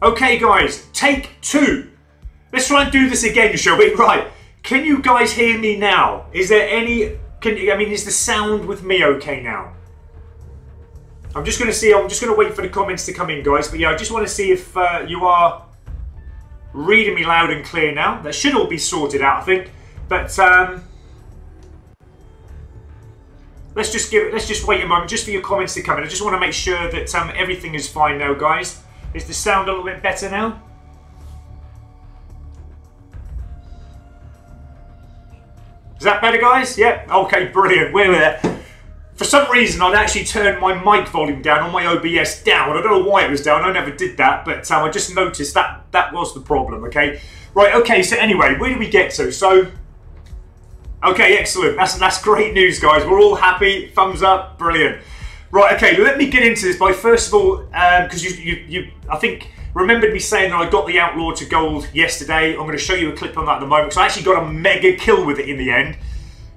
Okay guys, take 2. Let's try and do this again, shall we? Right, can you guys hear me now? Is there any, is the sound with me okay now? I'm just going to wait for the comments to come in, guys. But yeah, I just want to see if you are reading me loud and clear now. That should all be sorted out, I think. But let's just wait a moment just for your comments to come in. I just want to make sure that everything is fine now, guys. Is the sound a little bit better now? Is that better, guys? Yeah? Okay, brilliant. We're there. For some reason, I'd actually turned my mic volume down on my OBS down. I don't know why it was down. I never did that, but I just noticed that was the problem, okay? Right, okay, so anyway, where do we get to? So, okay, excellent. That's great news, guys. We're all happy. Thumbs up. Brilliant. Right, okay, let me get into this by first of all, because you I think, remembered me saying that I got the Outlaw to gold yesterday. I'm going to show you a clip on that at the moment, because I actually got a mega kill with it in the end.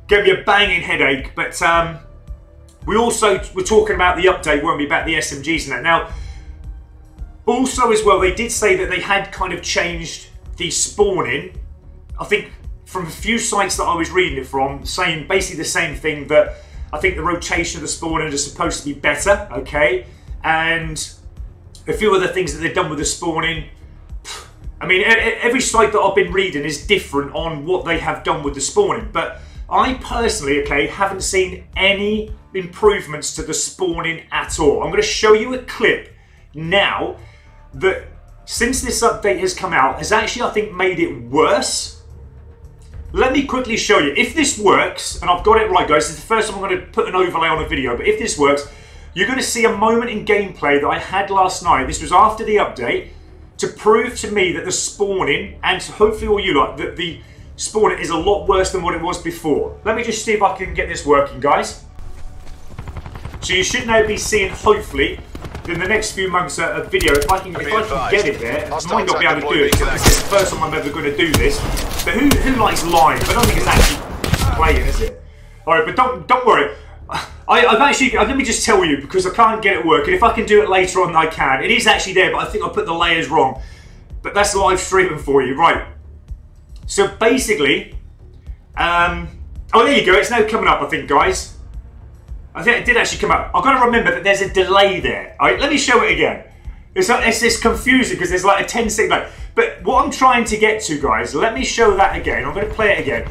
Gave me a banging headache, but we also were talking about the update, weren't we, about the SMGs and that. Now, also as well, they did say that they had kind of changed the spawning. I think from a few sites that I was reading it from, saying basically the same thing, that I think the rotation of the spawning is supposed to be better, okay? And a few other things that they've done with the spawning. I mean, every site that I've been reading is different on what they have done with the spawning. But I personally, okay, haven't seen any improvements to the spawning at all. I'm going to show you a clip now that, since this update has come out, has actually, I think, made it worse. Let me quickly show you. If this works, and I've got it right, guys, this is the first time I'm going to put an overlay on a video, but if this works, you're going to see a moment in gameplay that I had last night. This was after the update, to prove to me that the spawning, and hopefully all you lot, that the spawning is a lot worse than what it was before. Let me just see if I can get this working, guys. So you should now be seeing, hopefully, in the next few months, a video. If I can get it there, I might not be able to do it, because it's the first time I'm ever going to do this. But who likes live? I don't think it's actually playing, is it? Alright, but don't worry. I've actually, let me just tell you, because I can't get it working. If I can do it later on, I can. It is actually there, but I think I put the layers wrong. But that's live streaming for you, right? So basically, oh, there you go. It's now coming up, I think, guys. I think it did actually come up. I've got to remember that there's a delay there. All right, let me show it again. It's confusing because there's like a 10-second delay. But what I'm trying to get to, guys, let me show that again. I'm going to play it again.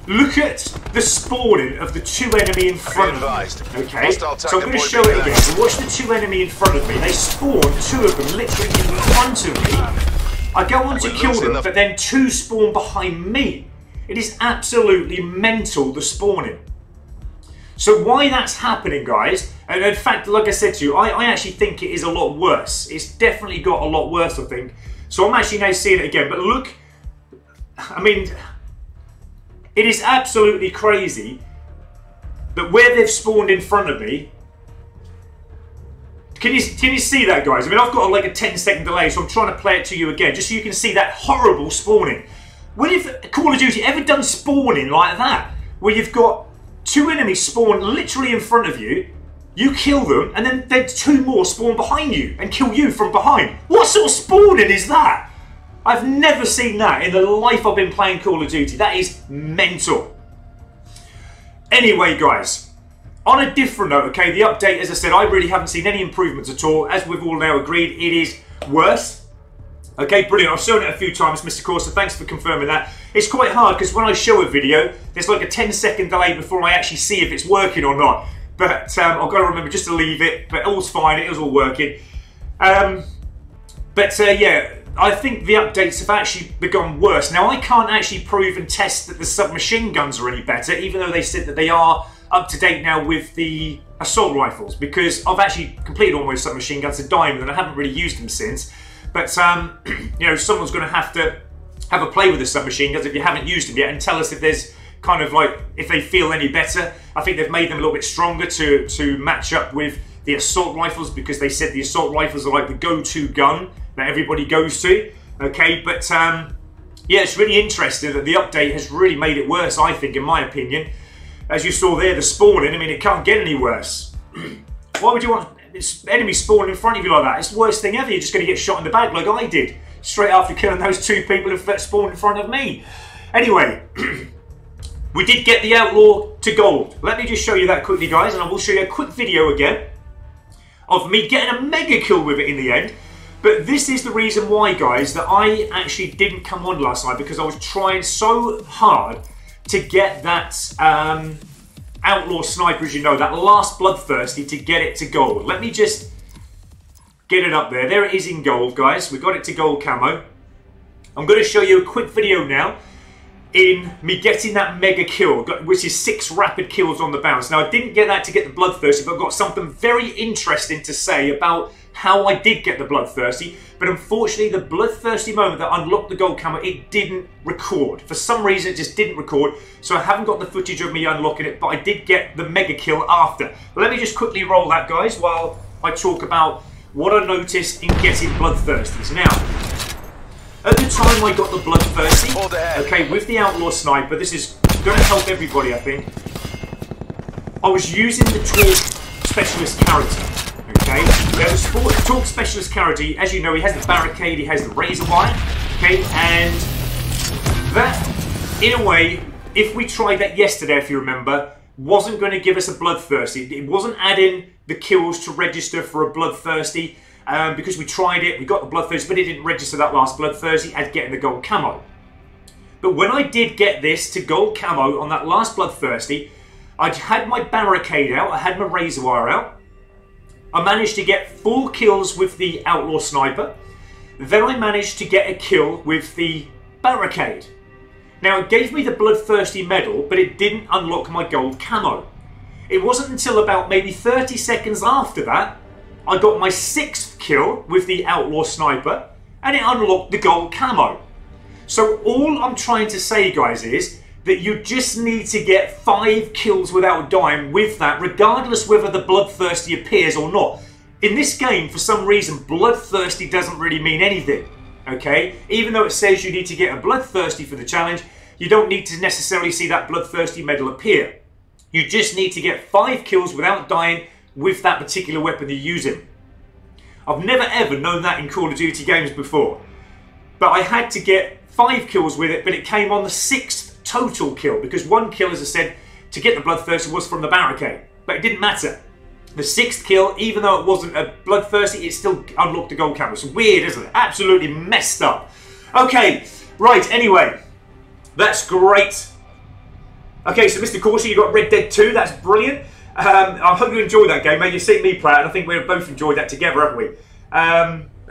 Look at the spawning of the 2 enemy in front of me. Okay, so I'm going to show it again. So watch the 2 enemy in front of me. They spawn 2 of them literally in front of me. I go on to kill them, but then 2 spawn behind me. It is absolutely mental, the spawning. So why that's happening, guys, and in fact, like I said to you, I actually think it is a lot worse. It's definitely got a lot worse, I think. So I'm actually now seeing it again. But look, I mean, it is absolutely crazy that where they've spawned in front of me. Can you see that, guys? I mean, I've got like a 10-second delay, so I'm trying to play it to you again, just so you can see that horrible spawning. When have Call of Duty ever done spawning like that, where you've got 2 enemies spawn literally in front of you, you kill them, and then there's 2 more spawn behind you and kill you from behind? What sort of spawning is that? I've never seen that in the life I've been playing Call of Duty. That is mental. Anyway, guys, on a different note, okay, the update, as I said, I really haven't seen any improvements at all. As we've all now agreed, it is worse. Okay, brilliant. I've shown it a few times, Mr. Corsa. Thanks for confirming that. It's quite hard because when I show a video, there's like a 10-second delay before I actually see if it's working or not. But I've got to remember just to leave it. But all's fine. It was all working. Yeah, I think the updates have actually become worse. Now, I can't actually prove and test that the submachine guns are any better, even though they said that they are up to date now with the assault rifles, because I've actually completed all my submachine guns to diamond and I haven't really used them since. But, you know, someone's going to have a play with the submachine guns if you haven't used them yet, and tell us if there's kind of like, if they feel any better. I think they've made them a little bit stronger to match up with the assault rifles, because they said the assault rifles are like the go-to gun that everybody goes to. Okay, but yeah, it's really interesting that the update has really made it worse, I think, in my opinion. As you saw there, the spawning, I mean, it can't get any worse. Why would you want enemies spawn in front of you like that. It's the worst thing ever. You're just going to get shot in the back like I did. Straight after killing those 2 people who spawned in front of me. Anyway, we did get the Outlaw to gold. Let me just show you that quickly, guys, and I will show you a quick video again of me getting a mega kill with it in the end. But this is the reason why, guys, that I actually didn't come on last night, because I was trying so hard to get that Outlaw Sniper, as you know, that last Bloodthirsty, to get it to gold. Let me just get it up there. There it is in gold, guys. We got it to gold camo. I'm going to show you a quick video now in me getting that mega kill, which is 6 rapid kills on the bounce. Now, I didn't get that to get the Bloodthirsty, but I've got something very interesting to say about how I did get the Bloodthirsty. But unfortunately, the Bloodthirsty moment that unlocked the gold camo, it didn't record. For some reason, it just didn't record, so I haven't got the footage of me unlocking it, but I did get the mega kill after. But let me just quickly roll that, guys, while I talk about what I noticed in getting Bloodthirsties. Now, at the time I got the Bloodthirsty, okay, with the Outlaw Sniper, this is going to help everybody, I think. I was using the Torque Specialist character, okay? Now, the Torque Specialist character, as you know, he has the barricade, he has the razor wire, okay? And that, in a way, if we tried that yesterday, if you remember, wasn't going to give us a Bloodthirsty. It wasn't adding the kills to register for a Bloodthirsty. Because we tried it, we got the Bloodthirsty, but it didn't register that last Bloodthirsty as getting the gold camo. But when I did get this to gold camo on that last Bloodthirsty, I had my barricade out, I had my razor wire out. I managed to get 4 kills with the Outlaw Sniper. Then I managed to get a kill with the barricade. Now, it gave me the Bloodthirsty medal, but it didn't unlock my gold camo. It wasn't until about maybe 30 seconds after that I got my 6th kill with the Outlaw Sniper, and it unlocked the gold camo. So all I'm trying to say, guys, is that you just need to get 5 kills without dying with that, regardless whether the Bloodthirsty appears or not. In this game, for some reason, Bloodthirsty doesn't really mean anything, okay? Even though it says you need to get a Bloodthirsty for the challenge, you don't need to necessarily see that Bloodthirsty medal appear. You just need to get 5 kills without dying with that particular weapon you're using. I've never ever known that in Call of Duty games before. But I had to get 5 kills with it, but it came on the 6th total kill, because 1 kill, as I said, to get the Bloodthirsty was from the barricade. But it didn't matter. The 6th kill, even though it wasn't a Bloodthirsty, it still unlocked the gold camo. It's weird, isn't it? Absolutely messed up. Okay, right, anyway. That's great. Okay, so Mr. Corsi, you got Red Dead 2. That's brilliant. I hope you enjoyed that game, mate. You've seen me play it, and I think we've both enjoyed that together, haven't we?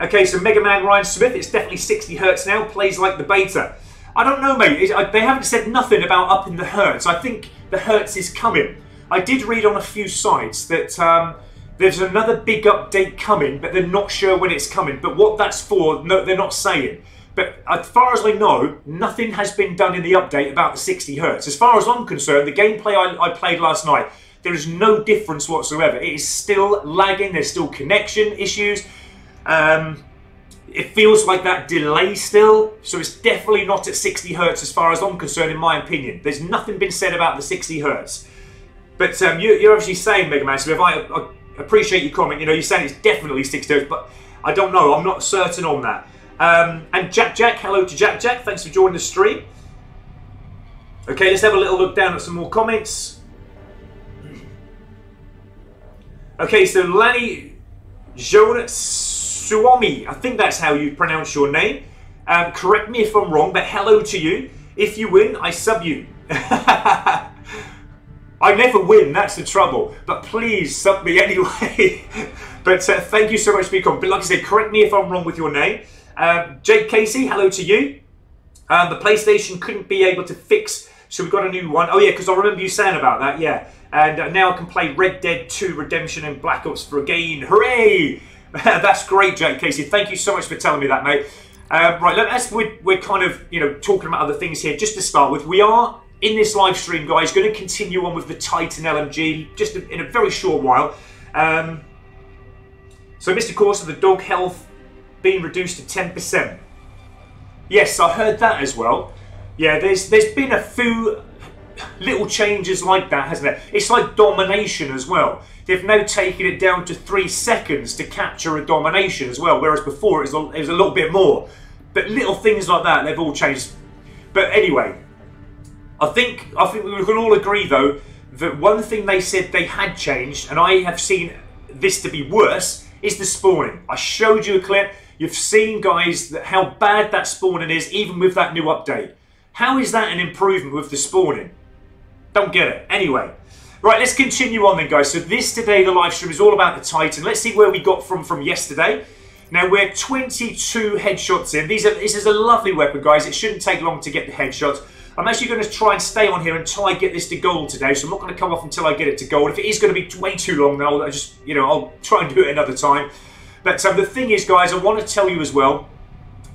Okay, so Mega Man Ryan Smith, it's definitely 60 Hz now, plays like the beta. I don't know, mate. They haven't said nothing about upping the Hertz. I think the Hertz is coming. I did read on a few sites that there's another big update coming, but they're not sure when it's coming. But what that's for, no, they're not saying. But as far as I know, nothing has been done in the update about the 60 Hz. As far as I'm concerned, the gameplay I played last night, there is no difference whatsoever. It is still lagging. There's still connection issues. It feels like that delay still. So it's definitely not at 60 Hz as far as I'm concerned, in my opinion. There's nothing been said about the 60 Hz. But you're obviously saying, Mega Man Smith, I appreciate your comment. You know, you're saying it's definitely 60 Hz, but I don't know. I'm not certain on that. And Jack, hello to Jack. Thanks for joining the stream. Okay, let's have a little look down at some more comments. Okay, so Lanny Jonatsuomi, I think that's how you pronounce your name. Correct me if I'm wrong, but hello to you. If you win, I sub you. I never win, that's the trouble. But please sub me anyway. But thank you so much for your comment. But like I said, correct me if I'm wrong with your name. Jake Casey, hello to you. The PlayStation couldn't be able to fix, so we got a new one. Oh yeah, because I remember you saying about that, yeah. And now I can play Red Dead 2 Redemption and Black Ops for again. Hooray! That's great, Jake Casey. Thank you so much for telling me that, mate. Right, as we're kind of, you know, talking about other things here, just to start with, we are, in this live stream, guys, going to continue on with the Titan LMG, just in a very short while. So, Mr. Corsa, the dog health being reduced to 10%. Yes, I heard that as well. Yeah, there's been a few little changes like that, hasn't it? It's like domination as well. They've now taken it down to 3 seconds to capture a domination as well, whereas before it was a little bit more. But little things like that, they've all changed. But anyway, I think we can all agree though that one thing they said they had changed, and I have seen this to be worse, is the spawning. I showed you a clip. You've seen, guys, how bad that spawning is, even with that new update. How is that an improvement with the spawning? Don't get it. Anyway, right, let's continue on then, guys. So this today, the live stream is all about the Titan. Let's see where we got from yesterday. Now, we're 22 headshots in. This is a lovely weapon, guys. It shouldn't take long to get the headshots. I'm actually going to try and stay on here until I get this to gold today, so I'm not going to come off until I get it to gold. If it is going to be way too long, then I'll try and do it another time. But the thing is, guys, I want to tell you as well,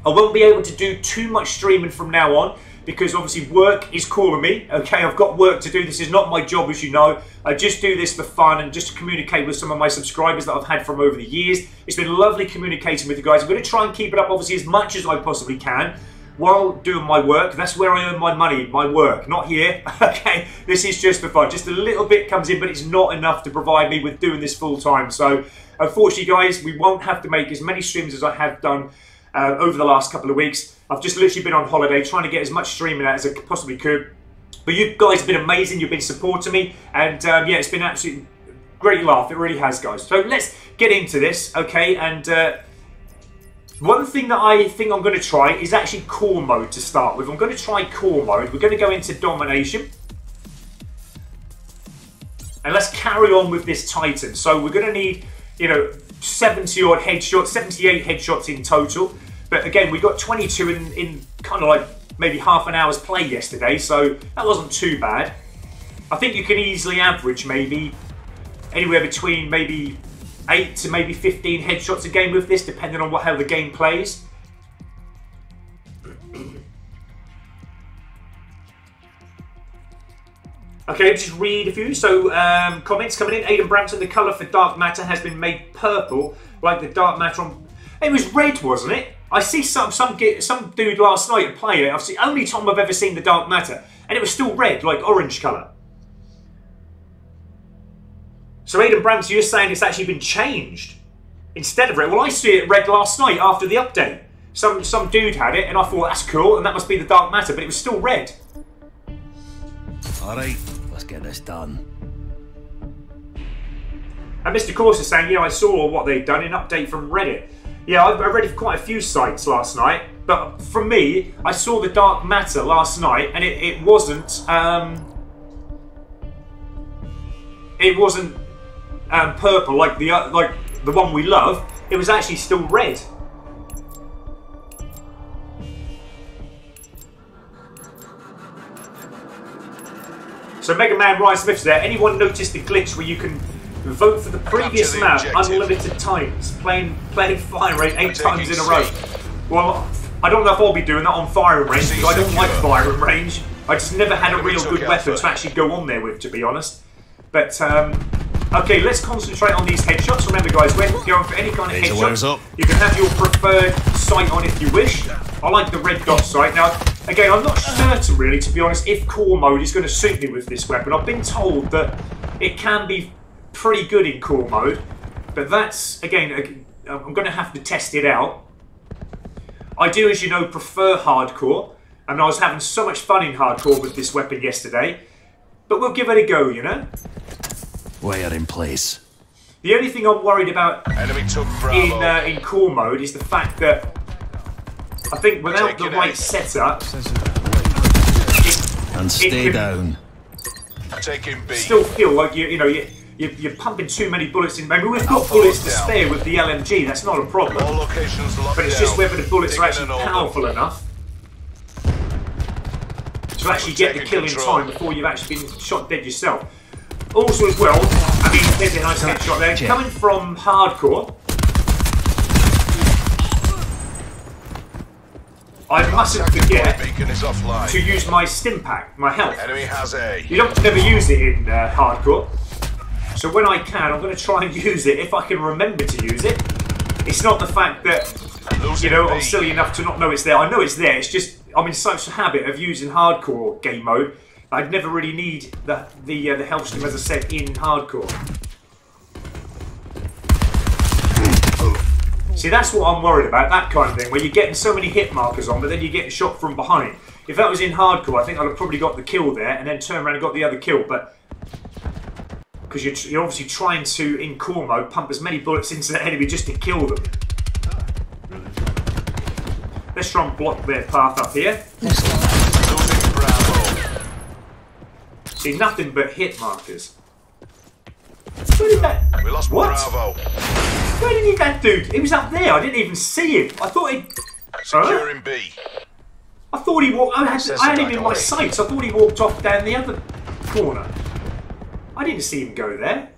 I won't be able to do too much streaming from now on, because obviously work is calling me, okay? I've got work to do. This is not my job, as you know. I just do this for fun and just to communicate with some of my subscribers that I've had from over the years. It's been lovely communicating with you guys. I'm going to try and keep it up, obviously, as much as I possibly can while doing my work. That's where I earn my money, my work, not here, okay? This is just for fun. Just a little bit comes in, but it's not enough to provide me with doing this full time. So, unfortunately, guys, we won't have to make as many streams as I have done over the last couple of weeks. I've just literally been on holiday trying to get as much streaming out as I possibly could. But you guys have been amazing. You've been supporting me. And yeah, it's been absolutely great laugh. It really has, guys. So let's get into this, okay? And one thing that I think I'm going to try is actually core mode to start with. I'm going to try core mode. We're going to go into domination. And let's carry on with this Titan. So we're going to need, 70 odd headshots, 78 headshots in total. But again, we got 22 in kind of like maybe half an hour's play yesterday, so that wasn't too bad. I think you can easily average maybe anywhere between maybe 8 to maybe 15 headshots a game with this, depending on how the game plays. Okay, let's just read a few. So, comments coming in. Aidan Brampton, the colour for dark matter has been made purple, like the dark matter on... It was red, wasn't it? I see some dude last night play it. I've only time I've ever seen the dark matter, and it was still red, like orange colour. So, Aidan Brampton, you're saying it's actually been changed instead of red. Well, I see it red last night after the update. Some dude had it, and I thought, that's cool, and that must be the dark matter, but it was still red. Alright, let's get this done. And Mr. Course is saying, yeah, I saw what they'd done in an update from Reddit. Yeah, I read quite a few sites last night, but for me, I saw the dark matter last night, and it wasn't purple like the one we love. It was actually still red. So Mega Man Ryan Smith's there. Anyone noticed the glitch where you can vote for the previous map unlimited times, playing firing range 8 times in a row? Well, I don't know if I'll be doing that on firing range, because I don't like firing range. I just never had a real good weapon to actually go on there with, to be honest. But okay, let's concentrate on these headshots. Remember, guys, when going for any kind of headshot, you can have your preferred sight on if you wish. I like the red dot sight. Now, again, I'm not certain really, to be honest, if core mode is going to suit me with this weapon. I've been told that it can be pretty good in core mode, but that's, again, I'm going to have to test it out. I do, as you know, prefer hardcore, and I was having so much fun in hardcore with this weapon yesterday, but we'll give it a go, We're in place. The only thing I'm worried about in core mode is the fact that I think without the right setup, and stay down. Still feel like you're pumping too many bullets in. Maybe we've got bullets to spare with the LMG. That's not a problem. But it's just whether the bullets are actually powerful enough to actually get the kill in time before you've actually been shot dead yourself. Also, as well, I mean, there's a nice headshot there. Coming from hardcore, I mustn't forget to use my stim pack, my health. You don't never use it in hardcore. So when I can, I'm going to try and use it if I can remember to use it. It's not the fact that, I'm silly enough to not know it's there. I know it's there. It's just I'm in such a habit of using hardcore game mode I'd never really need the health stream, as I said, in hardcore. See, that's what I'm worried about, that kind of thing, where you're getting so many hit markers on, but then you're getting shot from behind. If that was in hardcore, I think I'd have probably got the kill there, and then turned around and got the other kill, but... Because you're obviously trying to, in core mode, pump as many bullets into the enemy just to kill them. Let's try and block their path up here. See, nothing but hit markers. Where did that... We lost Bravo. Where did that dude? He was up there. I didn't even see him. I thought he... Securing B. I thought he walked... I had him in my sights. I thought he walked off down the other corner. I didn't see him go there.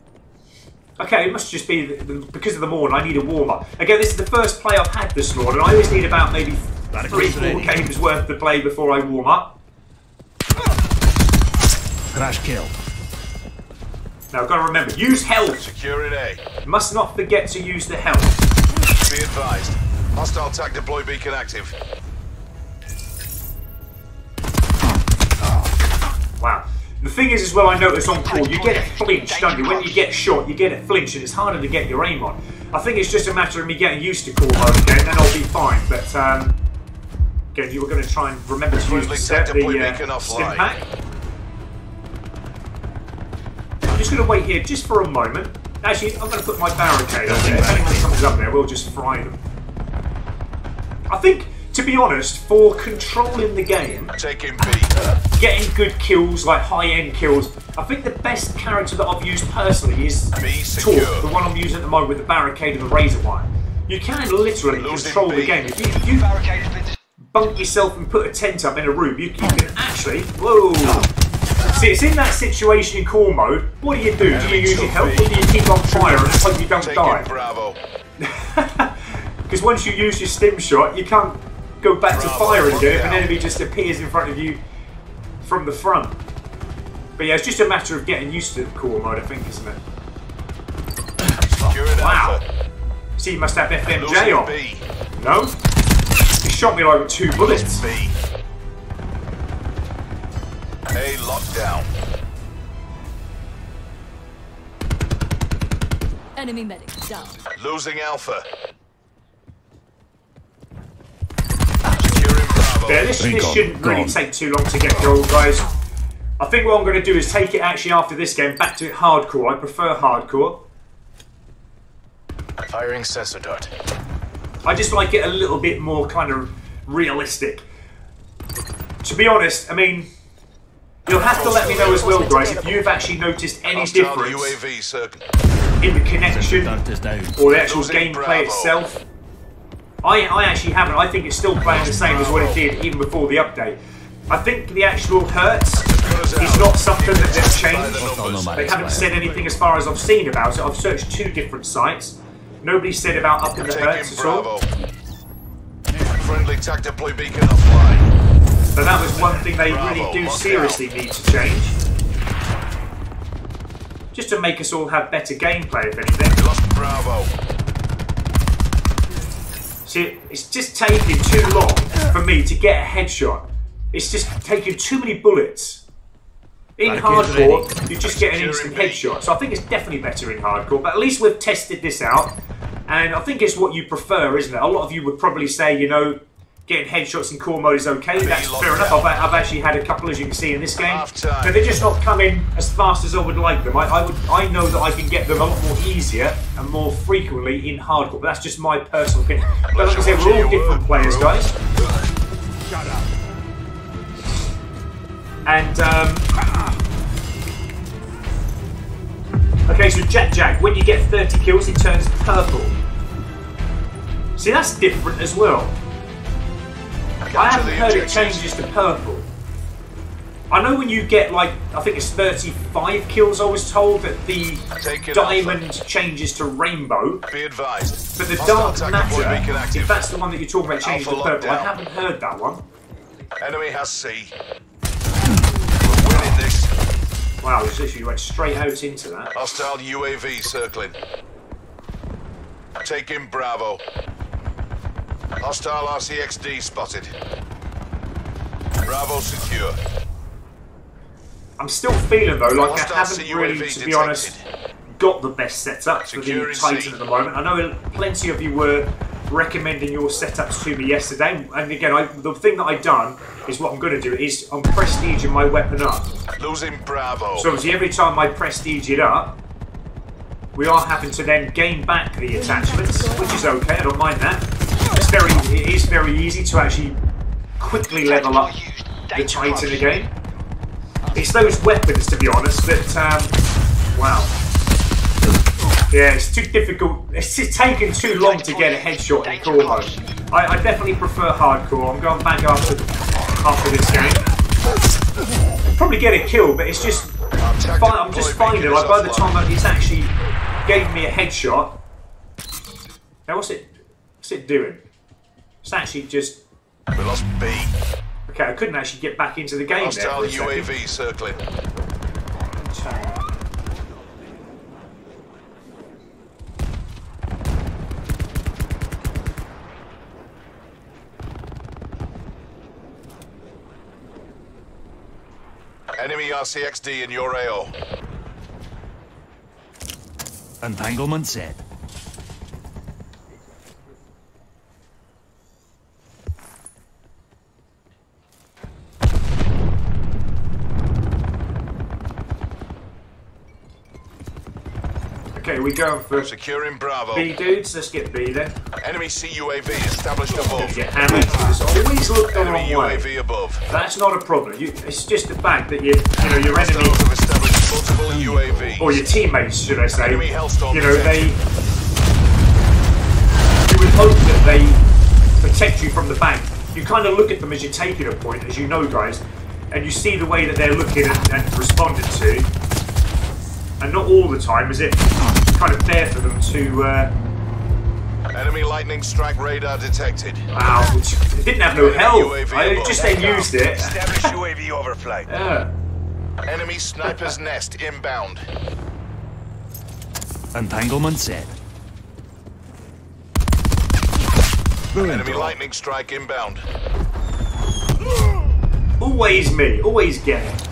Okay, it must just be because of the morning. I need a warm-up. Again, this is the first play I've had this morning. I always need about maybe 3-4 games worth to play before I warm up. Crash kill. Now, I've got to remember, use health. Securing A. Must not forget to use the health. Be advised. Hostile TAC deploy beacon active. Wow. The thing is as well, I notice on call, you get it flinched, don't you? When you get shot, you get it flinched and it's harder to get your aim on. I think it's just a matter of me getting used to call mode again, then I'll be fine. But, again, you were going to try and remember to use the stim pack. I'm just going to wait here just for a moment. Actually, I'm going to put my barricade up there. If anyone comes up there, we'll just fry them. I think... To be honest, for controlling the game, getting good kills, like high-end kills, I think the best character that I've used personally is Torque, the one I'm using at the moment with the barricade and the razor wire. You can literally control the game. If you bunk yourself and put a tent up in a room, you can actually... Whoa! See, it's in that situation in core mode. What do? Do you use your health or do you keep on fire and hope you don't die? Because once you use your stim shot, you can't go back to firing again if an enemy just appears in front of you from the front. But yeah, it's just a matter of getting used to the core mode, I think, isn't it? Wow. See, you must have FMJ on. No? He shot me like with 2 bullets. A lockdown. Enemy medic down. Losing Alpha. Yeah, this shouldn't really take too long to get gold, guys. I think what I'm going to do is take it actually after this game back to hardcore. I prefer hardcore. Firing sensor dart. I just like it a little bit more kind of realistic. To be honest, I mean, you'll have to let me know as well, guys, if you've actually noticed any difference in the connection or the actual gameplay itself. I actually haven't. I think it's still playing the same as what it did even before the update. I think the actual hertz is not something that they've changed. They haven't said anything as far as I've seen about it. I've searched 2 different sites. Nobody said about upping the hertz at all. Friendly TAC deploy beacon offline. So that was one thing they really do seriously need to change. Just to make us all have better gameplay, if anything. Lost Bravo. See, it's just taking too long for me to get a headshot. It's just taking too many bullets. In hardcore, you just get an instant headshot. So I think it's definitely better in hardcore, but at least we've tested this out. And I think it's what you prefer, isn't it? A lot of you would probably say, you know, getting headshots in core mode is okay. That's fair enough. I've actually had a couple, as you can see, in this game. But they're just not coming as fast as I would like them. I know that I can get them a lot more easier and more frequently in hardcore. But that's just my personal opinion. But like I said, we're all different players, guys. And, okay, so Jack, when you get 30 kills, it turns purple. See, that's different as well. I haven't heard it changes to purple. I know when you get, like, I think it's 35 kills, I was told, that the diamond changes to rainbow. Be advised. But the dark matter, if that's the one that you're talking about, changes to purple. I haven't heard that one. Enemy has C. We're winning this. Wow, this literally went straight out into that. Hostile UAV circling. Taking Bravo. Hostile RCXD spotted. Bravo secure. I'm still feeling though like I Hostile haven't really, UAV to be honest, got the best setup for the Securing Titan C. at the moment. I know plenty of you were recommending your setups to me yesterday, and again, the thing that I've done is what I'm going to do is I'm prestiging my weapon up. Losing Bravo. So obviously every time I prestige it up, we are having to then gain back the attachments, which is okay, I don't mind that. It is very easy to actually quickly level up the Titan again. It's those weapons, to be honest, that, wow. Yeah, it's too difficult. It's taken too long to get a headshot in core mode. I definitely prefer hardcore. I'm going back after this game. I'll probably get a kill, but it's just... I'm just finding, like, by the time it's actually gave me a headshot... Now, what's it doing? It's actually just... We lost B. Okay, I couldn't actually get back into the game Hostile there for a UAV circling. second. Enemy RCXD in your AO. Entanglement set. Okay, we going for Securing Bravo. B dudes. Let's get B then. Enemy CUAV established above. Get hammered. It's always looked the Enemy wrong way. UAV above. That's not a problem. It's just the fact that your enemy Hostiles have established multiple UAVs. or your teammates, should I say, Enemy Hellstorm you know, detected. you would hope that they protect you from the back. You kind of look at them as you're taking a point, as you know, guys, and you see the way that they're looking and responding to, and not all the time is it kind of fair for them to. Enemy lightning strike radar detected. Wow, it didn't have no Enemy health. UAV I above. just then used it. Establish UAV overflight. Yeah. Enemy sniper's nest inbound. Entanglement set. Enemy lightning strike inbound. Always me, always get it.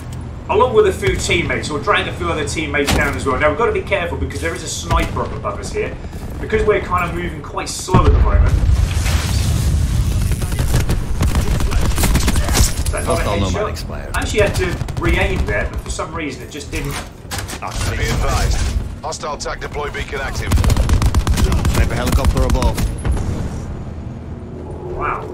Along with a few teammates, or drag a few other teammates down as well. Now we've got to be careful because there is a sniper up above us here. Because we're kind of moving quite slow at the moment. Is that not a Hostile nomad headshot? expired. I actually had to re-aim there, but for some reason it just didn't. Be advised. Hostile TAC deploy beacon active. Sniper helicopter above. Wow.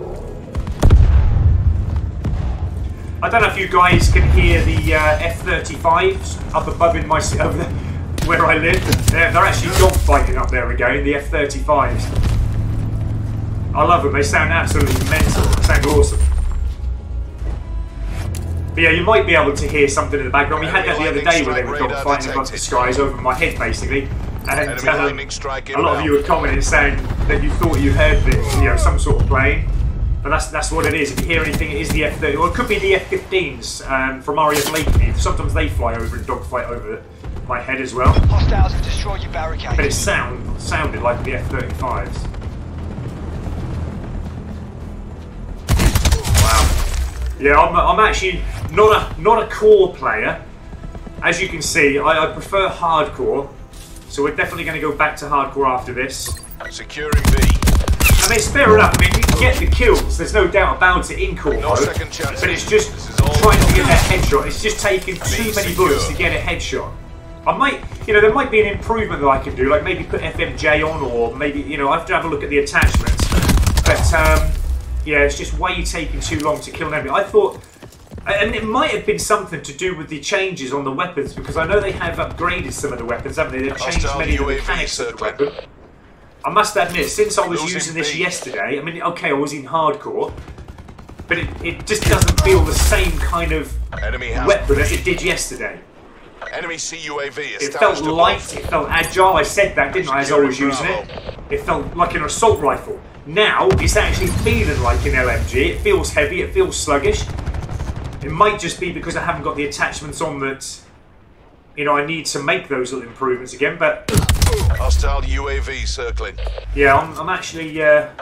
I don't know if you guys can hear the F-35s up above in my over there, where I live. They're actually dogfighting up there again, the F-35s. I love them, they sound absolutely mental, they sound awesome. But yeah, you might be able to hear something in the background. We had that the other day where they were dogfighting above the skies over my head basically. And a lot of you were commenting saying that you thought you heard some sort of plane. But that's what it is. If you hear anything, it is the F-30. Or it could be the F-15s from Arias Lake. Sometimes they fly over and dogfight over my head as well. Hostiles have destroyed your barricade. But it sounded like the F-35s. Wow. Yeah, I'm actually not a core player. As you can see, I prefer hardcore. So we're definitely going to go back to hardcore after this. Securing B. I mean, it's fair enough. I mean, you can get the kills. There's no doubt about it in core mode. second chance. But it's just trying to get that headshot. It's just taking too many bullets to get a headshot. I might, there might be an improvement that I can do, like maybe put FMJ on, or maybe, I have to have a look at the attachments. But yeah, it's just way taking too long to kill an enemy. I thought, I mean, it might have been something to do with the changes on the weapons, because I know they have upgraded some of the weapons, haven't they? They've changed many of the mechanics of the weapon. I must admit, since I was using this yesterday, I mean, okay, I was in hardcore, but it just doesn't feel the same kind of weapon as it did yesterday. Enemy CUAV it felt light, it felt agile, I said that, didn't I, as I was using it? It felt like an assault rifle. Now, it's actually feeling like an LMG, it feels heavy, it feels sluggish. It might just be because I haven't got the attachments on that, I need to make those little improvements again, but... Hostile UAV circling. Yeah, I'm actually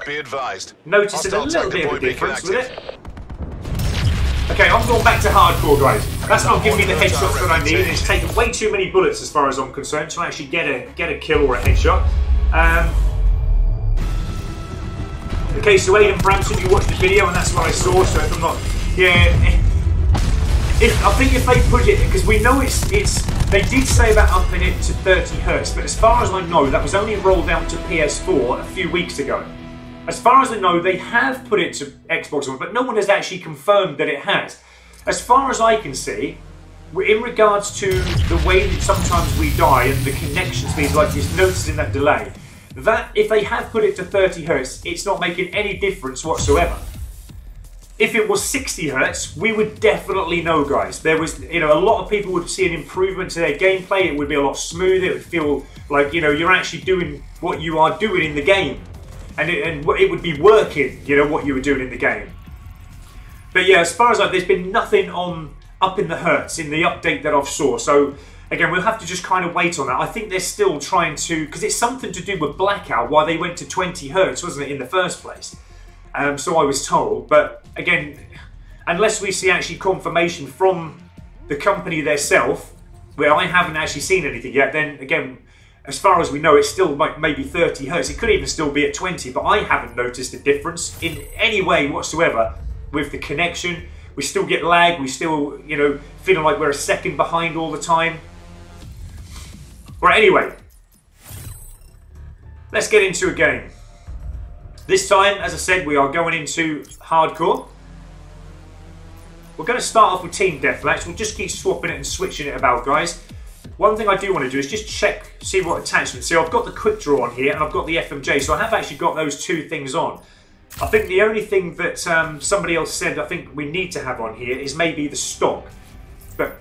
be advised. Noticing a little bit of a difference with it. Okay, I'm going back to hardcore, guys. That's not giving me the headshots that I need. It's taken way too many bullets, as far as I'm concerned, to actually get a kill or a headshot. Okay, so Aidan Brampton, you watched the video, and that's what I saw. So if I'm not, yeah. I think if they put it, because we know it's. They did say about upping it to 30 Hz, but as far as I know, that was only rolled out to PS4 a few weeks ago. As far as I know, they have put it to Xbox One, but no one has actually confirmed that it has. As far as I can see, in regards to the way that sometimes we die and the connection speeds, like just noticing that delay, that if they have put it to 30 Hz, it's not making any difference whatsoever. If it was 60 Hz, we would definitely know, guys. There was, a lot of people would see an improvement to their gameplay. It would be a lot smoother. It would feel like, you're actually doing what you are doing in the game. And it would be working, what you were doing in the game. But yeah, as far as there's been nothing on up in the Hertz in the update that I've saw. So again, we'll have to just kind of wait on that. I think they're still trying to, because it's something to do with Blackout, why they went to 20 Hertz, wasn't it, in the first place? So I was told. But again, unless we see actually confirmation from the company themselves, where I haven't actually seen anything yet, then again, as far as we know, it's still maybe 30 Hz. It could even still be at 20, but I haven't noticed a difference in any way whatsoever with the connection. We still get lag. We still, feeling like we're a second behind all the time. Right, anyway, let's get into a game. This time, as I said, we are going into hardcore. We're going to start off with Team Deathmatch. We'll just keep swapping it and switching it about, guys. One thing I do want to do is just check, see what attachments. See, I've got the quick draw on here and I've got the FMJ, so I have actually got those two things on. I think the only thing that somebody else said I think we need to have on here is maybe the stock. But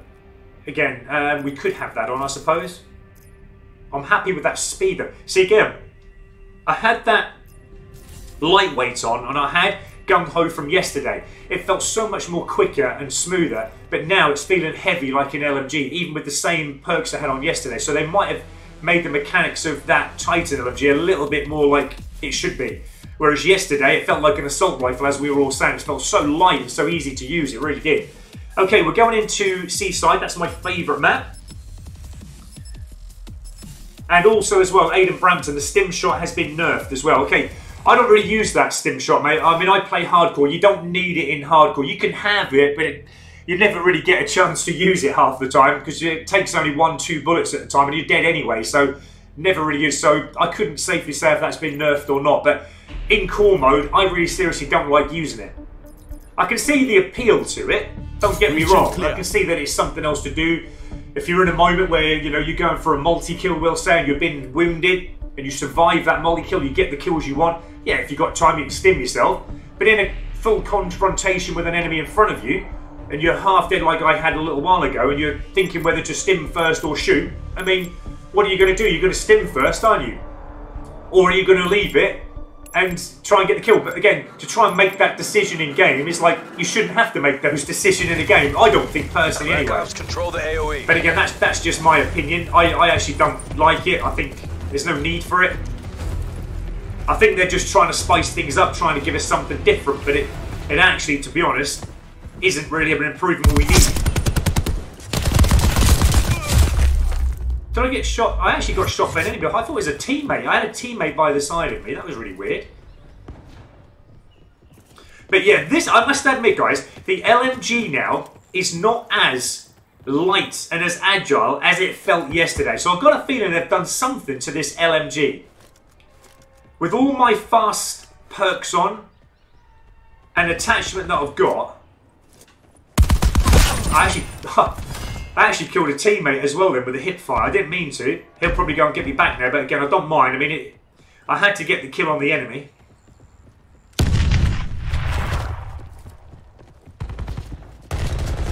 again, we could have that on, I suppose. I'm happy with that speed though. See, again, I had that lightweight on and I had gung-ho from yesterday. It felt so much more quicker and smoother, but now it's feeling heavy like an LMG, even with the same perks I had on yesterday. So they might have made the mechanics of that Titan LMG a little bit more like it should be. Whereas yesterday it felt like an assault rifle, as we were all saying. It felt so light and so easy to use, it really did. Okay, we're going into Seaside. That's my favourite map. And also as well, Aidan Brampton, the stim shot has been nerfed as well. Okay, I don't really use that stim shot, mate. I mean, I play hardcore. You don't need it in hardcore. You can have it, but you never really get a chance to use it half the time because it takes only 1-2 bullets at a time and you're dead anyway. So never really use. So I couldn't safely say if that's been nerfed or not. But in core mode, I really seriously don't like using it. I can see the appeal to it. Don't get me wrong. I can see that it's something else to do. If you're in a moment where you're going for a multi-kill, we'll say, and you've been wounded and you survive that multi-kill, you get the kills you want. Yeah, if you've got time, you can stim yourself. But in a full confrontation with an enemy in front of you, and you're half dead like I had a little while ago, and you're thinking whether to stim first or shoot, I mean, what are you going to do? You're going to stim first, aren't you? Or are you going to leave it and try and get the kill? But again, to try and make that decision in game, it's like you shouldn't have to make those decisions in a game. I don't think personally anyway. Control the AOE. But again, that's just my opinion. I actually don't like it. I think there's no need for it. I think they're just trying to spice things up, trying to give us something different, but it actually, to be honest, isn't really an improvement we need. Did I get shot? I actually got shot by an enemy. I thought it was a teammate. I had a teammate by the side of me. That was really weird. But yeah, this, I must admit, guys, the LMG now is not as light and as agile as it felt yesterday. So I've got a feeling they've done something to this LMG. With all my fast perks on and attachment that I've got, I actually killed a teammate as well then with a hip fire. I didn't mean to. He'll probably go and get me back now, but again, I don't mind. I mean, I had to get the kill on the enemy.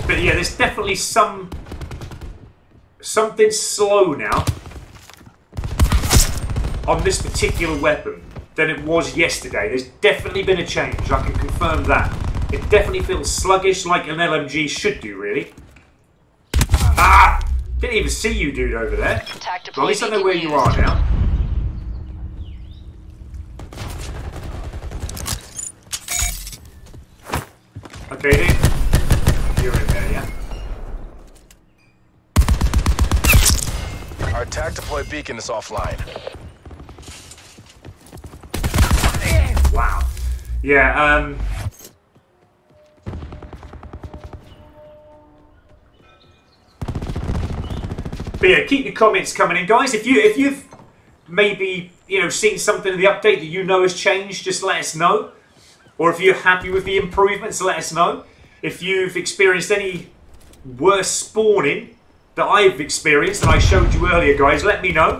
But yeah, there's definitely something slow now on this particular weapon than it was yesterday. There's definitely been a change, I can confirm that. It definitely feels sluggish like an LMG should do, really. Ah! Didn't even see you, dude, over there. Well, at least I know where you are now. Okay, then. Attack deploy beacon is offline. Wow. Yeah, but yeah, keep your comments coming in, guys. If you've maybe, you know, seen something in the update that you know has changed, just let us know. Or if you're happy with the improvements, let us know. If you've experienced any worse spawning that I've experienced that I showed you earlier, guys, let me know.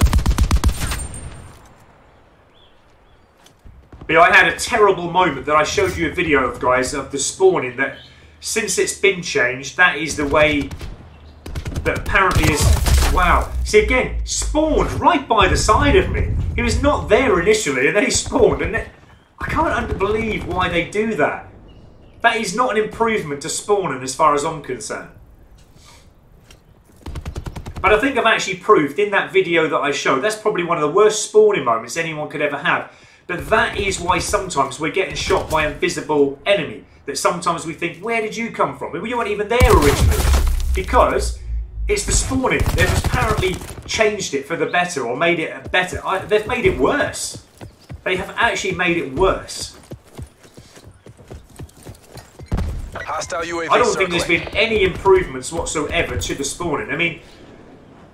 But I had a terrible moment that I showed you a video of, guys, of the spawning that since it's been changed, that is the way that apparently is... Wow. See, again, spawned right by the side of me. He was not there initially, and then he spawned, and then... I can't believe why they do that. That is not an improvement to spawning as far as I'm concerned. But I think I've actually proved in that video that I showed, that's probably one of the worst spawning moments anyone could ever have. But that is why sometimes we're getting shot by an invisible enemy. That sometimes we think, where did you come from? You weren't even there originally. Because it's the spawning. They've apparently changed it for the better or made it better. They've made it worse. They have actually made it worse. Hostile UAV I don't circling. think there's been any improvements whatsoever to the spawning. I mean,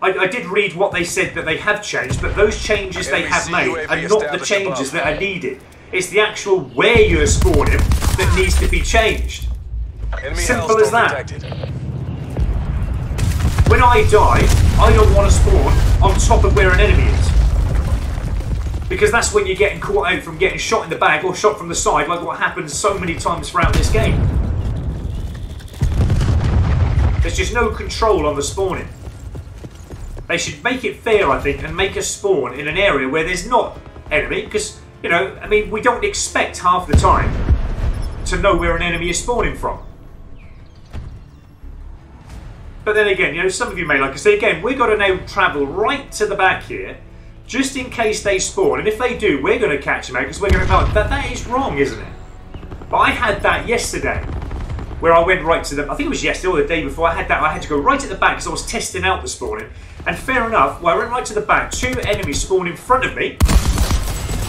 I did read what they said that they have changed, but those changes they have made are not the changes that are needed. It's the actual where you're spawning that needs to be changed. Simple as that. When I die, I don't want to spawn on top of where an enemy is. Because that's when you're getting caught out from getting shot in the back or shot from the side, like what happens so many times throughout this game. There's just no control on the spawning. They should make it fair, I think, and make us spawn in an area where there's not enemy, because, you know, I mean, we don't expect half the time to know where an enemy is spawning from. But then again, you know, some of you may like to say, again, we've got to now travel right to the back here, just in case they spawn. And if they do, we're going to catch them out, because we're going to know that is wrong, isn't it? But I had that yesterday, where I went right to the... I think it was yesterday or the day before. I had to go right at the back, because I was testing out the spawning. And fair enough, well, I went right to the back. 2 enemies spawned in front of me,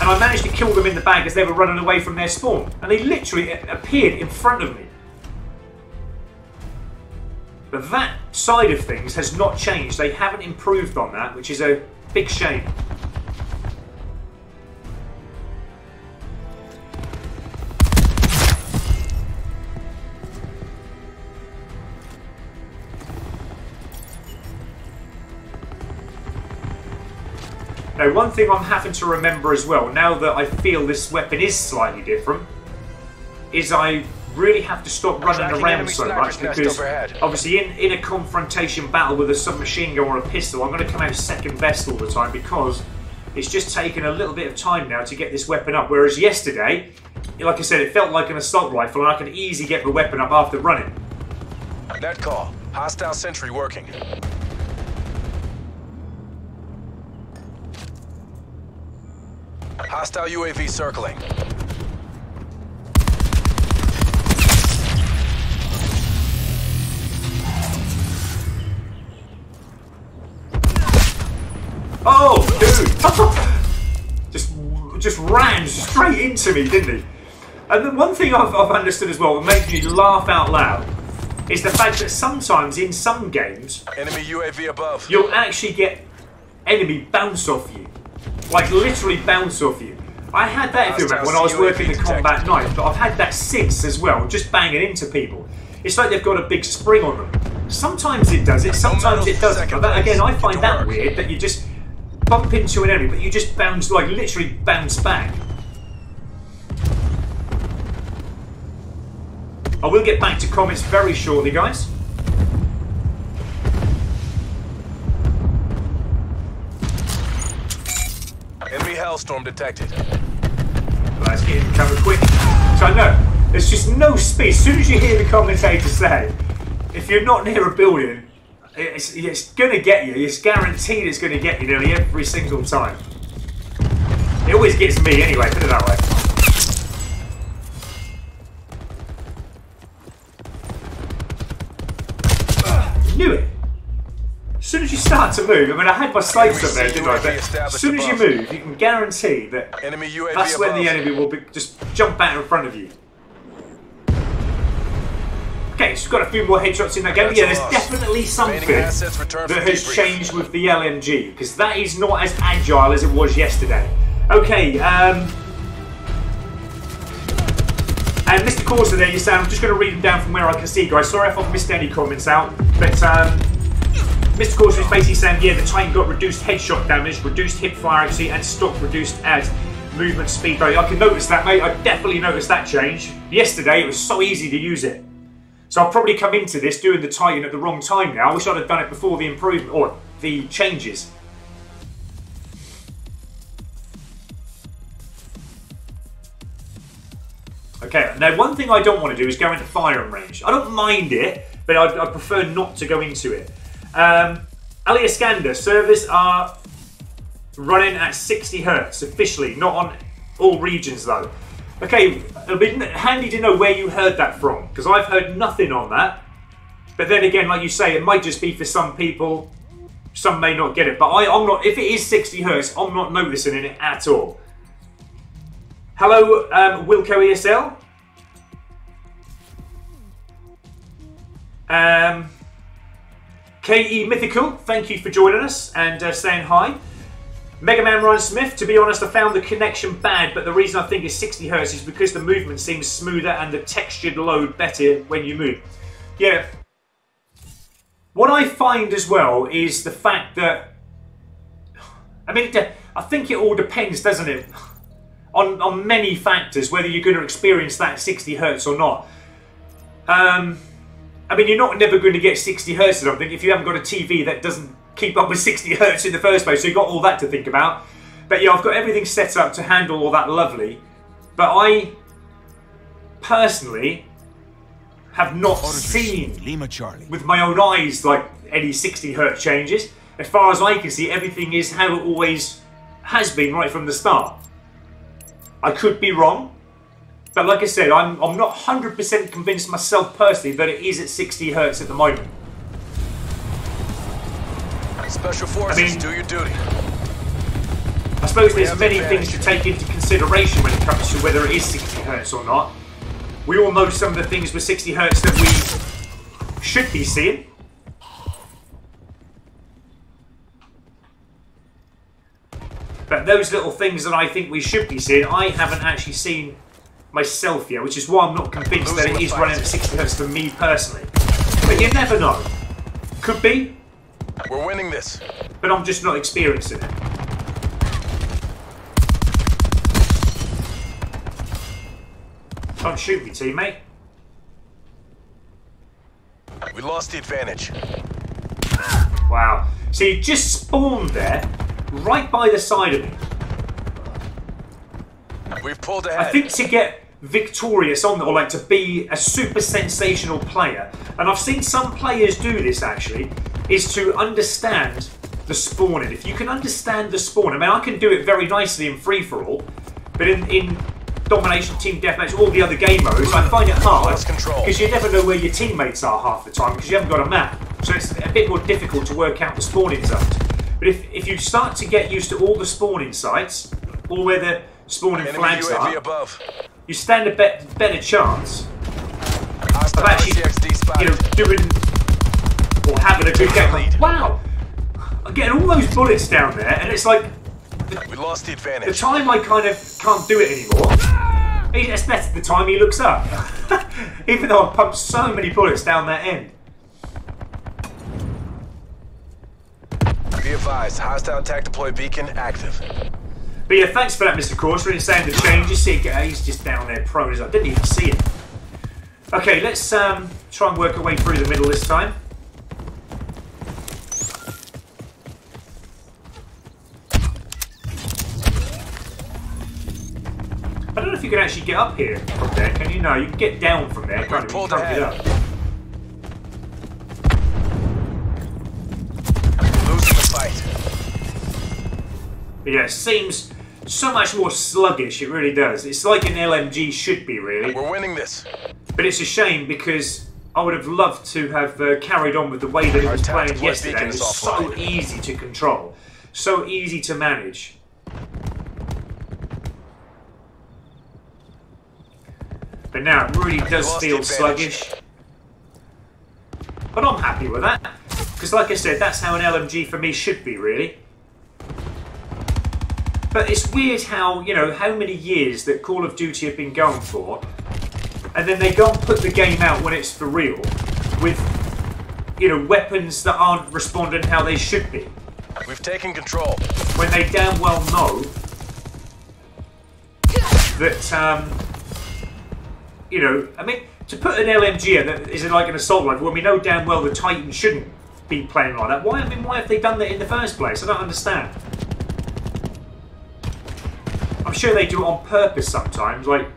and I managed to kill them in the back as they were running away from their spawn. And they literally appeared in front of me. But that side of things has not changed. They haven't improved on that, which is a big shame. Now, one thing I'm having to remember as well, now that I feel this weapon is slightly different, is I really have to stop running around so much, because obviously in a confrontation battle with a submachine gun or a pistol, I'm going to come out second best all the time, because it's just taken a little bit of time now to get this weapon up. Whereas yesterday, like I said, it felt like an assault rifle, and I could easily get the weapon up after running. Net call. Hostile sentry working. Hostile UAV circling. Oh, dude! just ran straight into me, didn't he? And the one thing I've understood as well that makes me laugh out loud is the fact that sometimes in some games, enemy UAV above, you'll actually get enemy bounce off you. Like literally bounce off you. I had that, if you remember, when I was working the combat knife, but I've had that since as well, just banging into people. It's like they've got a big spring on them. Sometimes it does it, sometimes it doesn't. But that, again, I find that weird, that you just bump into an enemy, but you just bounce, like literally bounce back. I will get back to comments very shortly, guys. Enemy Hellstorm detected. Let's get in the cover quick. So I know, there's just no speed. As soon as you hear the commentator say, if you're not near a building, it's going to get you. It's guaranteed it's going to get you nearly every single time. It always gets me anyway, put it that way. Knew it. As soon as you start to move. I mean, I had my sights up there, didn't I? But as soon as you move, you can guarantee that Enemy UAV that's when the above. enemy will just jump out in front of you. Okay, so we've got a few more headshots in that game. That's Yeah, a there's loss. definitely something Remaining assets returned that for has debrief. changed with the LMG, because that is not as agile as it was yesterday. Okay, and Mr. Corsa there, you sound. I'm just going to read them down from where I can see, guys. Sorry if I've missed any comments out, but Mr. Corsa is basically saying, yeah, the Titan got reduced headshot damage, reduced hip fire accuracy, and stock reduced as movement speed value. I can notice that, mate. I definitely noticed that change. Yesterday, it was so easy to use it. So I'll probably come into this doing the Titan at the wrong time now. I wish I'd have done it before the improvement, or the changes. Okay, now one thing I don't want to do is go into firing range. I don't mind it, but I prefer not to go into it. Ali Iskander, servers are running at 60 Hz officially, not on all regions though. Okay, it'll be handy to know where you heard that from, because I've heard nothing on that. But then again, like you say, it might just be for some people. Some may not get it, but I'm not. If it is 60 Hz, I'm not noticing it at all. Hello, Wilco ESL. KE Mythical, thank you for joining us and saying hi. Mega Man Ryan Smith, to be honest, I found the connection bad, but the reason I think it's 60 Hz is because the movement seems smoother and the textured load better when you move. Yeah. What I find as well is the fact that, I mean, I think it all depends, doesn't it, on many factors, whether you're going to experience that 60 Hz or not. I mean, you're never going to get 60 Hz, I don't think, if you haven't got a TV that doesn't keep up with 60 Hz in the first place, so you've got all that to think about. But yeah, I've got everything set up to handle all that lovely. But I, personally, have not seen, Lima Charlie. with my own eyes, like, any 60 Hz changes. As far as I can see, everything is how it always has been right from the start. I could be wrong. But like I said, I'm not 100% convinced myself personally that it is at 60 Hz at the moment. Special forces, do your duty. I suppose there's many things to take into consideration when it comes to whether it is 60 Hz or not. We all know some of the things with 60 Hz that we should be seeing. But those little things that I think we should be seeing, I haven't actually seen myself yet, which is why I'm not convinced that it is running at 60 Hz for me personally. But you never know. Could be. We're winning this. But I'm just not experiencing it. Don't shoot me, teammate. We lost the advantage. Wow. So you just spawned there, right by the side of me. We've pulled ahead. I think to get victorious on, or like to be a super sensational player, and I've seen some players do this actually, is to understand the spawning. If you can understand the spawn, I mean, I can do it very nicely in free-for-all, but in domination, team deathmatch, all the other game modes, I find it hard because you never know where your teammates are half the time because you haven't got a map. So it's a bit more difficult to work out the spawning zones. But if you start to get used to all the spawning sites, all where the spawning Enemy flags UAV are, above. you stand a better chance Hostile of actually, RCXD spotted. doing or having a good game. Wow, I'm getting all those bullets down there, and it's like We lost the the advantage. time I kind of can't do it anymore. That's the time he looks up, even though I've pumped so many bullets down that end. Be advised, hostile attack deploy beacon active. But yeah, thanks for that, Mr. Corser. In saying the changes, see, he's just down there prone. I didn't even see him. Okay, let's try and work our way through the middle this time. I don't know if you can actually get up here from there, can you? No, you can get down from there, can't you? You can't get up. Losing the fight. But yeah, it seems so much more sluggish, it really does. It's like an LMG should be, really. We're winning this. But it's a shame because I would have loved to have carried on with the way that it was playing tactical yesterday. It beacon is was so offline. easy to control, so easy to manage. But now it really does lost feel the advantage. sluggish. But I'm happy with that. Because like I said, that's how an LMG for me should be, really. But it's weird how, you know, how many years that Call of Duty have been going for, and then they go and put the game out when it's for real, with, you know, weapons that aren't responding how they should be. We've taken control. When they damn well know that, you know, I mean, to put an LMG in that is like an assault rifle, when we know damn well the Titan shouldn't be playing like that. Why? I mean, why have they done that in the first place? I don't understand. I'm sure they do it on purpose sometimes. Like,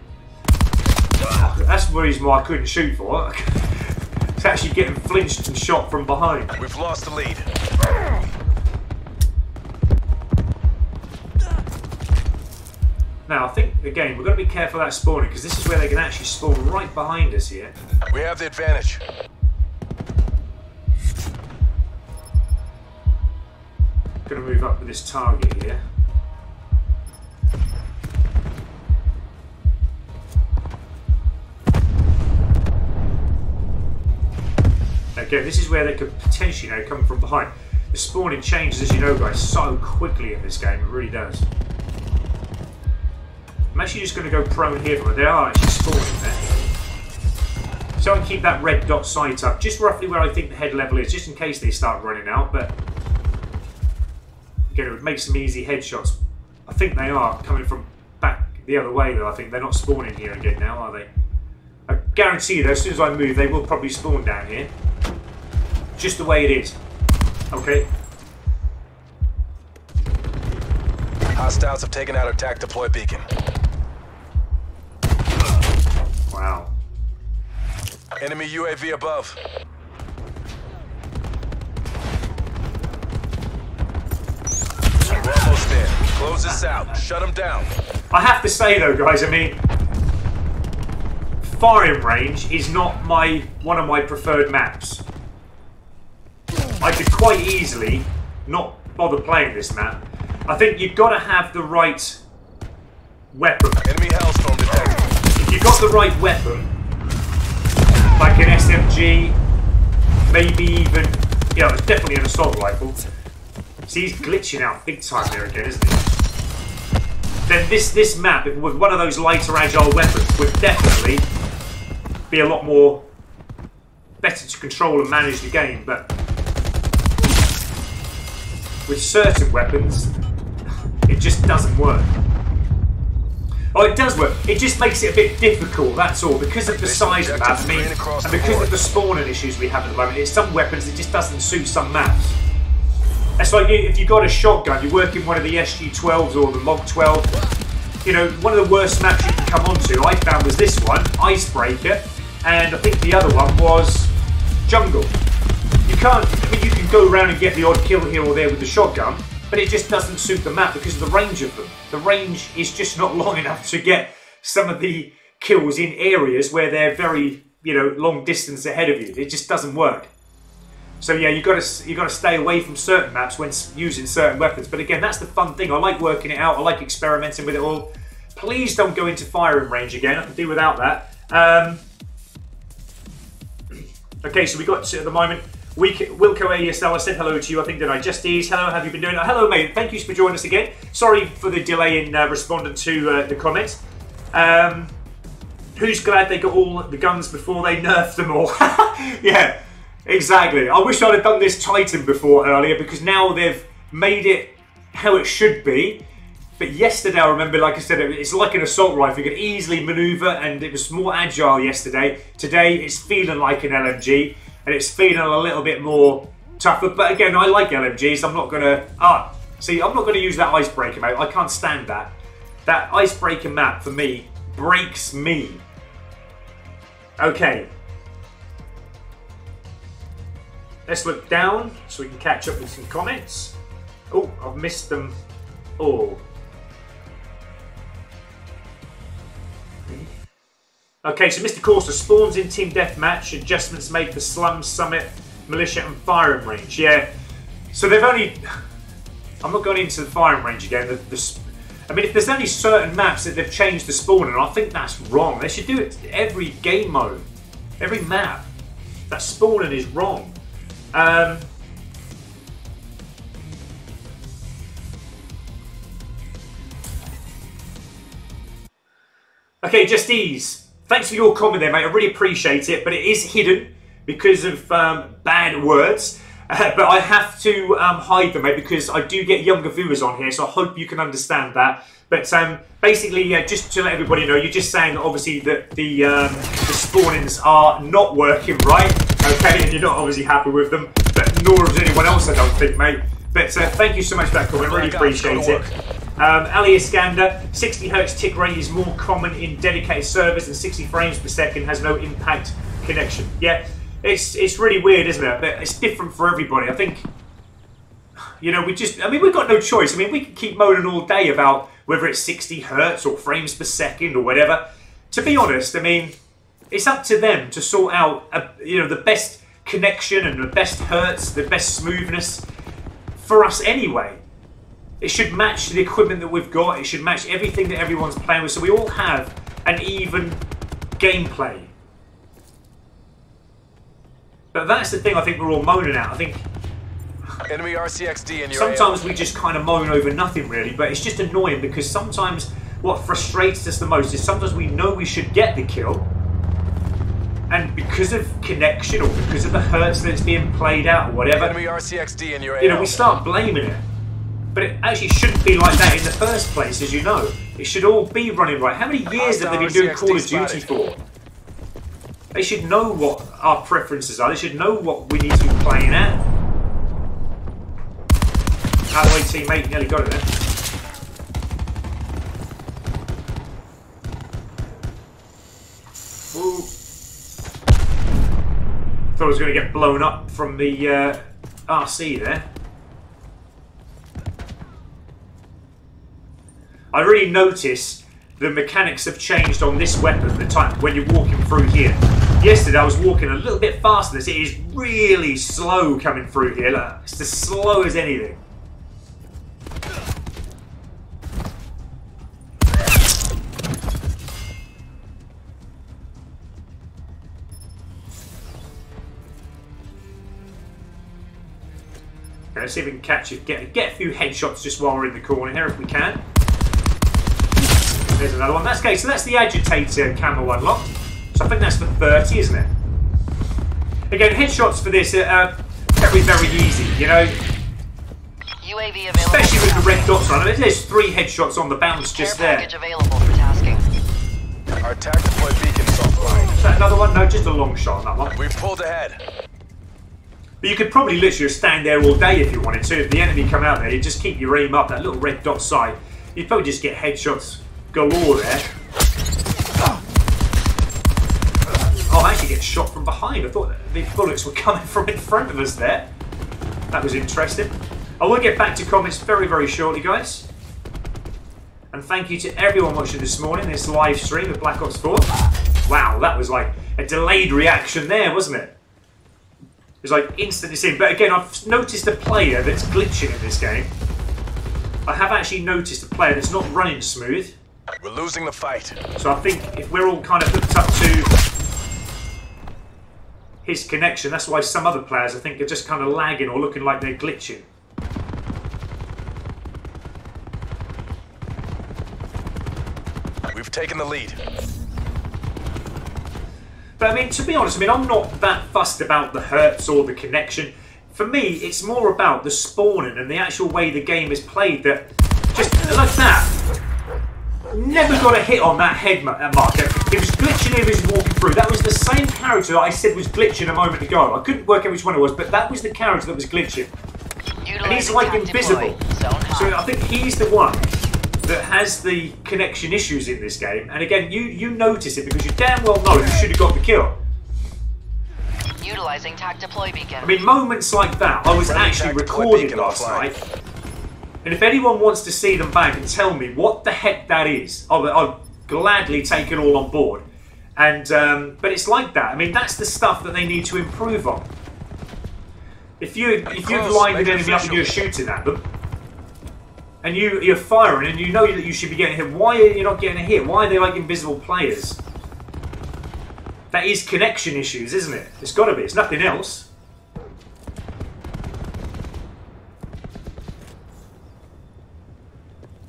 that's the reason why I couldn't shoot for it. It's actually getting flinched and shot from behind. We've lost the lead. Now, I think, again, we've got to be careful about spawning, because this is where they can actually spawn right behind us here. We have the advantage. Going to move up with this target here. Again, this is where they could potentially, you know, come from behind. The spawning changes, as you know, guys, so quickly in this game. It really does. I'm actually just going to go prone here for it. They are actually spawning there. So I can keep that red dot sight up, just roughly where I think the head level is, just in case they start running out. But again, it would make some easy headshots. I think they are coming from back the other way, though. I think they're not spawning here again now, are they? I guarantee you, though, as soon as I move, they will probably spawn down here. Just the way it is. Okay. Hostiles have taken out attack deploy beacon. Wow. Enemy UAV above. We're almost there. Close this out. Shut them down. I have to say, though, guys, I mean, firing range is not one of my preferred maps. I could quite easily not bother playing this map. I think you've got to have the right weapon. Enemy hellstorm detected. If you've got the right weapon, like an SMG, maybe even, you know, it's definitely an assault rifle. See, he's glitching out big time there again, isn't he? Then this map, with one of those lighter agile weapons, would definitely be a lot more better to control and manage the game. But with certain weapons, it just doesn't work. Oh, it does work. It just makes it a bit difficult, that's all, because of the size of the map, I mean, and because of the spawning issues we have at the moment. It's some weapons, it just doesn't suit some maps. That's like if you've got a shotgun, you're working one of the SG-12s or the Log 12. You know, one of the worst maps you can come onto, I found, was this one, Icebreaker, and I think the other one was Jungle. You can't, I mean, you can go around and get the odd kill here or there with the shotgun, but it just doesn't suit the map because of the range of them. The range is just not long enough to get some of the kills in areas where they're very, you know, long distance ahead of you. It just doesn't work. So yeah, you got to stay away from certain maps when using certain weapons. But again, that's the fun thing. I like working it out. I like experimenting with it all. Please don't go into firing range again. I can do without that. Okay, so we got at the moment. Wilco ASL, I said hello to you. I think that I just eased. Hello, how have you been doing? Hello, mate. Thank you for joining us again. Sorry for the delay in responding to the comments. Who's glad they got all the guns before they nerfed them all? Yeah, exactly. I wish I'd have done this Titan before earlier, because now they've made it how it should be. But yesterday, I remember, like I said, it's like an assault rifle. You could easily maneuver, and it was more agile yesterday. Today, it's feeling like an LMG. And it's feeling a little bit more tougher. But again, I like LMGs. I'm not going to... I'm not going to use that Icebreaker map. I can't stand that. That Icebreaker map, for me, breaks me. Okay. Let's look down so we can catch up with some comments. Oh, I've missed them all. Okay, so Mr. Corsa spawns in Team Deathmatch. Adjustments made for Slum, Summit, Militia and Firing Range. Yeah, so they've only... I'm not going into the firing range again. I mean, if there's only certain maps that they've changed the spawning, I think that's wrong. They should do it to every game mode, every map. That spawning is wrong. Okay, Just Ease. Thanks for your comment there, mate. I really appreciate it, but it is hidden because of bad words. But I have to hide them, mate, because I do get younger viewers on here, so I hope you can understand that. But basically, just to let everybody know, you're just saying that obviously that the spawnings are not working right, okay, and you're not obviously happy with them, but nor is anyone else, I don't think, mate. But thank you so much for that comment, I really appreciate it. Ali Iskander, 60 Hz tick rate is more common in dedicated servers and 60 frames per second has no impact connection. Yeah. It's really weird, isn't it? But it's different for everybody. I think, you know, we've got no choice. I mean, we can keep moaning all day about whether it's 60 hertz or frames per second or whatever. To be honest, I mean, it's up to them to sort out, you know, the best connection and the best hertz, the best smoothness for us anyway. It should match the equipment that we've got. It should match everything that everyone's playing with, so we all have an even gameplay. But that's the thing I think we're all moaning at. I think Enemy RCXD in your sometimes we just kind of moan over nothing really, but it's just annoying because sometimes what frustrates us the most is sometimes we know we should get the kill, and because of connection or because of the hertz that it's being played out or whatever, Enemy RCXD in your you know, we start blaming it. But it actually shouldn't be like that in the first place, as you know. It should all be running right. How many years have they been doing Call of Duty for? They should know what our preferences are. They should know what we need to be playing at. Out of the way, teammate. Nearly got it there. Ooh. Thought I was going to get blown up from the RC there. I really notice the mechanics have changed on this weapon the time when you're walking through here. Yesterday I was walking a little bit faster than this. It is really slow coming through here. Look, it's as slow as anything. Okay, let's see if we can catch it. Get a few headshots just while we're in the corner here if we can. There's another one. That's okay, so that's the agitator camo unlocked. So I think that's for 30, isn't it? Again, headshots for this are very, very easy, you know. UAV available. Especially with the red dots on it. There's 3 headshots on the bounce just there. Package available for tasking. Our tactical beacon's offline. Is that another one? No, just a long shot on that one. We've pulled ahead. But you could probably literally stand there all day if you wanted to. If the enemy come out there, you just keep your aim up, that little red dot sight. You'd probably just get headshots galore there. Oh, I actually get shot from behind. I thought the bullets were coming from in front of us there. That was interesting. I will get back to comments very, very shortly, guys. And thank you to everyone watching this morning, this live stream of Black Ops 4. Wow, that was like a delayed reaction there, wasn't it? It was like instantly seen. But again, I've noticed a player that's glitching in this game. I have actually noticed a player that's not running smooth. We're losing the fight. So I think if we're all kind of hooked up to his connection, that's why some other players I think are just kind of lagging or looking like they're glitching. We've taken the lead. But I mean, to be honest, I mean, I'm not that fussed about the hertz or the connection. For me, it's more about the spawning and the actual way the game is played. That just like that. Never got a hit on that head marker. It was glitching as he was walking through. That was the same character that I said was glitching a moment ago. I couldn't work out which one it was, but that was the character that was glitching. And he's like invisible. So I think he's the one that has the connection issues in this game. And again, you notice it because you damn well know you should have got the kill. Utilizing TAC deploy beacon. I mean, moments like that, I was actually recording last night. And if anyone wants to see them back and tell me what the heck that is, I'll gladly take it all on board. And but it's like that. I mean, that's the stuff that they need to improve on. If you've lined an enemy up and you're shooting at them, and you're firing, and you know that you should be getting hit, why are you not getting a hit? Why are they like invisible players? That is connection issues, isn't it? It's got to be. It's nothing else.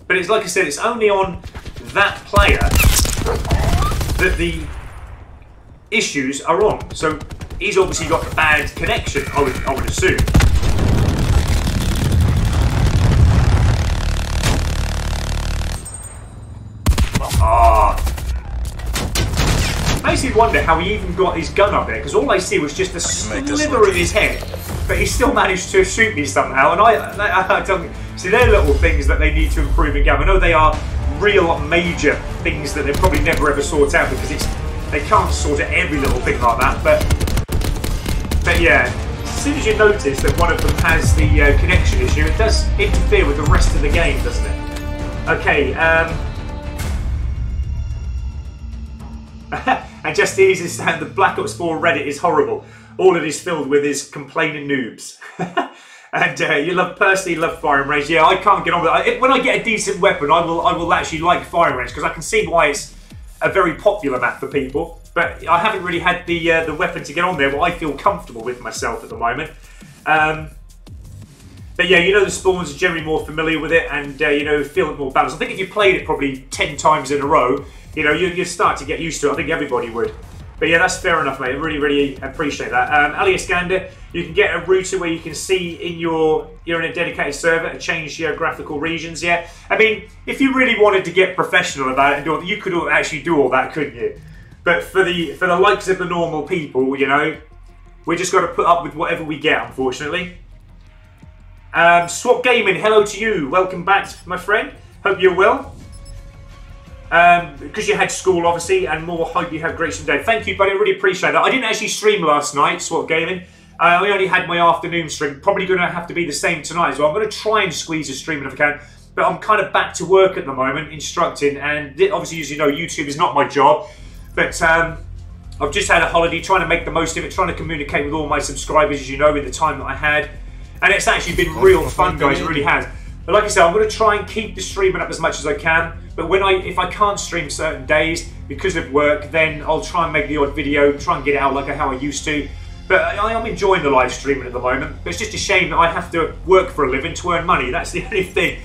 But it's like I said, it's only on that player that the issues are on. So he's obviously got the bad connection, I would assume. Makes me wonder how he even got his gun up there, because all I see was just a slither of his head, but he still managed to shoot me somehow. And I don't see, they're little things that they need to improve in Camo. I know they are real major things that they probably never ever sort out, because they can't sort out every little thing like that. But yeah, as soon as you notice that one of them has the connection issue, it does interfere with the rest of the game, doesn't it? Okay. And just easy saying the Black Ops 4 Reddit is horrible. All it is filled with is complaining noobs. And you personally love firing range. Yeah, I can't get on with it. When I get a decent weapon, I will actually like firing range, because I can see why it's a very popular map for people. But I haven't really had the weapon to get on there, but I feel comfortable with myself at the moment. But yeah, you know, the spawns are generally more familiar with it, and you know, feel it more balanced. I think if you played it probably 10 times in a row, you know, you start to get used to it. I think everybody would. But yeah, that's fair enough, mate. I really, really appreciate that. Ali Iskander, you can get a router where you can see you're in a dedicated server to change geographical regions. Yeah, I mean, if you really wanted to get professional about it and do it, you could actually do all that, couldn't you? But for the likes of the normal people, you know, we just got to put up with whatever we get, unfortunately. Swap Gaming, hello to you. Welcome back, my friend. Hope you're well. Because you had school, obviously, and more, hope you have a great day. Thank you, buddy. I really appreciate that. I didn't actually stream last night, Swap Gaming. I only had my afternoon stream. Probably going to have to be the same tonight as well. I'm going to try and squeeze a stream if I can. But I'm kind of back to work at the moment, instructing. And obviously, as you know, YouTube is not my job. But I've just had a holiday, trying to make the most of it, trying to communicate with all my subscribers, as you know, with the time that I had. And it's actually been real fun, guys. It really has. But like I said, I'm going to try and keep the streaming up as much as I can. But if I can't stream certain days because of work, then I'll try and make the odd video, try and get it out like how I used to. But I'm enjoying the live streaming at the moment. But it's just a shame that I have to work for a living to earn money. That's the only thing.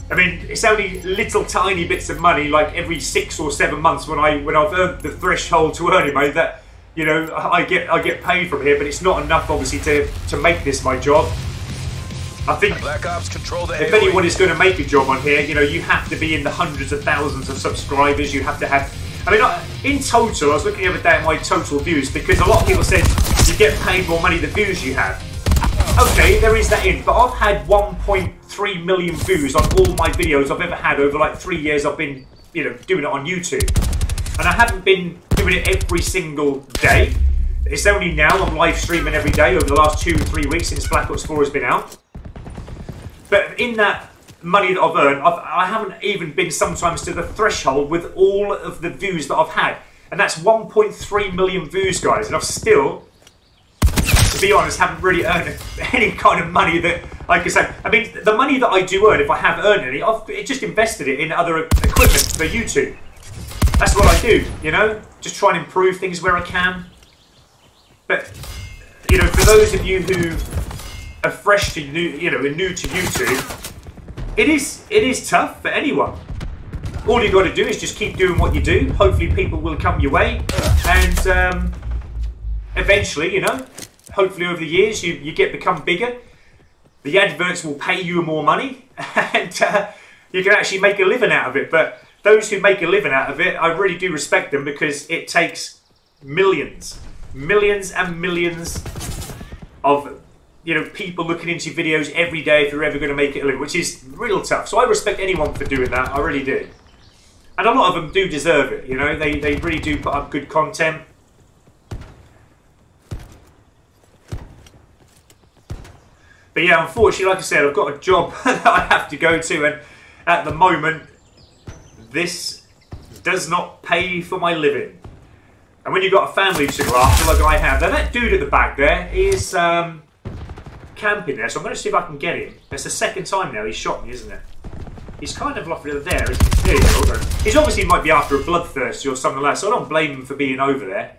I mean, it's only little tiny bits of money, like every 6 or 7 months when I've earned the threshold to earning money, that, you know, I get paid from here. But it's not enough, obviously, to make this my job. I think Black Ops control the if anyone is going to make a job on here, you know, you have to be in the hundreds of thousands of subscribers. You have to have, I mean, in total, I was looking the other day at my total views, because a lot of people said you get paid more money the views you have. Okay, there is that in, but I've had 1.3 million views on all my videos I've ever had over like 3 years I've been, you know, doing it on YouTube. And I haven't been doing it every single day. It's only now I'm live streaming every day over the last 2 or 3 weeks since Black Ops 4 has been out. But in that money that I've earned, I haven't even been sometimes to the threshold with all of the views that I've had. And that's 1.3 million views, guys. And I've still, to be honest, haven't really earned any kind of money that I can say. I mean, the money that I do earn, if I have earned any, I've just invested it in other equipment for YouTube. That's what I do, you know? Just try and improve things where I can. But, you know, for those of you who are fresh to new to YouTube, it is tough for anyone. All you got to do is just keep doing what you do. Hopefully people will come your way, and eventually, you know, hopefully over the years you become bigger. The adverts will pay you more money, and you can actually make a living out of it. But those who make a living out of it, I really do respect them, because it takes millions and millions of, you know, people looking into videos every day if you're ever going to make it a living, which is real tough. So I respect anyone for doing that. I really do. And a lot of them do deserve it, you know. They really do put up good content. But yeah, unfortunately, like I said, I've got a job that I have to go to, and at the moment, this does not pay for my living. And when you've got a family to look after, like I have, now that dude at the back there is camping there, so I'm going to see if I can get him. That's the second time now he's shot me, isn't it? He's kind of off there, isn't he? He's obviously might be after a bloodthirsty or something like that, so I don't blame him for being over there.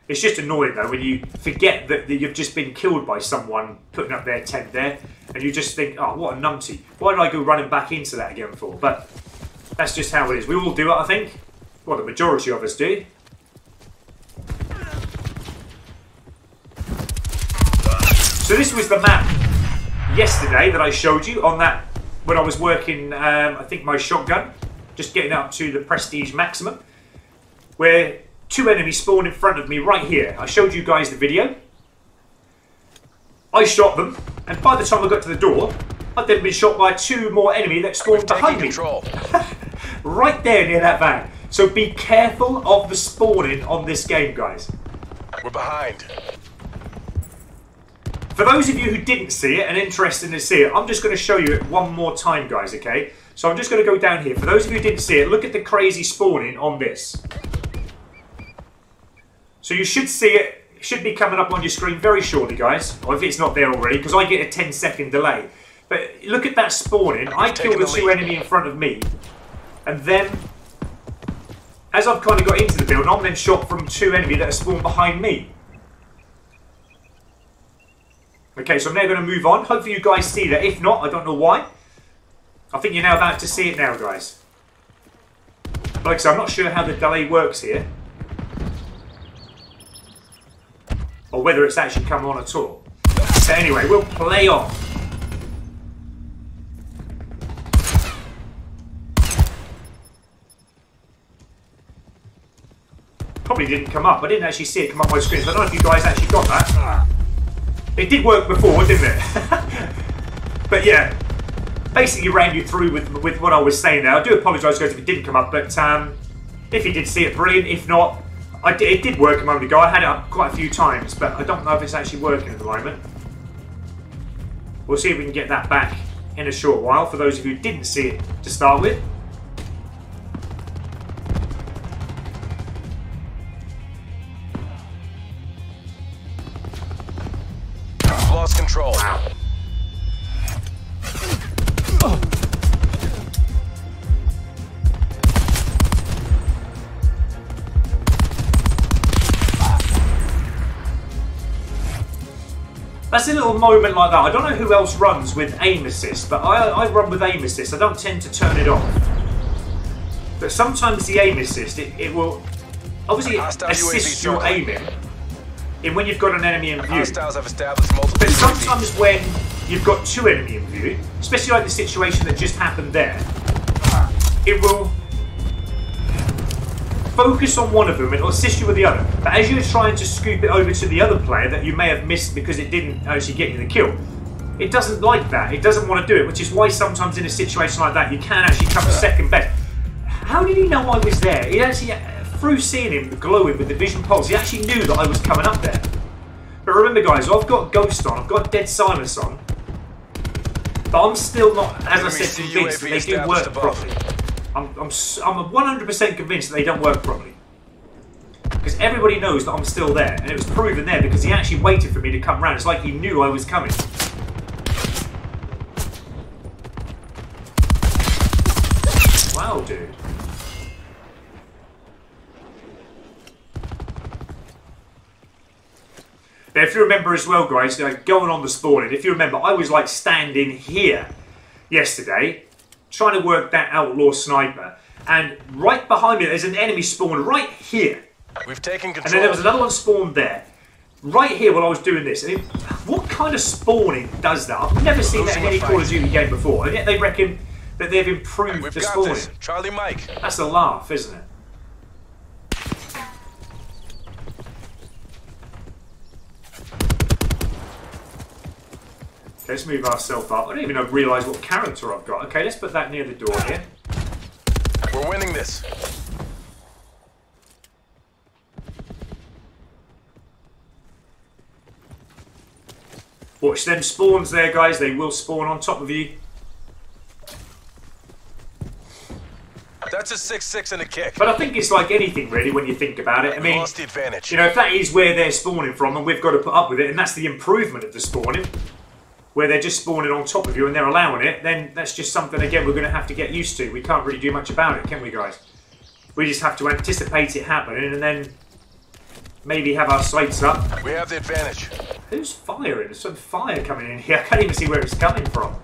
It's just annoying though when you forget that you've just been killed by someone putting up their tent there, and you just think, oh, what a numpty. Why did I go running back into that again for? But that's just how it is. We all do it, I think. Well, the majority of us do. So this was the map yesterday that I showed you on that when I was working, I think, my shotgun, just getting up to the prestige maximum, where 2 enemies spawned in front of me right here. I showed you guys the video. I shot them, and by the time I got to the door, I'd then been shot by 2 more enemies that spawned behind me. Right there near that van. So be careful of the spawning on this game, guys. We're behind. For those of you who didn't see it and interested to see it, I'm just going to show you it one more time, guys, okay? So I'm just going to go down here. For those of you who didn't see it, look at the crazy spawning on this. So you should see it. It should be coming up on your screen very shortly, guys. Or if it's not there already, because I get a 10-second delay. But look at that spawning. I killed the 2 enemy in front of me. And then, as I've kind of got into the building, I'm then shot from 2 enemy that are spawned behind me. Okay, so I'm now going to move on. Hopefully you guys see that. If not, I don't know why. I think you're now about to see it now, guys. Like I said, I'm not sure how the delay works here. Or whether it's actually come on at all. So anyway, we'll play on. Probably didn't come up. I didn't actually see it come up on my screen. So I don't know if you guys actually got that. It did work before, didn't it? But yeah, basically ran you through with what I was saying there. I do apologise, guys, if it didn't come up, but if you did see it, brilliant. If not, it did work a moment ago. I had it up quite a few times, but I don't know if it's actually working at the moment. We'll see if we can get that back in a short while, for those of you who didn't see it to start with. Lost control. Wow. That's a little moment like that. I don't know who else runs with aim assist, but I run with aim assist. I don't tend to turn it off. But sometimes the aim assist, it will obviously assist your aiming in when you've got an enemy in view. Hostiles have established multiple. But sometimes when you've got 2 enemy in view, especially like the situation that just happened there, it will focus on one of them and it'll assist you with the other. But as you're trying to scoop it over to the other player that you may have missed because it didn't actually get you the kill, it doesn't like that. It doesn't want to do it, which is why sometimes in a situation like that you can actually come second best. How did he know I was there? He actually, through seeing him glowing with the vision pulse, he actually knew that I was coming up there. But remember, guys, I've got Ghost on, I've got Dead Silence on, but I'm still not, as I said, convinced that they do work properly. I'm 100% convinced that they don't work properly. Because everybody knows that I'm still there, and it was proven there because he actually waited for me to come round. It's like he knew I was coming. Wow, dude. Now, if you remember as well, guys, going on the spawning, if you remember, I was like standing here yesterday, trying to work that outlaw sniper, and right behind me there's an enemy spawned right here. We've taken control. And then there was another one spawned there, right here while I was doing this. And what kind of spawning does that? I've never seen that in any Call of Duty game before, and yet they reckon that they've improved the spawning. This. Charlie Mike. That's a laugh, isn't it? Okay, let's move ourselves up. I don't even realise what character I've got. Okay, let's put that near the door here. We're winning this. Watch them spawns there, guys. They will spawn on top of you. That's a 6-6 and a kick. But I think it's like anything, really, when you think about it. I We mean, lost the advantage. you know, if that is where they're spawning from, and we've got to put up with it, and that's the improvement of the spawning, where they're just spawning on top of you and they're allowing it, then that's just something, again, we're going to have to get used to. We can't really do much about it, can we, guys? We just have to anticipate it happening and then maybe have our sights up. We have the advantage. Who's firing? There's some fire coming in here. I can't even see where it's coming from.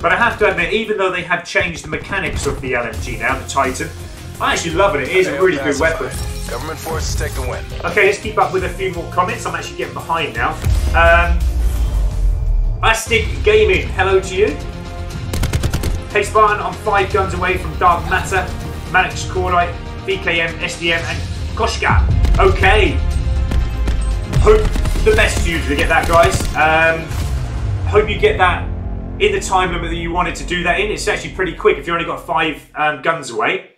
But I have to admit, even though they have changed the mechanics of the LMG now, the Titan, I'm actually loving it. It is a really good weapon. Government forces take the win. Okay, let's keep up with a few more comments. I'm actually getting behind now. Astig Gaming, hello to you. Hey Spartan, I'm 5 guns away from Dark Matter, Manix Cordite, BKM, SDM, and Koshka. Okay. Hope the best for you to get that, guys. Hope you get that in the time limit that you wanted to do that in. It's actually pretty quick if you only got 5 guns away.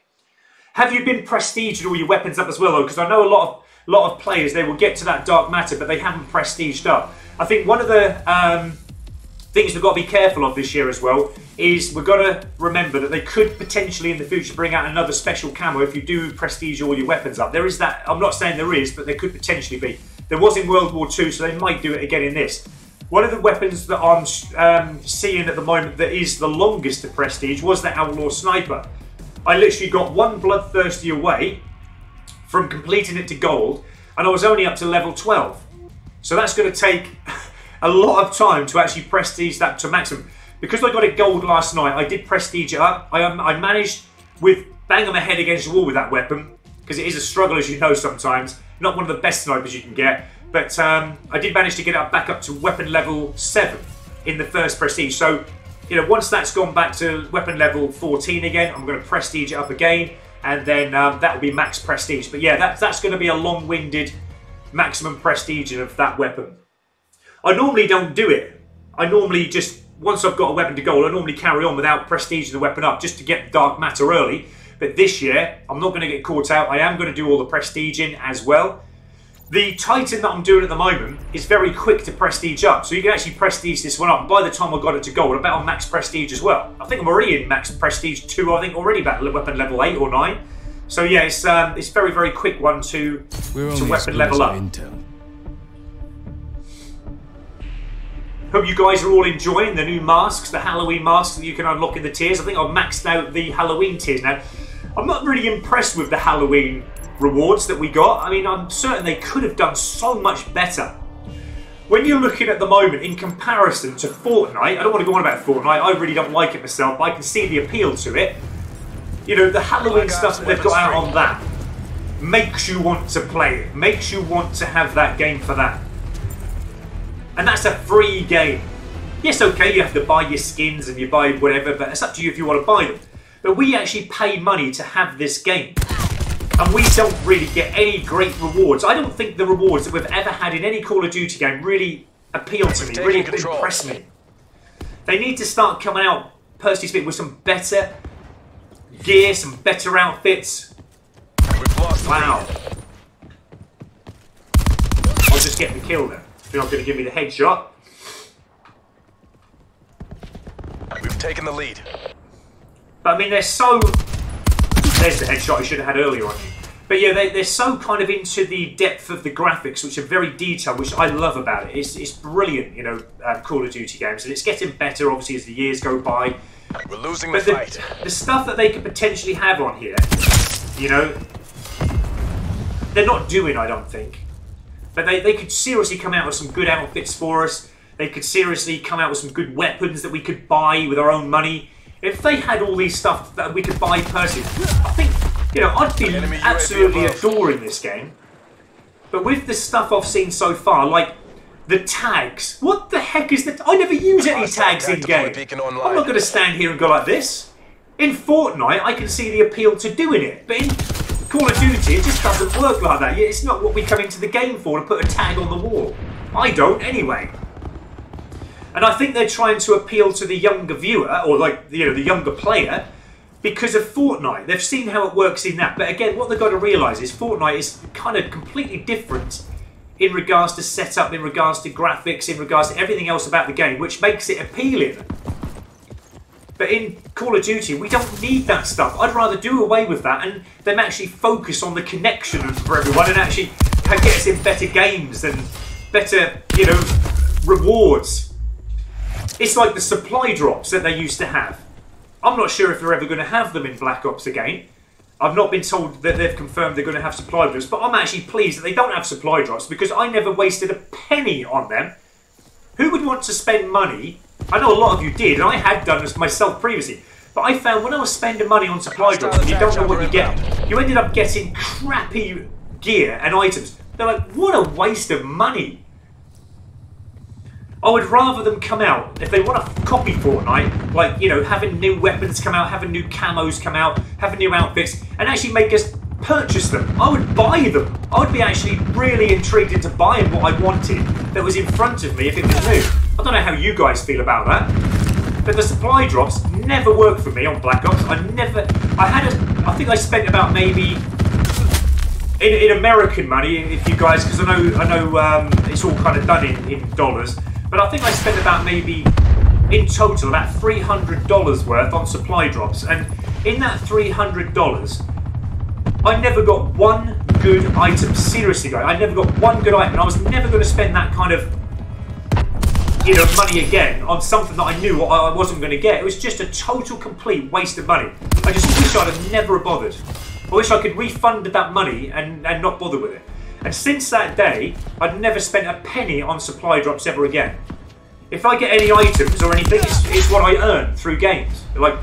Have you been prestiged all your weapons up as well, though? Because I know a lot of players, they will get to that Dark Matter, but they haven't prestiged up. I think one of the things we've got to be careful of this year as well is we've got to remember that they could potentially in the future bring out another special camo if you do prestige all your weapons up. There is that. I'm not saying there is, but there could potentially be. There was in World War II, so they might do it again in this. One of the weapons that I'm seeing at the moment that is the longest to prestige was the Outlaw Sniper. I literally got one Bloodthirsty away from completing it to gold, and I was only up to level 12. So that's going to take a lot of time to actually prestige that to maximum. Because I got it gold last night, I did prestige it up. I managed with banging my head against the wall with that weapon, because it is a struggle, as you know, sometimes. Not one of the best snipers you can get. But I did manage to get it back up to weapon level 7 in the first prestige. So, you know, once that's gone back to weapon level 14 again, I'm going to prestige it up again. And then that will be max prestige. But yeah, that's going to be a long-winded maximum prestige of that weapon. I normally don't do it. I normally just, once I've got a weapon to gold, I normally carry on without prestiging the weapon up just to get Dark Matter early. But this year, I'm not going to get caught out. I am going to do all the prestiging as well. The Titan that I'm doing at the moment is very quick to prestige up, so you can actually prestige this one up. And by the time I got it to gold, I'm about on max prestige as well. I think I'm already in max prestige 2, I think already about weapon level 8 or 9. So yeah, it's very, very quick one to weapon level up. Hope you guys are all enjoying the new masks, the Halloween masks that you can unlock in the tiers. I think I've maxed out the Halloween tiers now. I'm not really impressed with the Halloween rewards that we got. I mean, I'm certain they could have done so much better. When you're looking at the moment in comparison to Fortnite, I don't want to go on about Fortnite, I really don't like it myself, but I can see the appeal to it. You know, the Halloween stuff that they've got out on that makes you want to play it, makes you want to have that game for that. And that's a free game. Yes, okay, you have to buy your skins and you buy whatever, but it's up to you if you want to buy them. But we actually pay money to have this game. And we don't really get any great rewards. I don't think the rewards that we've ever had in any Call of Duty game really appeal to me, really impress me. They need to start coming out, personally speaking, with some better gear, some better outfits. Wow. I'll just get the kill there. They're not going to give me the headshot. We've taken the lead. But I mean, they're so... There's the headshot I should have had earlier on. But yeah, they're so kind of into the depth of the graphics, which are very detailed, which I love about it. It's brilliant, you know, Call of Duty games. And it's getting better, obviously, as the years go by. We're losing the fight. The stuff that they could potentially have on here, you know, they're not doing, I don't think. But they could seriously come out with some good outfits for us. They could seriously come out with some good weapons that we could buy with our own money. If they had all these stuff that we could buy personally, I think, you know, I'd be absolutely adoring this game. But with the stuff I've seen so far, like the tags, what the heck is that? I never use any tags in game. I'm not going to stand here and go like this. In Fortnite, I can see the appeal to doing it, but in Call of Duty, it just doesn't work like that. It's not what we come into the game for, to put a tag on the wall. I don't, anyway. And I think they're trying to appeal to the younger viewer, or like, you know, the younger player, because of Fortnite. They've seen how it works in that. But again, what they've got to realise is Fortnite is kind of completely different in regards to setup, in regards to graphics, in regards to everything else about the game, which makes it appealing. But in Call of Duty, we don't need that stuff. I'd rather do away with that and them actually focus on the connection for everyone and actually get us in better games and better, you know, rewards. It's like the supply drops that they used to have. I'm not sure if they're ever going to have them in Black Ops again. I've not been told that they've confirmed they're going to have supply drops, but I'm actually pleased that they don't have supply drops because I never wasted a penny on them. Who would want to spend money? I know a lot of you did, and I had done this myself previously. But I found when I was spending money on supply drops, and you don't know what you get, you ended up getting crappy gear and items. They're like, what a waste of money. I would rather them come out, if they want to copy Fortnite, like, you know, having new weapons come out, having new camos come out, having new outfits, and actually make us purchase them. I would buy them. I would be actually really intrigued into buying what I wanted that was in front of me if it was new. I don't know how you guys feel about that, but the supply drops never worked for me on Black Ops. I think I spent about maybe, in American money, if you guys, because I know it's all kind of done in dollars, but I think I spent about maybe, in total, about $300 worth on supply drops, and in that $300, I never got one good item. Seriously, guys, I never got one good item. And I was never going to spend that kind of, you know, money again on something that I knew I wasn't going to get. It was just a total, complete waste of money. I just wish I'd have never bothered. I wish I could refund that money and not bother with it. And since that day, I'd never spent a penny on supply drops ever again. If I get any items or anything, it's what I earn through games. Like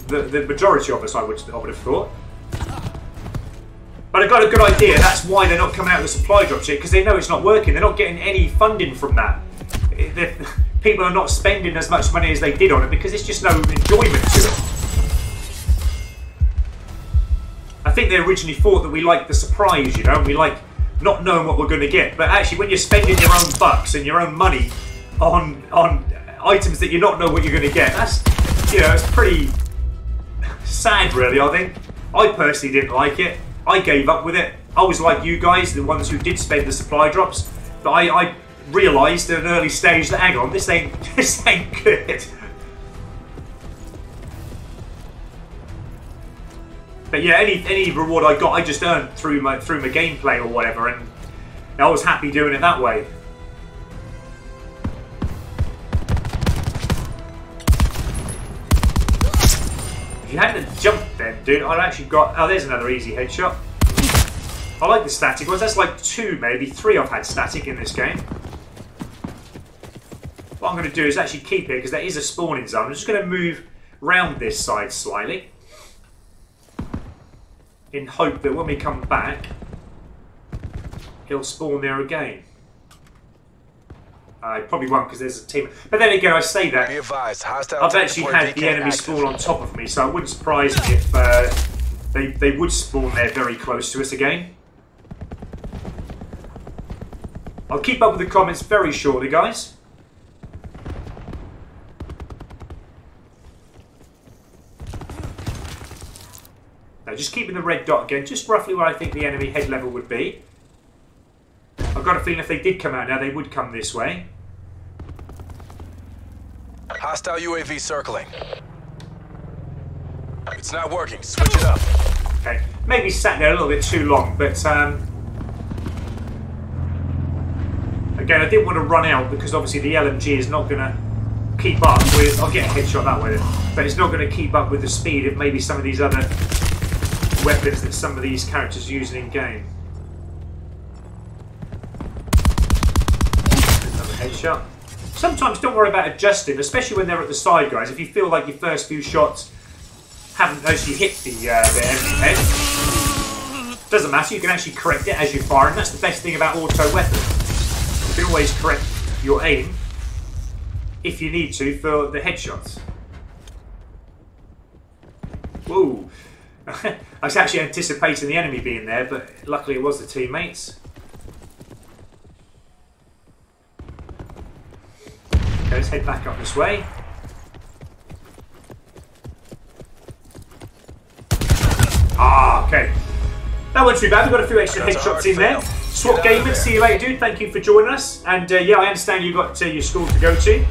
the majority of us, I would have thought. But I got a good idea. That's why they're not coming out with supply drops yet, because they know it's not working. They're not getting any funding from that. People are not spending as much money as they did on it because there's just no enjoyment to it. I think they originally thought that we liked the surprise, you know, and we like not knowing what we're going to get. But actually, when you're spending your own bucks and your own money on items that you not know what you're going to get, that's, you know, it's pretty sad, really. I think I personally didn't like it. I gave up with it. I was like you guys, the ones who did spend the supply drops, but I realised at an early stage that, hang on, this ain't good. But yeah, any reward I got, I just earned through my gameplay or whatever, and I was happy doing it that way. If you hadn't jumped then, dude, I'd actually got... Oh, there's another easy headshot. I like the static ones. That's like 2, maybe 3 I've had static in this game. What I'm going to do is actually keep it, because there is a spawning zone. I'm just going to move round this side slightly, in hope that when we come back, he'll spawn there again. I probably won't, because there's a team. But then again, I say that, Be advised, hostile I've actually had the enemy spawn on top of me, so it wouldn't surprise me if they would spawn there very close to us again. I'll keep up with the comments very shortly, guys. Now, just keeping the red dot again, just roughly where I think the enemy head level would be. I've got a feeling if they did come out now, they would come this way. Hostile UAV circling. It's not working. Switch it up. Okay, maybe sat there a little bit too long, but again, I didn't want to run out because obviously the LMG is not going to keep up with... I'll get a headshot that way then. But it's not going to keep up with the speed of maybe some of these other weapons that some of these characters are using in game. Another headshot. Sometimes don't worry about adjusting, especially when they're at the side, guys. If you feel like your first few shots haven't actually hit the enemy head, doesn't matter. You can actually correct it as you fire, and that's the best thing about auto weapons. You can always correct your aim if you need to for the headshots. Whoa! I was actually anticipating the enemy being there, but luckily it was the teammates. Okay, let's head back up this way. Okay. That wasn't too bad. We've got a few extra That's a headshots hard in there. fail. Swap Get out of Gaming, there. see you later, dude. Thank you for joining us. And yeah, I understand you've got your school to go to.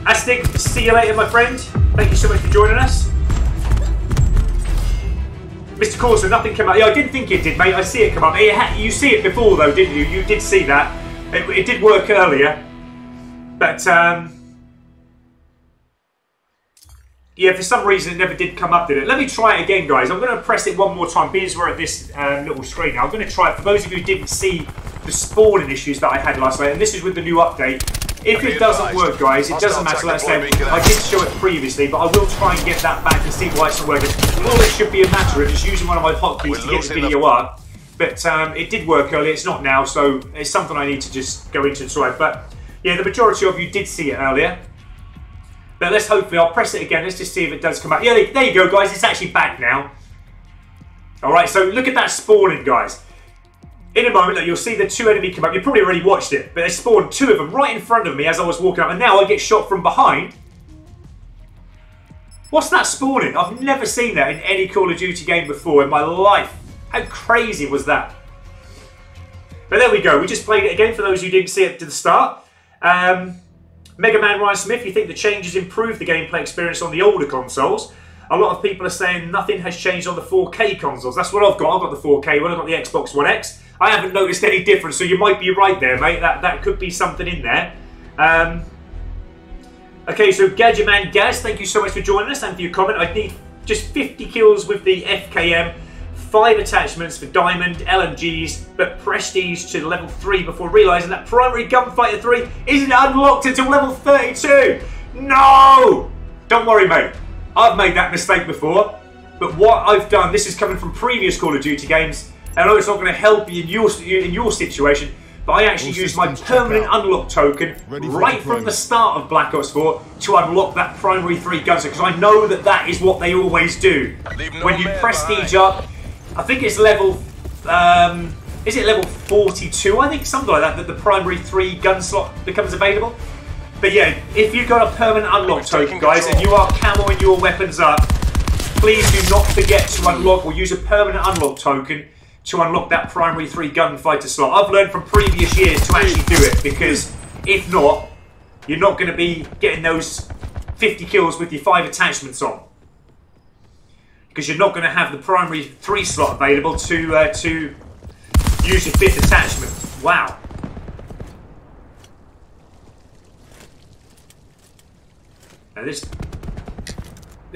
Astig, see you later, my friend. Thank you so much for joining us. Mr. Corso, nothing came up. Yeah, I didn't think it did, mate. I see it come up. You see it before, though, didn't you? You did see that. It did work earlier. But, yeah, for some reason it never did come up, did it? Let me try it again, guys. I'm going to press it one more time, being as we're at this little screen now. I'm going to try it for those of you who didn't see the spawning issues that I had last night, and this is with the new update. If it doesn't work, guys, it doesn't matter. Let's say I did show it previously, but I will try and get that back and see why it's not working. All it should be a matter of just using one of my hotkeys to get the video up. But it did work earlier. It's not now, so it's something I need to just go into and try. But yeah, the majority of you did see it earlier. But let's hopefully, I'll press it again. Let's just see if it does come back. Yeah, there you go, guys. It's actually back now. All right, so look at that spawning, guys. In a moment, you'll see the two enemy come up. You probably already watched it, but they spawned two of them right in front of me as I was walking up, and now I get shot from behind. What's that spawning? I've never seen that in any Call of Duty game before in my life. How crazy was that? But there we go. We just played it again for those who didn't see it to the start. Mega Man Ryan Smith, you think the changes improved the gameplay experience on the older consoles? A lot of people are saying nothing has changed on the 4K consoles. That's what I've got. I've got the 4K one. I've got the Xbox One X. I haven't noticed any difference, so you might be right there, mate. That could be something in there. Okay, so Gadget Man Gaz, thank you so much for joining us and for your comment. I need just 50 kills with the FKM, 5 attachments for Diamond, LMGs, but Prestige to level 3 before realising that Primary Gunfighter 3 isn't unlocked until level 32. No! Don't worry, mate. I've made that mistake before, but what I've done, this is coming from previous Call of Duty games, and I know it's not going to help you in your situation, but I actually used my permanent unlock token right from the start of Black Ops 4 to unlock that Primary 3 gun, because I know that is what they always do. When you prestige up, I think it's level, is it level 42, I think, something like that, that the Primary 3 gun slot becomes available. But yeah, if you've got a permanent unlock token, guys, and you are camoing your weapons up, please do not forget to unlock or use a permanent unlock token to unlock that Primary 3 gunfighter slot. I've learned from previous years to actually do it, because if not, you're not going to be getting those 50 kills with your 5 attachments on. Because you're not going to have the Primary 3 slot available to use your 5th attachment. Wow. Now let's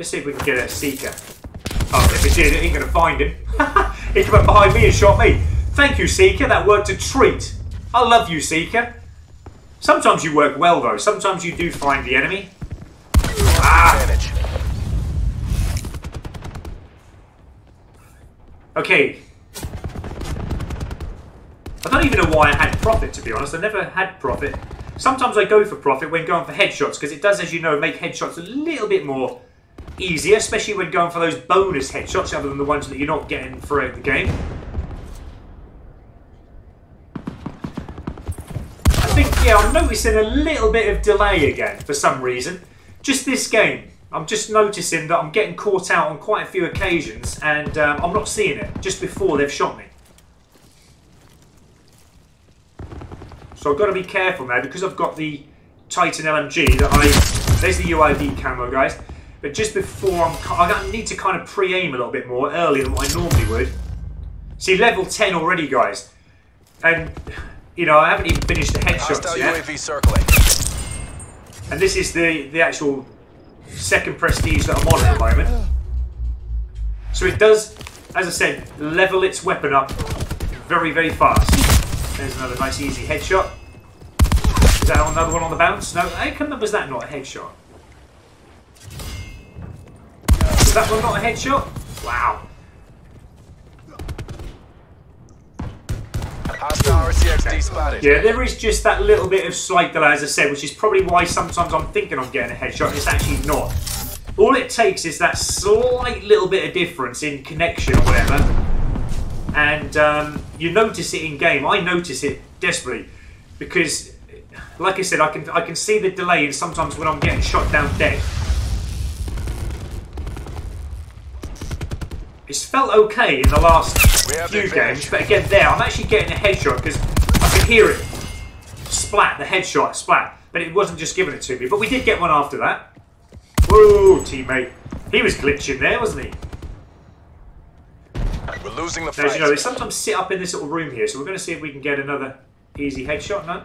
see if we can get a Seeker. Oh, if it did, it ain't going to find him. He came up behind me and shot me. Thank you, Seeker. That worked a treat. I love you, Seeker. Sometimes you work well, though. Sometimes you do find the enemy. Ah. Okay. I don't even know why I had Profit, to be honest. I never had Profit. Sometimes I go for Profit when going for headshots, because it does, as you know, make headshots a little bit more easier, especially when going for those bonus headshots other than the ones that you're not getting throughout the game. I think, yeah, I'm noticing a little bit of delay again for some reason. Just this game, I'm just noticing that I'm getting caught out on quite a few occasions, and I'm not seeing it just before they've shot me. So I've got to be careful now, because I've got the Titan LMG that there's the UIV camo, guys. But just before I need to kind of pre-aim a little bit more earlier than what I normally would. See, level 10 already, guys. And, you know, I haven't even finished the headshots yet. UAV circling. And this is the actual second prestige that I'm on at the moment. So it does, as I said, level its weapon up very, very fast. There's another nice easy headshot. Is that another one on the bounce? No, how come was that not a headshot? Is that one not a headshot? Wow. Hostile RCXD spotted. Yeah, there is just that little bit of slight delay, as I said, which is probably why sometimes I'm thinking I'm getting a headshot and it's actually not. All it takes is that slight little bit of difference in connection or whatever. And you notice it in game. I notice it desperately because, like I said, I can see the delay, and sometimes when I'm getting shot down dead. it's felt okay in the last We have the few advantage. games, but again there, I'm actually getting a headshot because I can hear it. Splat, the headshot, splat. But it wasn't just giving it to me. But we did get one after that. Whoa, teammate. He was glitching there, wasn't he? We're losing the Now, as fight. you know, they sometimes sit up in this little room here, so we're going to see if we can get another easy headshot. No?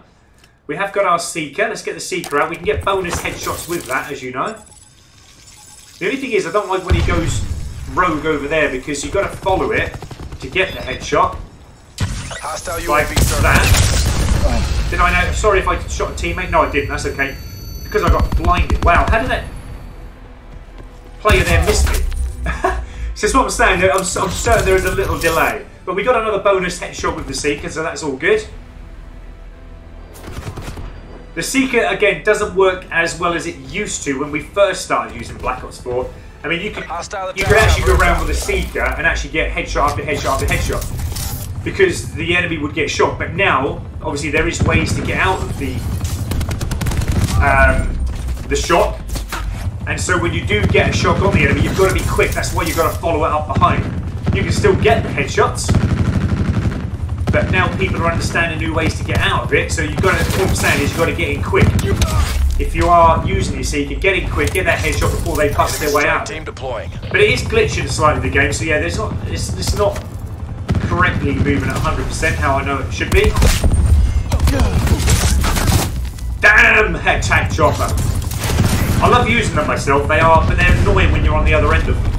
We have got our Seeker. Let's get the Seeker out. We can get bonus headshots with that, as you know. The only thing is, I don't like when he goes rogue over there, because you've got to follow it to get the headshot. Hostile Like UAV started. that. Did I know? Sorry if I shot a teammate. No, I didn't. That's okay. Because I got blinded. Wow, how did that player there miss me? So that's what I'm saying. I'm certain there is a little delay. But we got another bonus headshot with the Seeker, so that's all good. The Seeker, again, doesn't work as well as it used to when we first started using Black Ops 4. I mean, you could actually go around with a Seeker and actually get headshot after headshot after headshot, because the enemy would get shot. But now, obviously, there is ways to get out of the shot. And so when you do get a shot on the enemy, you've got to be quick. That's why you've got to follow it up behind. You can still get the headshots, but now people are understanding new ways to get out of it. So you've got to, what I'm saying is you've got to get in quick. If you are using your Seeker, get in quick, get that headshot before they bust their way out. Team deploying. But it is glitching slightly the game, so yeah, it's not correctly moving at 100% how I know it should be. Damn, head tag chopper. I love using them myself, but they're annoying when you're on the other end of them.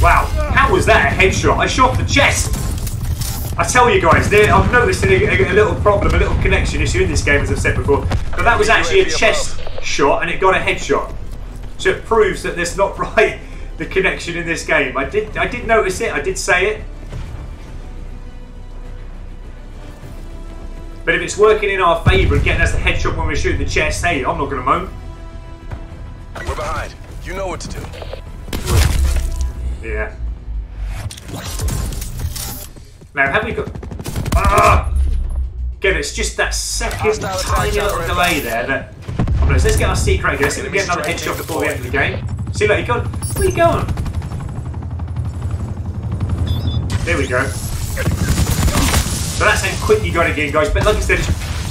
Wow, how was that a headshot? I shot the chest. I tell you guys, I'm noticing a little problem, a little connection issue in this game, as I've said before. But that was actually a chest shot, and it got a headshot. So it proves that there's not right the connection in this game. I did notice it. I did say it. But if it's working in our favour and getting us the headshot when we're shooting the chest, hey, I'm not going to moan. We're behind. You know what to do. Yeah. Now, have we got... Ah! Again, it's just that second tiny little delay there that... Let's get our secret again. Let's see if we can get another headshot before the end of the game. See, like, where are you going? There we go. So that's how quick you got to get, guys. But like I said,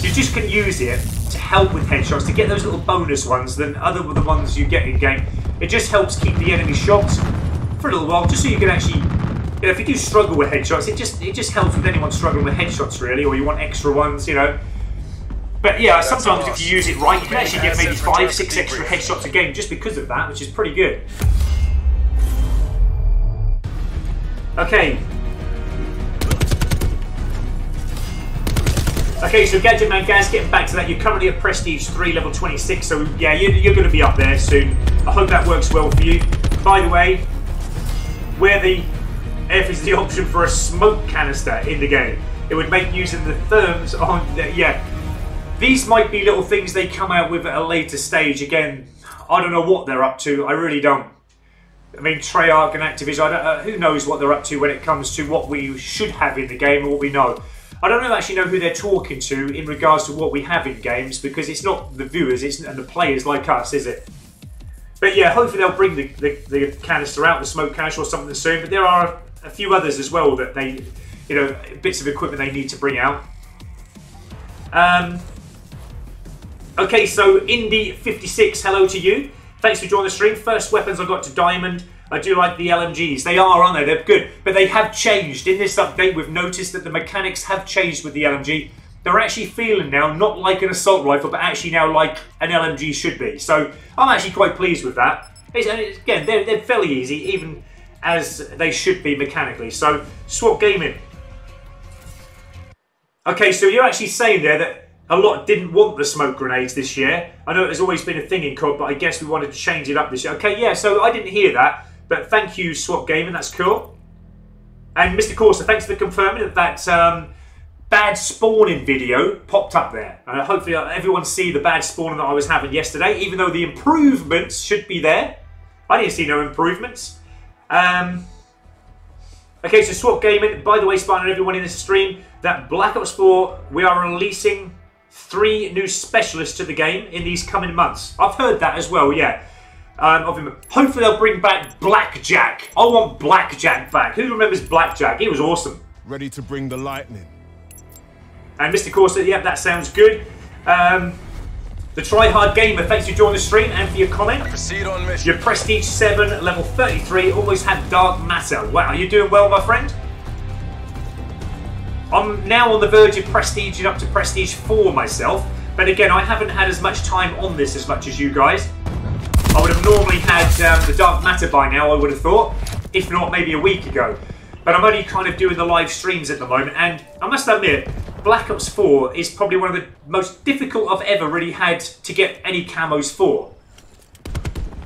you just can use it to help with headshots, to get those little bonus ones than other than the ones you get in game. It just helps keep the enemy shocked for a little while, just so you can actually, you know, if you do struggle with headshots, it just helps with anyone struggling with headshots really, or you want extra ones, you know. But yeah, sometimes if you use it right, you can actually get maybe 5, 6 extra headshots a game just because of that, which is pretty good. Okay. Okay, so Gadget Man Gaz, getting back to that, you're currently at Prestige 3, level 26, so yeah, you're going to be up there soon. I hope that works well for you. By the way, where F is the option for a smoke canister in the game, it would make using the therms on, yeah. These might be little things they come out with at a later stage. Again, I don't know what they're up to, I really don't. I mean, Treyarch and Activision, who knows what they're up to when it comes to what we should have in the game and what we know. I don't actually know who they're talking to in regards to what we have in games, because it's not the viewers and the players like us, is it? But yeah, hopefully they'll bring the canister out, the smoke canister or something soon. But there are a few others as well that they, you know, bits of equipment they need to bring out. Okay, so Indy56, hello to you. Thanks for joining the stream. First weapons I got to Diamond. I do like the LMGs. They are, aren't they? They're good. But they have changed. In this update, we've noticed that the mechanics have changed with the LMG. They're actually feeling now not like an assault rifle, but actually now like an LMG should be. So I'm actually quite pleased with that. Again, they're fairly easy, even as they should be mechanically. So, Swap Gaming. Okay, so you're actually saying there that a lot didn't want the smoke grenades this year. I know it's always been a thing in COD, but I guess we wanted to change it up this year. Okay, yeah, so I didn't hear that. But thank you, Swap Gaming, that's cool. And Mr. Corsa, thanks for confirming that bad spawning video popped up there. Hopefully everyone see the bad spawning that I was having yesterday, even though the improvements should be there. I didn't see no improvements. Okay, so Swap Gaming, by the way, Spine, everyone in this stream, that Black Ops 4, we are releasing 3 new specialists to the game in these coming months. I've heard that as well, yeah. of him. Hopefully they'll bring back Blackjack. I want Blackjack back. Who remembers Blackjack? He was awesome. Ready to bring the lightning. And Mr. Corsa, yeah, that sounds good. The Try Hard Gamer, thanks for joining the stream and for your comment. Proceed on mission. Your Prestige 7, level 33, almost had Dark Matter. Wow, you're doing well, my friend. I'm now on the verge of Prestige up to Prestige 4 myself. But again, I haven't had as much time on this as much as you guys. I would have normally had the Dark Matter by now, I would have thought. If not, maybe a week ago. But I'm only kind of doing the live streams at the moment. And I must admit, Black Ops 4 is probably one of the most difficult I've ever really had to get any camos for.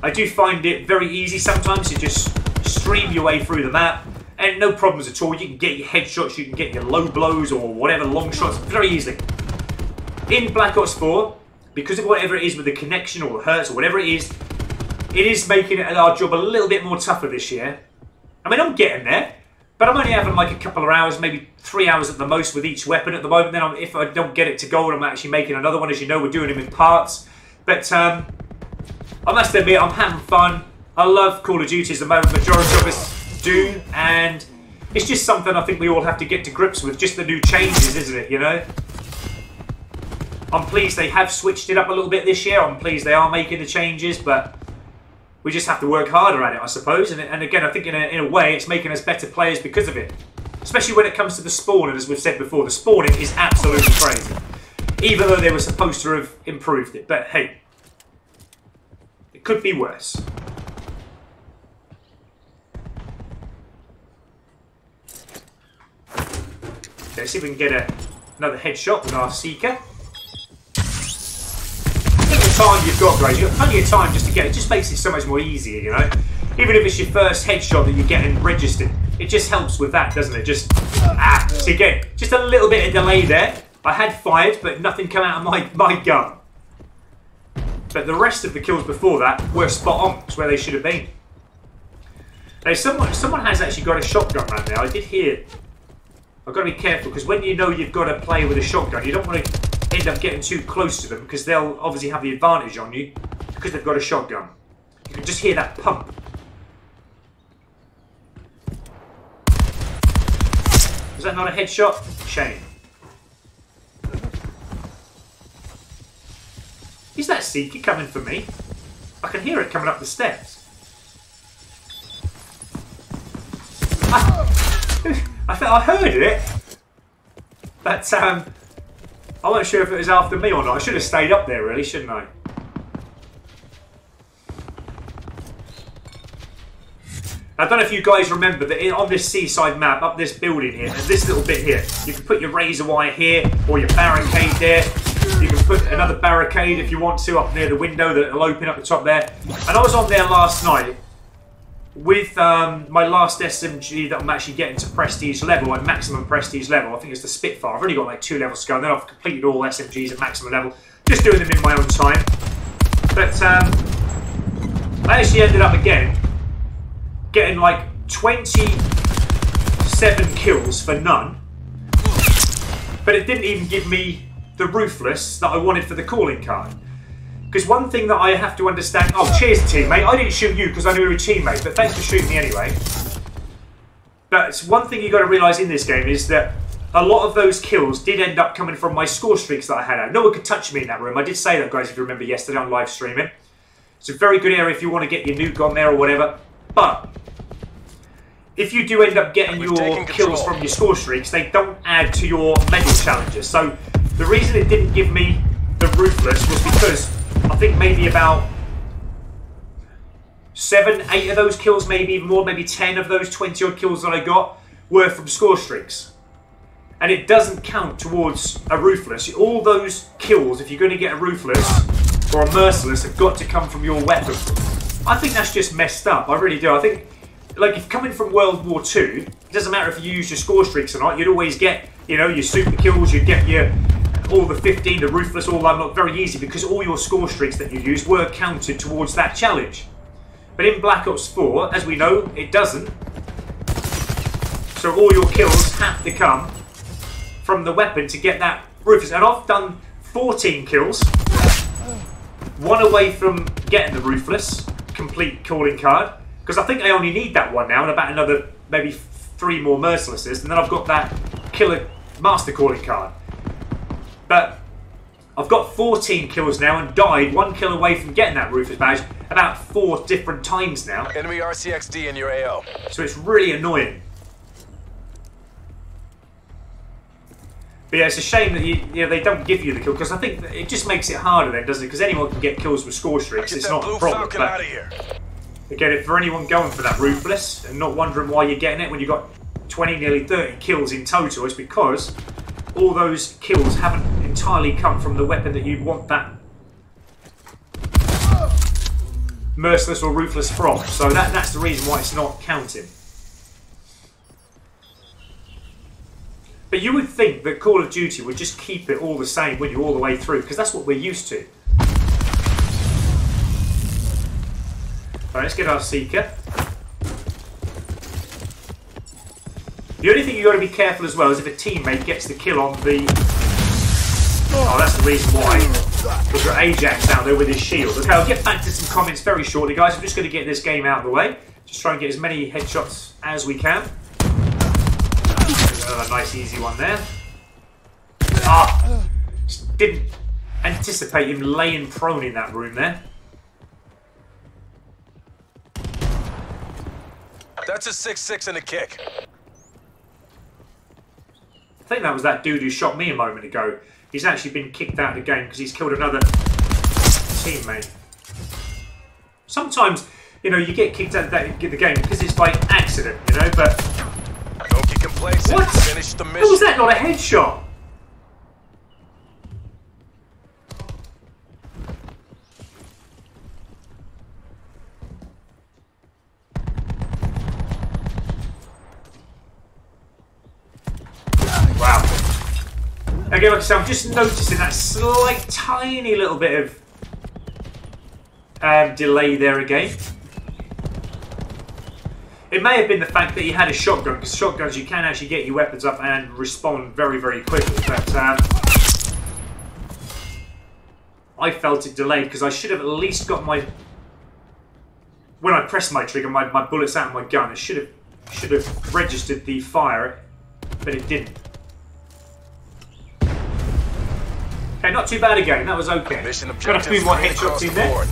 I do find it very easy sometimes to just stream your way through the map. And no problems at all. You can get your headshots, you can get your low blows or whatever, long shots, very easily. In Black Ops 4, because of whatever it is with the connection or the hertz or whatever it is making our job a little bit more tougher this year. I mean, I'm getting there, but I'm only having like a couple of hours, maybe 3 hours at the most with each weapon at the moment. Then if I don't get it to gold, I'm actually making another one. As you know, we're doing them in parts. But I must admit, I'm having fun. I love Call of Duty as the majority of us do, and it's just something I think we all have to get to grips with. Just the new changes, isn't it, you know? I'm pleased they have switched it up a little bit this year. I'm pleased they are making the changes, but we just have to work harder at it, I suppose. And again, I think in a way, it's making us better players because of it. Especially when it comes to the spawning, as we've said before. The spawning is absolutely crazy. Even though they were supposed to have improved it. But hey, it could be worse. Let's see if we can get another headshot with our Seeker. Time you've got, guys. You've got plenty of time just to get it. Just makes it so much more easier, you know. Even if it's your first headshot that you're getting registered, it just helps with that, doesn't it? Just so again, just a little bit of delay there. I had fired, but nothing come out of my gun. But the rest of the kills before that were spot on. It's where they should have been. Now, someone has actually got a shotgun right now. I did hear. I've got to be careful because when you know you've got to play with a shotgun, you don't want to end up getting too close to them because they'll obviously have the advantage on you because they've got a shotgun. You can just hear that pump. Is that not a headshot? Shame. Is that Seeker coming for me? I can hear it coming up the steps. I heard it, but I wasn't sure if it was after me or not. I should have stayed up there, really, shouldn't I? I don't know if you guys remember that on this seaside map, up this building here, there's this little bit here. You can put your razor wire here, or your barricade there. You can put another barricade if you want to up near the window that will open up the top there. And I was on there last night with my last SMG that I'm actually getting to prestige level, like maximum prestige level. I think it's the Spitfire. I've only got like 2 levels to go, and then I've completed all SMGs at maximum level. Just doing them in my own time. But I actually ended up again getting like 27 kills for none. But it didn't even give me the Ruthless that I wanted for the calling card. Because one thing that I have to understand... Oh, cheers, teammate. I didn't shoot you because I knew you were a teammate, but thanks for shooting me anyway. But one thing you've got to realise in this game is that a lot of those kills did end up coming from my score streaks that I had out. No one could touch me in that room. I did say that, guys, if you remember yesterday on live streaming. It's a very good area if you want to get your nuke on there or whatever. But if you do end up getting your kills from your score streaks, they don't add to your medal challenges. So the reason it didn't give me the Ruthless was because I think maybe about 7, 8 of those kills, maybe even more, maybe 10 of those 20 odd kills that I got were from score streaks. And it doesn't count towards a Ruthless. All those kills, if you're going to get a Ruthless or a Merciless, have got to come from your weapon. I think that's just messed up. I really do. I think, like, if coming from World War II, it doesn't matter if you use your score streaks or not, you'd always get, you know, your super kills, you'd get your all the 15, the Ruthless, all that, not very easy because all your score streaks that you used were counted towards that challenge. But in Black Ops 4, as we know, it doesn't. So all your kills have to come from the weapon to get that Ruthless. And I've done 14 kills, 1 away from getting the Ruthless, complete calling card, because I think I only need that one now, and about another maybe 3 more mercilesses, and then I've got that killer master calling card. But I've got 14 kills now and died 1 kill away from getting that Ruthless badge about 4 different times now. Enemy RCXD in your AO. So it's really annoying. But yeah, it's a shame that they don't give you the kill, because I think it just makes it harder then, doesn't it? Because anyone can get kills with score streaks. Get It's that not blue a problem. Falcon But out of here. again, if for anyone going for that Ruthless and not wondering why you're getting it when you've got 20, nearly 30 kills in total, it's because all those kills haven't entirely come from the weapon that you want that merciless or ruthless from. So that's the reason why it's not counting. But you would think that Call of Duty would just keep it all the same when you're all the way through, because that's what we're used to. Right, let's get our Seeker. The only thing you've got to be careful as well is if a teammate gets the kill on the... Oh, that's the reason why. We've got Ajax out there with his shield. Okay, I'll get back to some comments very shortly, guys. I'm just going to get this game out of the way. Just try and get as many headshots as we can. Another nice easy one there. Ah! Just didn't anticipate him laying prone in that room there. That's a 6-6 and a kick. I think that was that dude who shot me a moment ago. He's actually been kicked out of the game because he's killed another teammate. Sometimes, you know, you get kicked out of the game because it's by accident, you know, but... Don't get complacent. What? Finish the mission. How was that not a headshot? Wow. Again, like I said, I'm just noticing that slight, tiny little bit of delay there again. It may have been the fact that he had a shotgun, because shotguns you can actually get your weapons up and respond very, very quickly. But I felt it delayed because I should have at least got my... When I pressed my trigger, my bullets out of my gun, it should have registered the fire, but it didn't. Okay, not too bad again. That was okay. Mission Got a few more objectives headshots across in the there. board.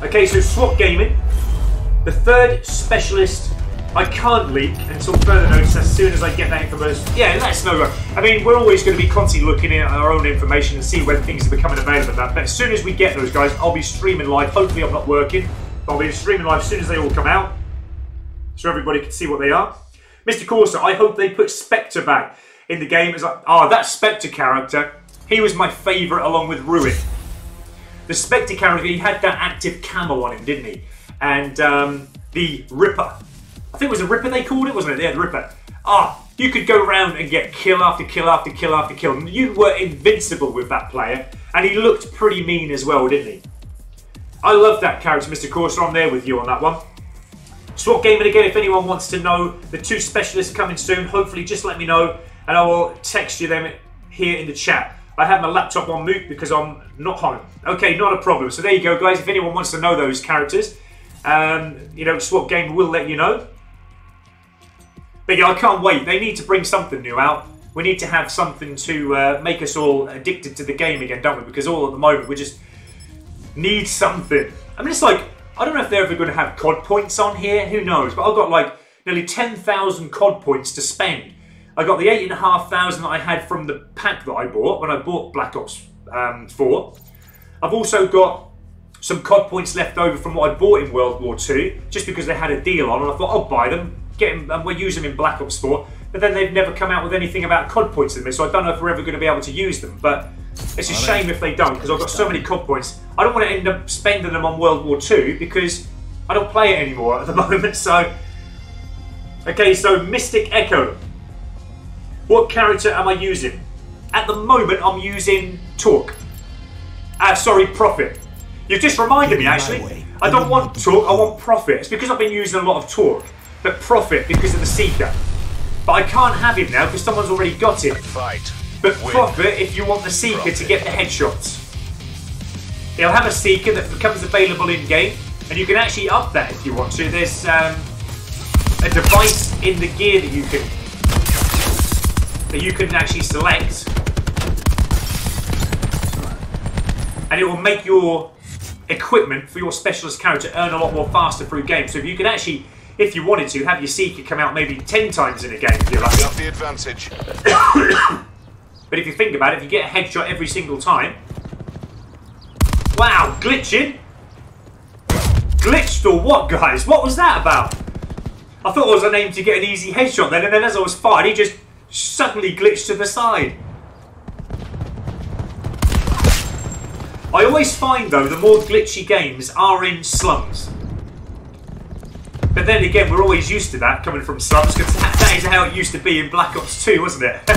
Okay, so SWAT gaming. The third specialist I can't leak until further notice as soon as I get that information. Yeah, let us know. I mean, we're always going to be constantly looking at our own information and see when things are becoming available. But as soon as we get those, guys, I'll be streaming live. Hopefully I'm not working, but I'll be streaming live as soon as they all come out, so everybody can see what they are. Mr. Corsa, I hope they put Spectre back in the game. As that Spectre character, he was my favourite along with Ruin. The Spectre character, he had that active camo on him, didn't he? And the Ripper. I think it was the Ripper they called it, wasn't it? Yeah, the Ripper. You could go around and get kill after kill after kill after kill. You were invincible with that player. And he looked pretty mean as well, didn't he? I love that character, Mr. Corsa. I'm there with you on that one. SWAT gaming again, if anyone wants to know. The 2 specialists coming soon. Hopefully, just let me know. And I will text you them here in the chat. I have my laptop on mute because I'm not home. Okay, not a problem. So there you go, guys. If anyone wants to know those characters, you know, SWAT Game will let you know. But yeah, I can't wait. They need to bring something new out. We need to have something to make us all addicted to the game again, don't we? Because all at the moment, we just need something. I mean, it's like, I don't know if they're ever going to have COD points on here. Who knows? But I've got like nearly 10,000 COD points to spend. I got the 8,500 that I had from the pack that I bought when I bought Black Ops 4. I've also got some COD points left over from what I bought in World War II, just because they had a deal on, and I thought I'll buy them, get them, and we'll use them in Black Ops 4. But then they've never come out with anything about COD points in this, so I don't know if we're ever going to be able to use them. But it's a shame if they don't, because I've got so many COD points. I don't want to end up spending them on World War II because I don't play it anymore at the moment. So, okay, so Mystic Echo. What character am I using? At the moment, I'm using Torque. Prophet. You've just reminded me, actually. I don't want Torque, I want Prophet. It's because I've been using a lot of Torque. But Prophet because of the Seeker. But I can't have him now because someone's already got him. Fight. But Prophet if you want the Seeker to get the headshots. It'll have a seeker that becomes available in game, and you can actually up that if you want to. There's a device in the gear that you can actually select, and it will make your equipment for your specialist character earn a lot more faster through game. So if you could actually, if you wanted to, have your seeker come out maybe 10 times in a game if you're lucky. Got the advantage. But if you think about it, if you get a headshot every single time... Wow, glitching? Glitched or what, guys? What was that about? I thought it was an aim to get an easy headshot then, and then as I was fired, he just suddenly glitched to the side. I always find, though, the more glitchy games are in slums. But then again, we're always used to that, coming from slums, because that is how it used to be in Black Ops 2, wasn't it?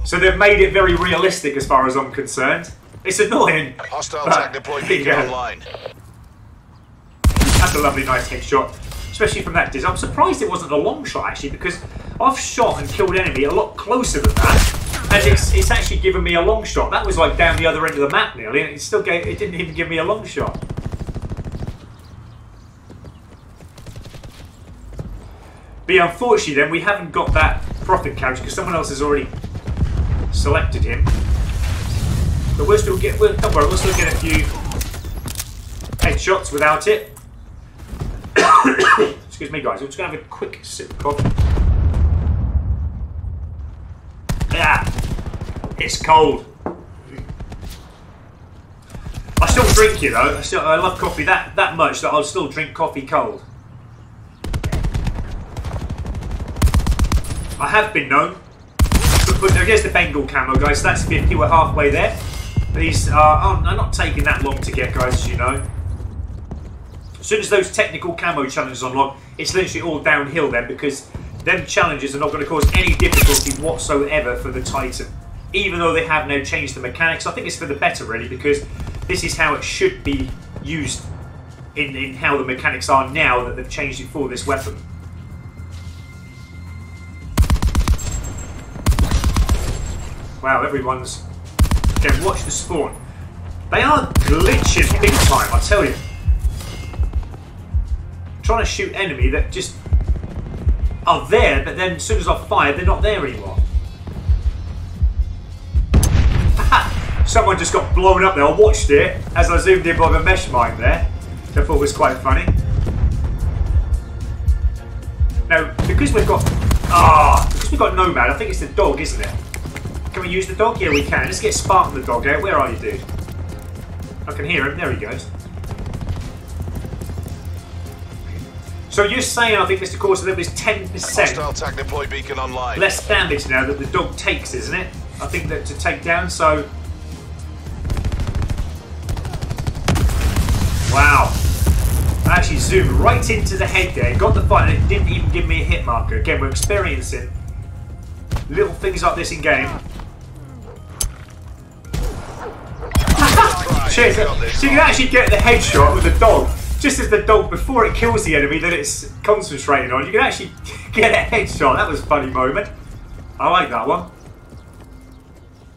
So they've made it very realistic as far as I'm concerned. It's annoying. Hostile tag deploy beacon online. That's a lovely, nice headshot, especially from that distance. I'm surprised it wasn't a long shot, actually, because I've shot and killed enemy a lot closer than that. And it's actually given me a long shot. That was like down the other end of the map nearly, and it didn't even give me a long shot. But yeah, unfortunately then, we haven't got that profit couch because someone else has already selected him. But we'll still get, don't worry, we'll still get a few headshots without it. Excuse me guys, I'm just going to have a quick sip of coffee. Yeah, it's cold. I still drink it though. I love coffee that much that I'll still drink coffee cold. I have been known. But there's the Bengal camo, guys. So that's 50. We're halfway there. These are not taking that long to get, guys, as you know. As soon as those technical camo challenges unlock, it's literally all downhill then, because them challenges are not going to cause any difficulty whatsoever for the Titan. Even though they have now changed the mechanics, I think it's for the better, really, because this is how it should be used in how the mechanics are now that they've changed it for this weapon. Wow, everyone's... Again, watch the spawn. They are glitching big time, I tell you. Trying to shoot enemy that just are there, but then as soon as I fire, they're not there anymore. Someone just got blown up there. I watched it as I zoomed in by the mesh mine there. I thought it was quite funny. Now, because we've got Nomad, I think it's the dog, isn't it? Can we use the dog? Yeah, we can. Let's get Spartan the dog out. Where are you, dude? I can hear him. There he goes. So you're saying, I think, Mr. Corsa, there was 10% Hostile tag deploy beacon online. less damage now that the dog takes, isn't it? I think that to take down, so... Wow. I actually zoomed right into the head there, got the fight, and it didn't even give me a hit marker. Again, we're experiencing little things like this in game. Cheers. So you can actually get the headshot with the dog. Just as the dog, before it kills the enemy that it's concentrating on, you can actually get a headshot. That was a funny moment. I like that one.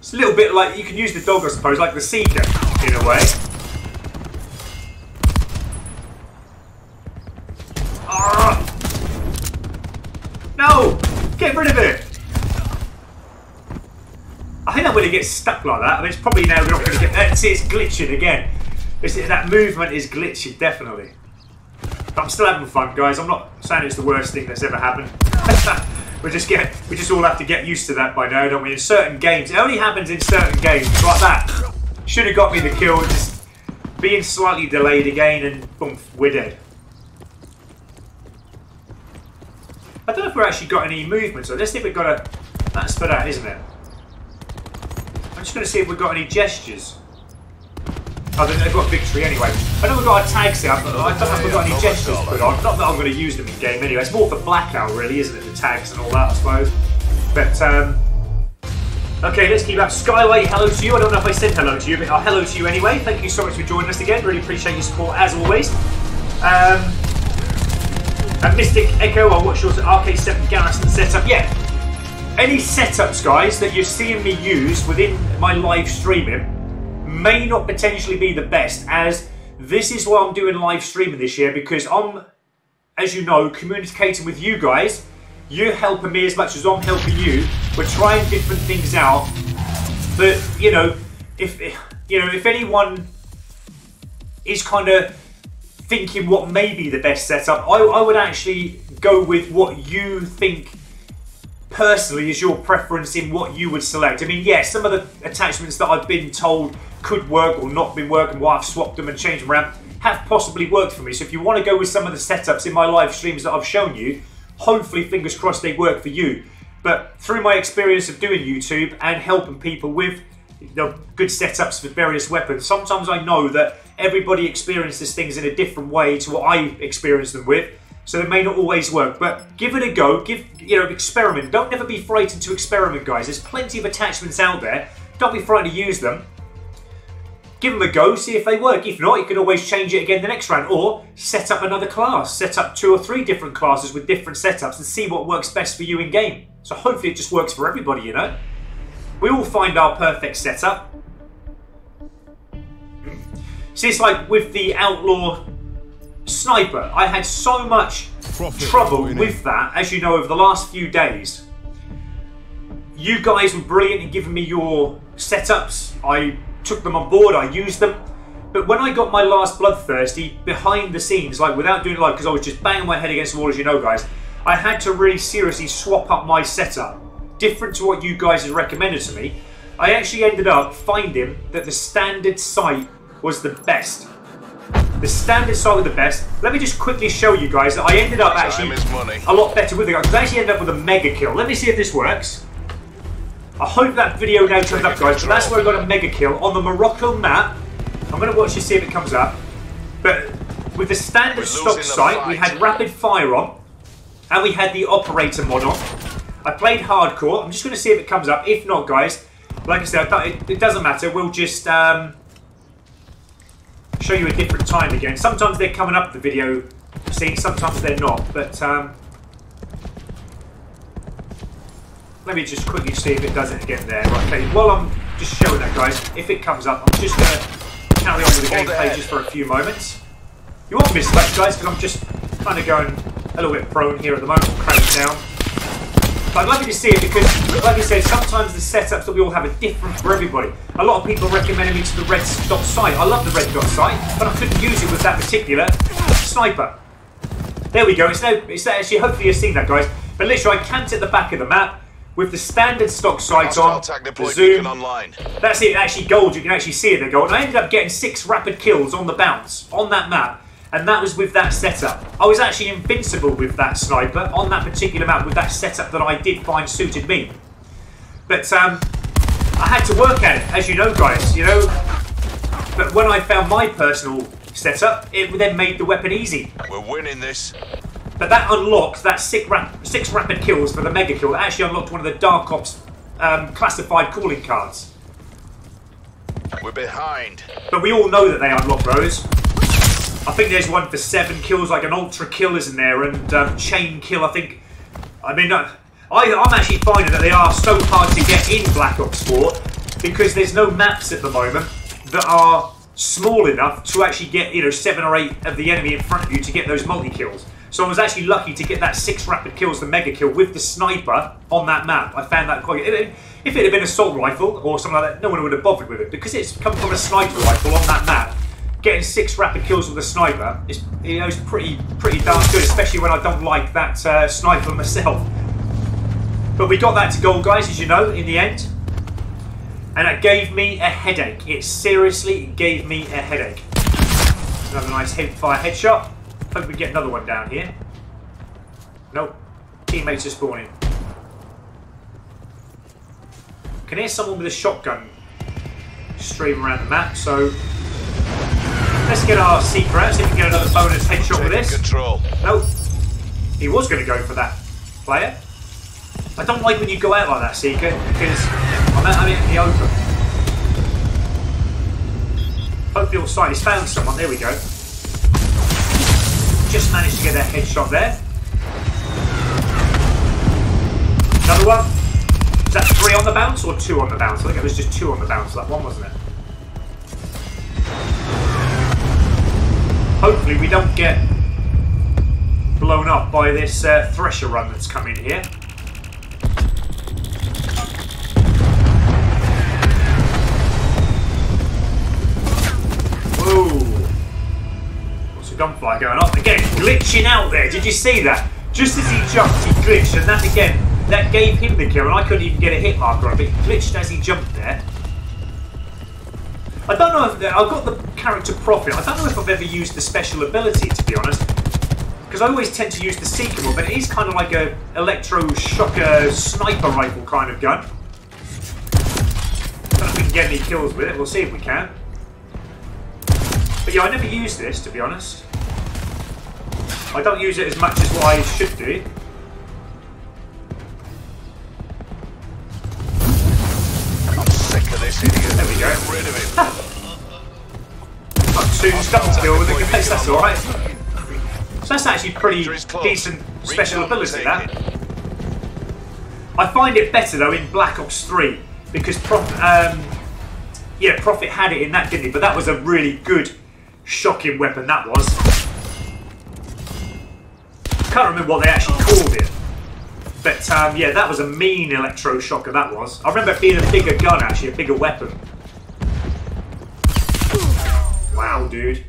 It's a little bit like, you can use the dog, I suppose, like the Seeker, in a way. No! Get rid of it! I think I'm going to get stuck like that. I mean, it's probably now we're not going to get... See, it's glitching again. That movement is glitchy, definitely. But I'm still having fun, guys. I'm not saying it's the worst thing that's ever happened. we just all have to get used to that by now, don't we? In certain games, it only happens in certain games like that. Should have got me the kill, just being slightly delayed again, and boom, we're dead. I don't know if we've actually got any movement, so let's see if we've got a... That's for that, isn't it? I'm just going to see if we've got any gestures. Oh, they've got victory anyway. I know we've got our tags set, but I don't know if we've got any gestures put on. Not that I'm going to use them in game anyway. It's more for blackout, really, isn't it? The tags and all that, I suppose. But, okay, let's keep up. Skyway, hello to you. I don't know if I said hello to you, but hello to you anyway. Thank you so much for joining us again. Really appreciate your support, as always. And Mystic Echo, I'll watch your RK7 Garrison setup. Yeah, any setups, guys, that you're seeing me use within my live streaming, may not potentially be the best, as this is why I'm doing live streaming this year, because I'm, as you know, communicating with you guys. You're helping me as much as I'm helping you. We're trying different things out. But, you know, if anyone is kind of thinking what may be the best setup, I would actually go with what you think personally is your preference in what you would select. I mean, yeah, some of the attachments that I've been told could work or not been working, why I've swapped them and changed them around, have possibly worked for me. So if you want to go with some of the setups in my live streams that I've shown you, hopefully, fingers crossed, they work for you. But through my experience of doing YouTube and helping people with good setups for various weapons, sometimes I know that everybody experiences things in a different way to what I experience them with. So they may not always work, but give it a go. Experiment. Don't never be frightened to experiment, guys. There's plenty of attachments out there. Don't be frightened to use them. Give them a go, see if they work. If not, you can always change it again the next round, or set up another class. Set up 2 or 3 different classes with different setups and see what works best for you in game. So hopefully it just works for everybody, you know. We all find our perfect setup. See, it's like with the Outlaw Sniper. I had so much trouble with that, as you know, over the last few days. You guys were brilliant in giving me your setups. I took them on board, I used them. But when I got my last Bloodthirsty, behind the scenes, like without doing live, because I was just banging my head against the wall, as you know, guys, I had to really seriously swap up my setup. Different to what you guys had recommended to me. I actually ended up finding that the standard sight was the best. The standard sight was the best. Let me just quickly show you guys that I ended up actually a lot better with it. I actually ended up with a mega kill. Let me see if this works. I hope that video now turns up, guys, but that's where I got a mega kill on the Morocco map. I'm going to watch you see if it comes up. But with the standard stock sight, we had rapid fire on, and we had the operator mod on. I played hardcore. I'm just going to see if it comes up. If not, guys, like I said, it doesn't matter. We'll just show you a different time again. Sometimes they're coming up the video scene, sometimes they're not. But let me just quickly see if it does it again there. Right, okay, while I'm just showing that, guys, if it comes up, I'm just going to carry on with the gameplay just for a few moments. You won't miss much, guys, because I'm just kind of going a little bit prone here at the moment, cramped down. But I'd like you to see it because, like I said, sometimes the setups that we all have are different for everybody. A lot of people recommended me to the red dot sight. I love the red dot sight, but I couldn't use it with that particular sniper. There we go. It's actually, hopefully you've seen that, guys. But literally, I camped at the back of the map with the standard stock sight on, the zoom. That's it, actually gold. You can actually see it there, gold. And I ended up getting 6 rapid kills on the bounce on that map. And that was with that setup. I was actually invincible with that sniper on that particular map with that setup that I did find suited me. But I had to work at it, as you know, guys, you know. But when I found my personal setup, it then made the weapon easy. We're winning this. But that unlocked that 6 rapid kills for the mega kill. That actually unlocked one of the Dark Ops classified calling cards. We're behind. But we all know that they unlock those. I think there's one for 7 kills, like an ultra kill, isn't there? And chain kill, I think. I mean, I'm actually finding that they are so hard to get in Black Ops 4 because there's no maps at the moment that are small enough to actually get, you know, 7 or 8 of the enemy in front of you to get those multi-kills. So I was actually lucky to get that 6 rapid kills, the mega kill, with the sniper on that map. I found that quite good. If it had been an assault rifle or something like that, no one would have bothered with it. Because it's come from a sniper rifle on that map, getting 6 rapid kills with a sniper is, you know, it's pretty darn good, especially when I don't like that sniper myself. But we got that to goal, guys, as you know, in the end. And it gave me a headache. It seriously gave me a headache. Another nice hip-fire headshot. Hope we get another one down here. Nope. Teammates are spawning. Can hear someone with a shotgun stream around the map, so let's get our Seeker out, see if we can get another bonus headshot with this. Control. Nope. He was going to go for that player. I don't like when you go out like that, Seeker, because I'm out in the open. Hope your side. He's found someone. There we go. Just managed to get that headshot there. Another one. Is that 3 on the bounce or 2 on the bounce? I think it was just 2 on the bounce, that one, wasn't it? Hopefully we don't get blown up by this thresher run that's coming here. Whoa! What's a gunfire going on? Again, glitching out there. Did you see that? Just as he jumped, he glitched, and that again, that gave him the kill, and I couldn't even get a hit marker on it, but he glitched as he jumped there. I don't know if I've got the character Prophet. I don't know if I've ever used the special ability, to be honest, because I always tend to use the Camo, but it is kind of like a electro-shocker sniper rifle kind of gun. I don't know if we can get any kills with it. We'll see if we can. But yeah, I never use this, to be honest. I don't use it as much as what I should do. I'm sick of this idiot. There we go. Get rid of him. Got 2 double kill with the guys, that's alright. So that's actually pretty decent special ability, that. I find it better though in Black Ops 3 because Prophet had it in that, didn't he? But that was a really good shocking weapon, that was. Can't remember what they actually called it. But yeah, that was a mean electroshocker, that was. I remember it being a bigger gun, actually, a bigger weapon. Wow, dude.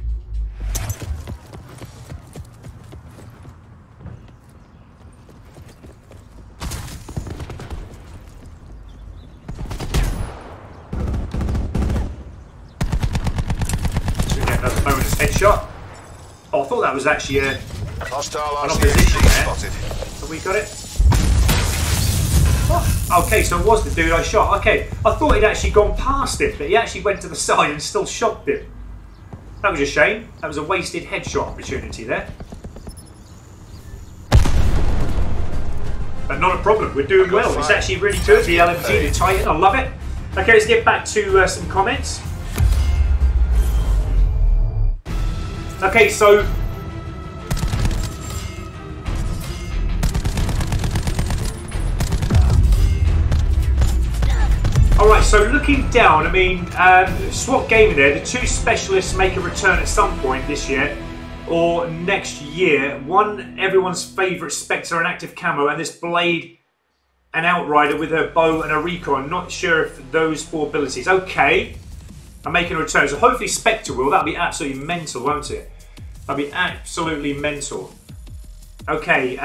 So we get another bonus headshot. Oh, I thought that was actually a... Hostile an RCXD opposition there. spotted. Have we got it? What? Okay, so it was the dude I shot. Okay, I thought he'd actually gone past it, but he actually went to the side and still shot him. That was a shame. That was a wasted headshot opportunity there. But not a problem. We're doing well. It's actually really good. The LMG, the Titan. I love it. Okay, let's get back to some comments. Okay, so... Alright, so looking down, I mean, SWAT Gaming there, the 2 specialists make a return at some point this year or next year. One, everyone's favourite Spectre and active camo, and this Blade and Outrider with her bow and a recon. Not sure if those 4 abilities. Okay, I'm making a return. So hopefully Spectre will. That'll be absolutely mental, won't it? That'll be absolutely mental. Okay,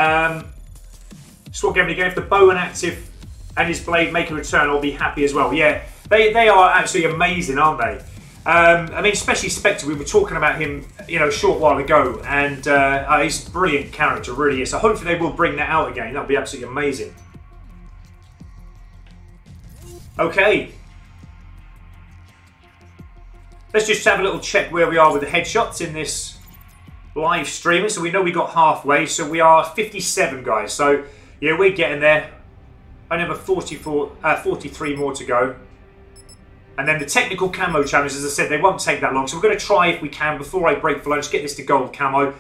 SWAT Gaming again, if the bow and active and his Blade make a return, I'll be happy as well. Yeah, they are absolutely amazing, aren't they? I mean, especially Spectre, we were talking about him, you know, a short while ago, and he's a brilliant character, really is. So hopefully they will bring that out again. That'll be absolutely amazing. Okay. Let's just have a little check where we are with the headshots in this live streaming. So we know we got halfway, so we are 57, guys. So, yeah, we're getting there. I have 43 more to go. And then the technical camo challenge, as I said, they won't take that long. So we're going to try, if we can, before I break for lunch, get this to gold camo.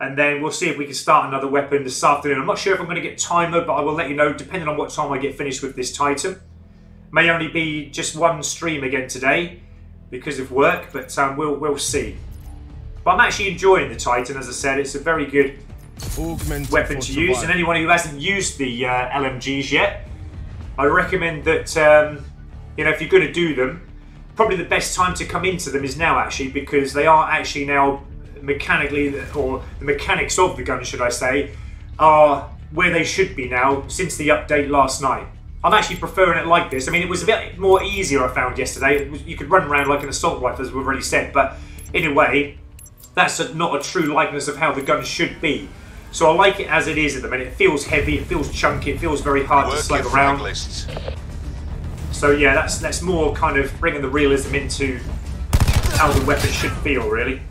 And then we'll see if we can start another weapon this afternoon. I'm not sure if I'm going to get timer, but I will let you know, depending on what time I get finished with this Titan. May only be just one stream again today because of work, but we'll see. But I'm actually enjoying the Titan, as I said. It's a very good weapon to use. And anyone who hasn't used the LMGs yet, I recommend that, you know, if you're going to do them, probably the best time to come into them is now, actually, because they are actually now mechanically, or the mechanics of the gun, should I say, are where they should be now since the update last night. I'm actually preferring it like this. I mean, it was a bit more easier, I found yesterday. You could run around like an assault rifle, as we've already said, but in a way, that's not a true likeness of how the gun should be. So I like it as it is at the minute. It feels heavy, it feels chunky, it feels very hard to slug around. So yeah, that's more kind of bringing the realism into how the weapon should feel, really.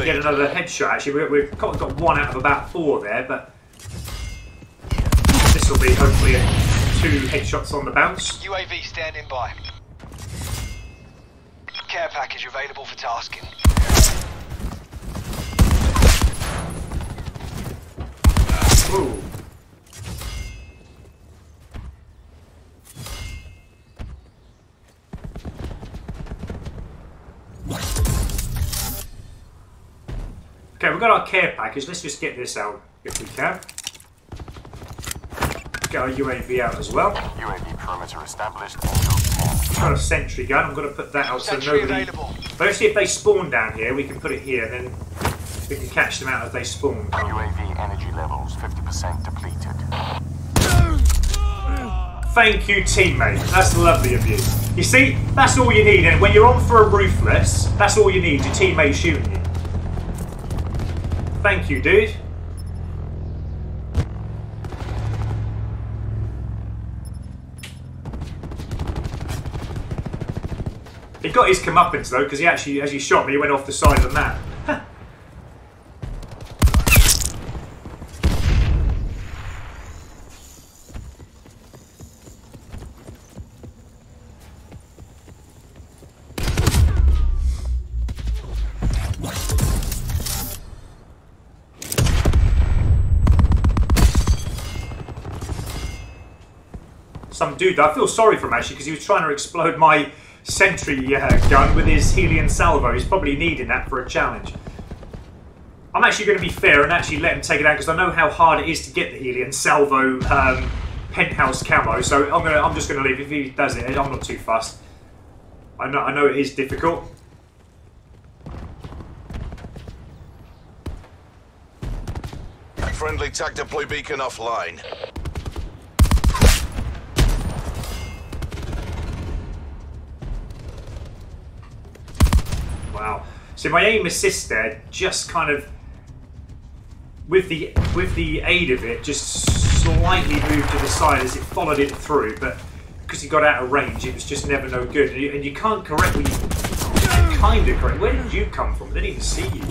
Get another headshot, actually. We've got 1 out of about 4 there, but this will be hopefully 2 headshots on the bounce. UAV standing by. Care package available for tasking. Ooh. Okay, we've got our care package. Let's just get this out if we can. Get our UAV out as well. UAV perimeter established. Got a sentry gun. I'm going to put that out so Sentry nobody... available. But actually, if they spawn down here, we can put it here, and then we can catch them out as they spawn. UAV energy levels 50% depleted. Thank you, teammate. That's lovely of you. You see, that's all you need. And when you're on for a ruthless, that's all you need. Your teammate shooting you. Thank you, dude. He got his comeuppance though, because he actually, as he shot me, he went off the side of the map. Some dude, I feel sorry for him actually, because he was trying to explode my sentry gun with his helium salvo. He's probably needing that for a challenge. I'm actually going to be fair and actually let him take it out, because I know how hard it is to get the helium salvo penthouse camo. So I'm just going to leave. If he does it, I'm not too fussed. I know it is difficult. Friendly TAC deploy beacon offline. Wow. So my aim assist there just kind of, with the aid of it, just slightly moved to the side as it followed it through, but because he got out of range, it was just never no good. And you can't correct what you kind of correct. Where did you come from? I didn't even see you.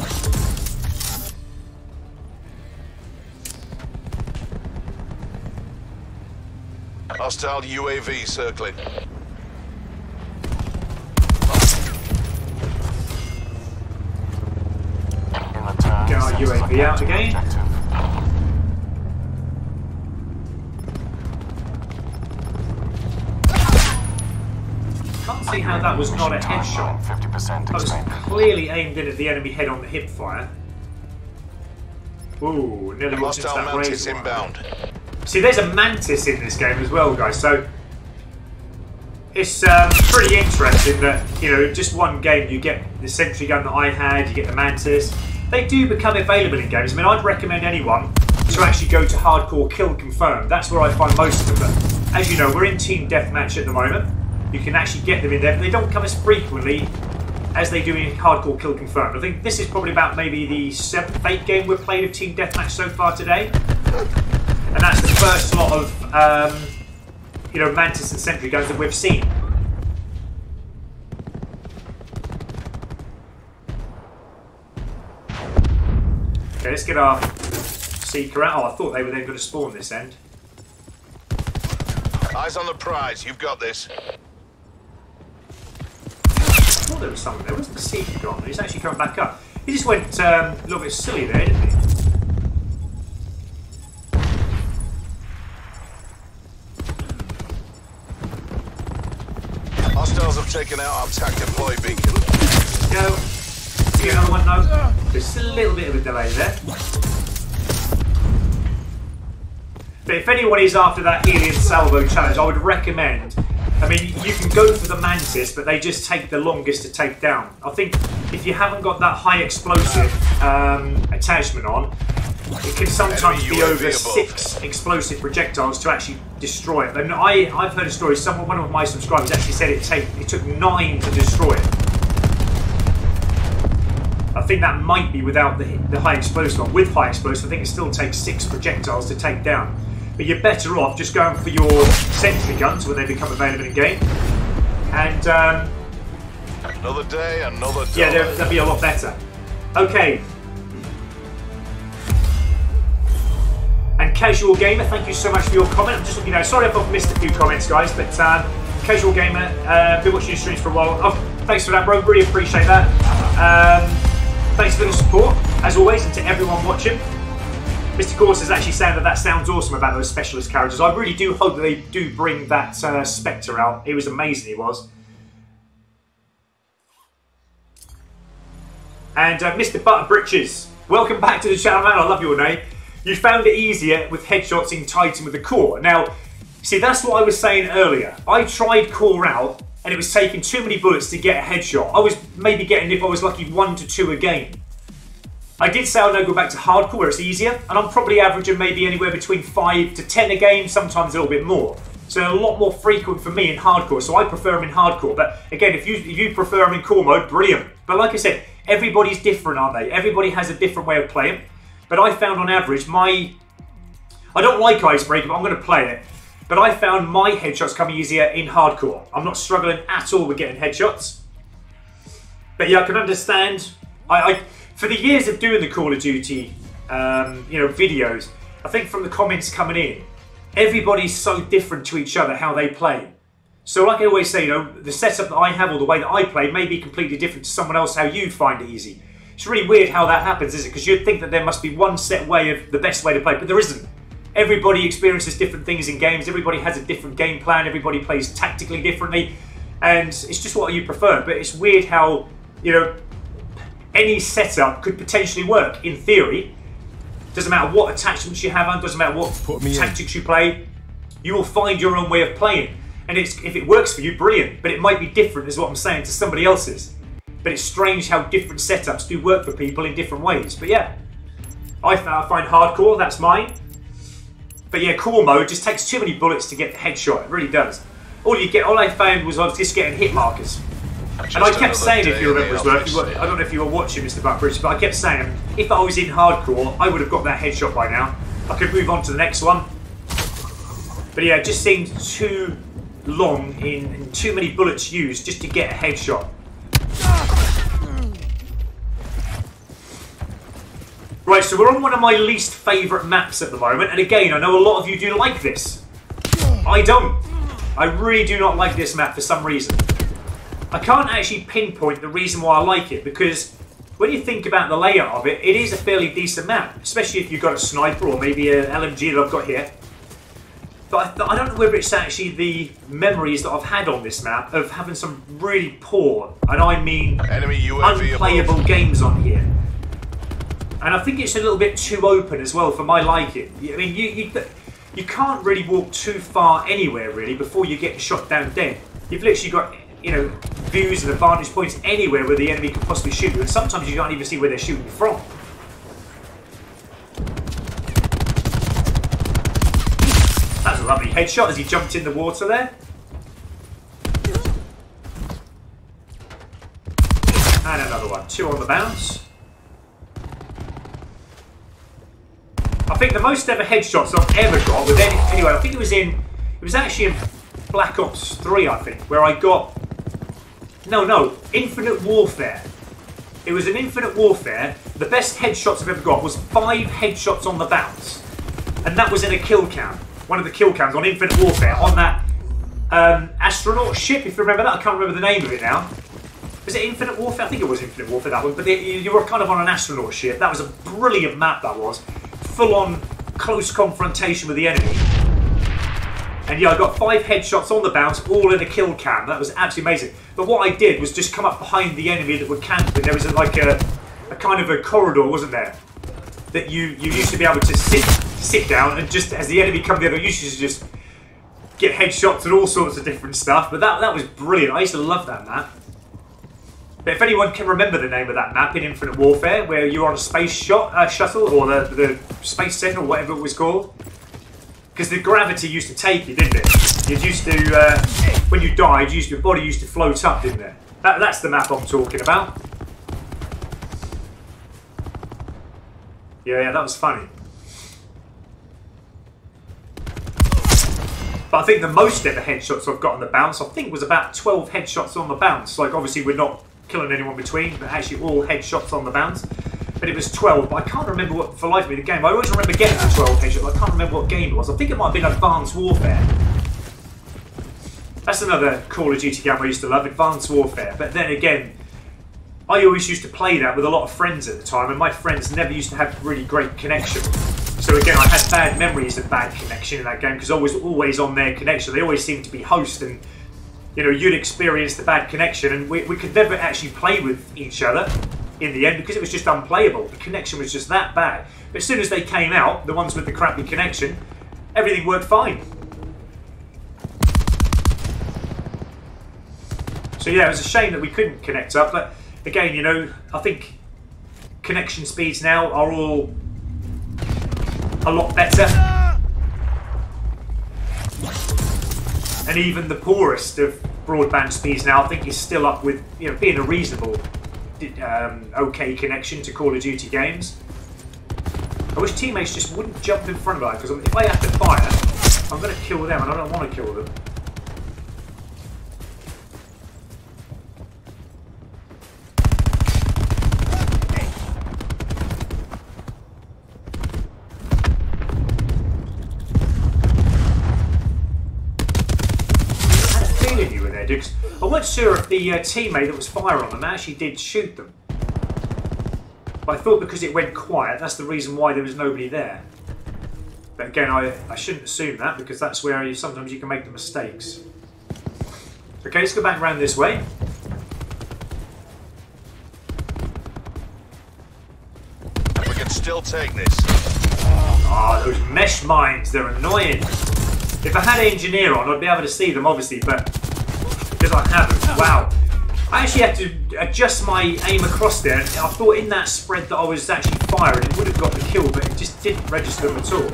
Hostile UAV circling. Get our UAV out again. Can't see how that was not a headshot. 50% That was clearly aimed in at the enemy head on the hip fire. Ooh, nearly walked into Hostile that Mantis razor wire. inbound. See, there's a Mantis in this game as well, guys, so it's pretty interesting that, you know, just one game you get the sentry gun that I had, you get the Mantis. They do become available in games. I mean, I'd recommend anyone to actually go to Hardcore Kill Confirmed. That's where I find most of them. But as you know, we're in Team Deathmatch at the moment. You can actually get them in there, but they don't come as frequently as they do in Hardcore Kill Confirmed. I think this is probably about maybe the 7th, 8th game we've played of Team Deathmatch so far today. And that's the first lot of, you know, Mantis and Sentry guns that we've seen. Okay, let's get our Seeker out. Oh, I thought they were then going to spawn this end. Eyes on the prize. You've got this. I thought there was someone there. Where's the Seeker gone? He's actually coming back up. He just went a little bit silly there, didn't he? Hostiles have taken out our TAC deploy beacon. Go. Get another one, no. There's a little bit of a delay there. But if anyone is after that helium salvo challenge, I would recommend, I mean, you can go for the Mantis, but they just take the longest to take down. I think if you haven't got that high explosive attachment on, it can sometimes be over 6 explosive projectiles to actually destroy it. And I've heard a story, one of my subscribers actually said it took 9 to destroy it. I think that might be without the high explosive on. With high explosive, I think it still takes 6 projectiles to take down. But you're better off just going for your sentry guns when they become available in game. And Another day, another day. yeah, they'll be a lot better. Okay. And Casual Gamer, thank you so much for your comment. I'm just looking now. Sorry if I've missed a few comments, guys, but Casual Gamer, been watching your streams for a while. Oh, thanks for that, bro. Really appreciate that. Thanks for the support, as always, and to everyone watching. Mr. Gorse has actually said that sounds awesome about those specialist characters. I really do hope that they do bring that Spectre out. It was amazing, he was. And Mr. Butterbritches, Welcome back to the channel, man. I love your name. You found it easier with headshots in Titan with the core. Now, see, that's what I was saying earlier. I tried core out, and it was taking too many bullets to get a headshot. I was maybe getting, if I was lucky, 1 to 2 a game. I did say I'll now go back to hardcore where it's easier, and I'm probably averaging maybe anywhere between 5 to 10 a game, sometimes a little bit more. So a lot more frequent for me in hardcore, so I prefer them in hardcore. But again, if you prefer them in core mode, brilliant. But like I said, everybody's different, aren't they? Everybody has a different way of playing. But I found on average, I don't like Icebreaker, but I'm going to play it. But I found my headshots coming easier in hardcore. I'm not struggling at all with getting headshots. But yeah, I can understand. For the years of doing the Call of Duty, videos, I think from the comments coming in, everybody's so different to each other how they play. So like I always say, the setup that I have or the way that I play may be completely different to someone else how you find it easy. It's really weird how that happens, isn't it? Because you'd think that there must be one set way of the best way to play, but there isn't. Everybody experiences different things in games, everybody has a different game plan, everybody plays tactically differently, and it's just what you prefer. But it's weird how, any setup could potentially work in theory. Doesn't matter what attachments you have on, doesn't matter what tactics you play, you will find your own way of playing. And if it works for you, brilliant. But it might be different, is what I'm saying, to somebody else's. But it's strange how different setups do work for people in different ways. But yeah, I find hardcore, that's mine. But yeah, core mode just takes too many bullets to get the headshot. It really does. All I found was I was just getting hit markers. And I kept saying, if you remember as well, I don't know if you were watching Mr. Buckbridge, but I kept saying, if I was in hardcore, I would have got that headshot by now. I could move on to the next one. But yeah, it just seemed too long and too many bullets used just to get a headshot. Right, so we're on one of my least favourite maps at the moment, and again, I know a lot of you do like this. I don't. I really do not like this map for some reason. I can't actually pinpoint the reason why I like it, because when you think about the layout of it, it is a fairly decent map, especially if you've got a sniper or maybe an LMG that I've got here. But I don't know whether it's actually the memories that I've had on this map of having some really poor, and I mean unplayable games on here. And I think it's a little bit too open as well for my liking. I mean, you can't really walk too far anywhere really before you get shot down dead. You've literally got, views and advantage points anywhere where the enemy can possibly shoot you, and sometimes you can't even see where they're shooting you from. That's a lovely headshot as he jumped in the water there. And another one. 2 on the bounce. I think the most ever headshots I've ever got with anyway, I think it was actually in Black Ops 3, I think, where I got no, Infinite Warfare. It was an Infinite Warfare. The best headshots I've ever got was 5 headshots on the bounce. And that was in a kill cam. One of the kill cams on Infinite Warfare, on that astronaut ship, if you remember that. I can't remember the name of it now. Was it Infinite Warfare? I think it was Infinite Warfare, that one. But you were kind of on an astronaut ship. That was a brilliant map, that was. Full-on close confrontation with the enemy. And yeah, I got 5 headshots on the bounce, all in a kill cam. That was absolutely amazing. But what I did was just come up behind the enemy that were camping. There was a kind of a corridor, wasn't there? That you used to be able to sit down, and just as the enemy come there, you used to just get headshots and all sorts of different stuff. But that was brilliant. I used to love that map. But if anyone can remember the name of that map in Infinite Warfare, where you were on a space shuttle, or the space center, or whatever it was called. Because the gravity used to take you, didn't it? You used to, when you died, your body used to float up, didn't it? That's the map I'm talking about. Yeah, that was funny. But I think the most ever headshots I've got on the bounce, I think was about 12 headshots on the bounce. Like, obviously we're not killing anyone between, but actually all headshots on the bounce. But it was 12, but I can't remember what, for life of me, the game. I always remember getting the 12 headshots, I can't remember what game it was. I think it might have been Advanced Warfare. That's another Call of Duty game I used to love, Advanced Warfare. But then again, I always used to play that with a lot of friends at the time, and my friends never used to have really great connection. So again, I had bad memories of bad connection in that game, because I was always on their connection. They always seemed to be host, and you'd experience the bad connection, and we could never actually play with each other. in the end because it was just unplayable. The connection was just that bad. But as soon as they came out, the ones with the crappy connection, everything worked fine. So yeah, it was a shame that we couldn't connect up, but again, you know, I think connection speeds now are all a lot better. And even the poorest of broadband speeds now, I think is still up with, you know, being a reasonable, okay connection to Call of Duty games. I wish teammates just wouldn't jump in front of that, because if I have to fire, I'm going to kill them, and I don't want to kill them. I wasn't sure if the teammate that was firing on them actually did shoot them. But I thought because it went quiet, that's the reason why there was nobody there. But again, I shouldn't assume that, because that's where sometimes you can make the mistakes. Okay, let's go back around this way. We can still take this. Ah, those mesh mines, they're annoying. If I had engineer on, I'd be able to see them, obviously, but because I haven't. Wow. I actually had to adjust my aim across there, and I thought in that spread that I was actually firing, it would have got the kill, but it just didn't register them at all.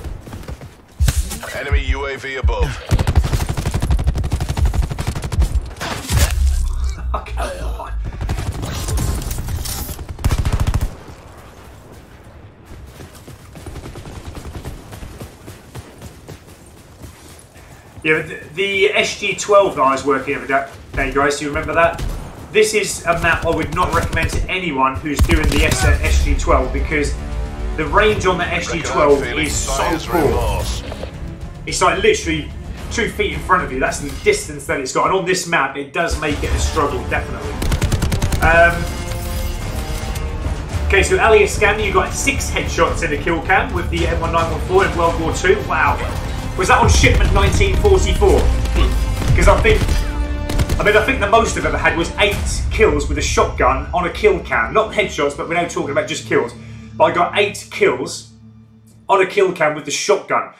Enemy UAV above. Oh, come on. Yeah, the SG-12 that I was working over that day, guys, do you remember that? This is a map I would not recommend to anyone who's doing the SG-12, because the range on the SG-12 is so poor. It's like literally 2 feet in front of you. That's the distance that it's got. And on this map, it does make it a struggle, definitely. Okay, so Ali Iskandar, you got 6 headshots in a kill cam with the M1914 in World War II. Wow. Was that on shipment 1944? Because I think the most I've ever had was 8 kills with a shotgun on a kill cam. Not headshots, but we're now talking about just kills. But I got 8 kills on a kill cam with the shotgun.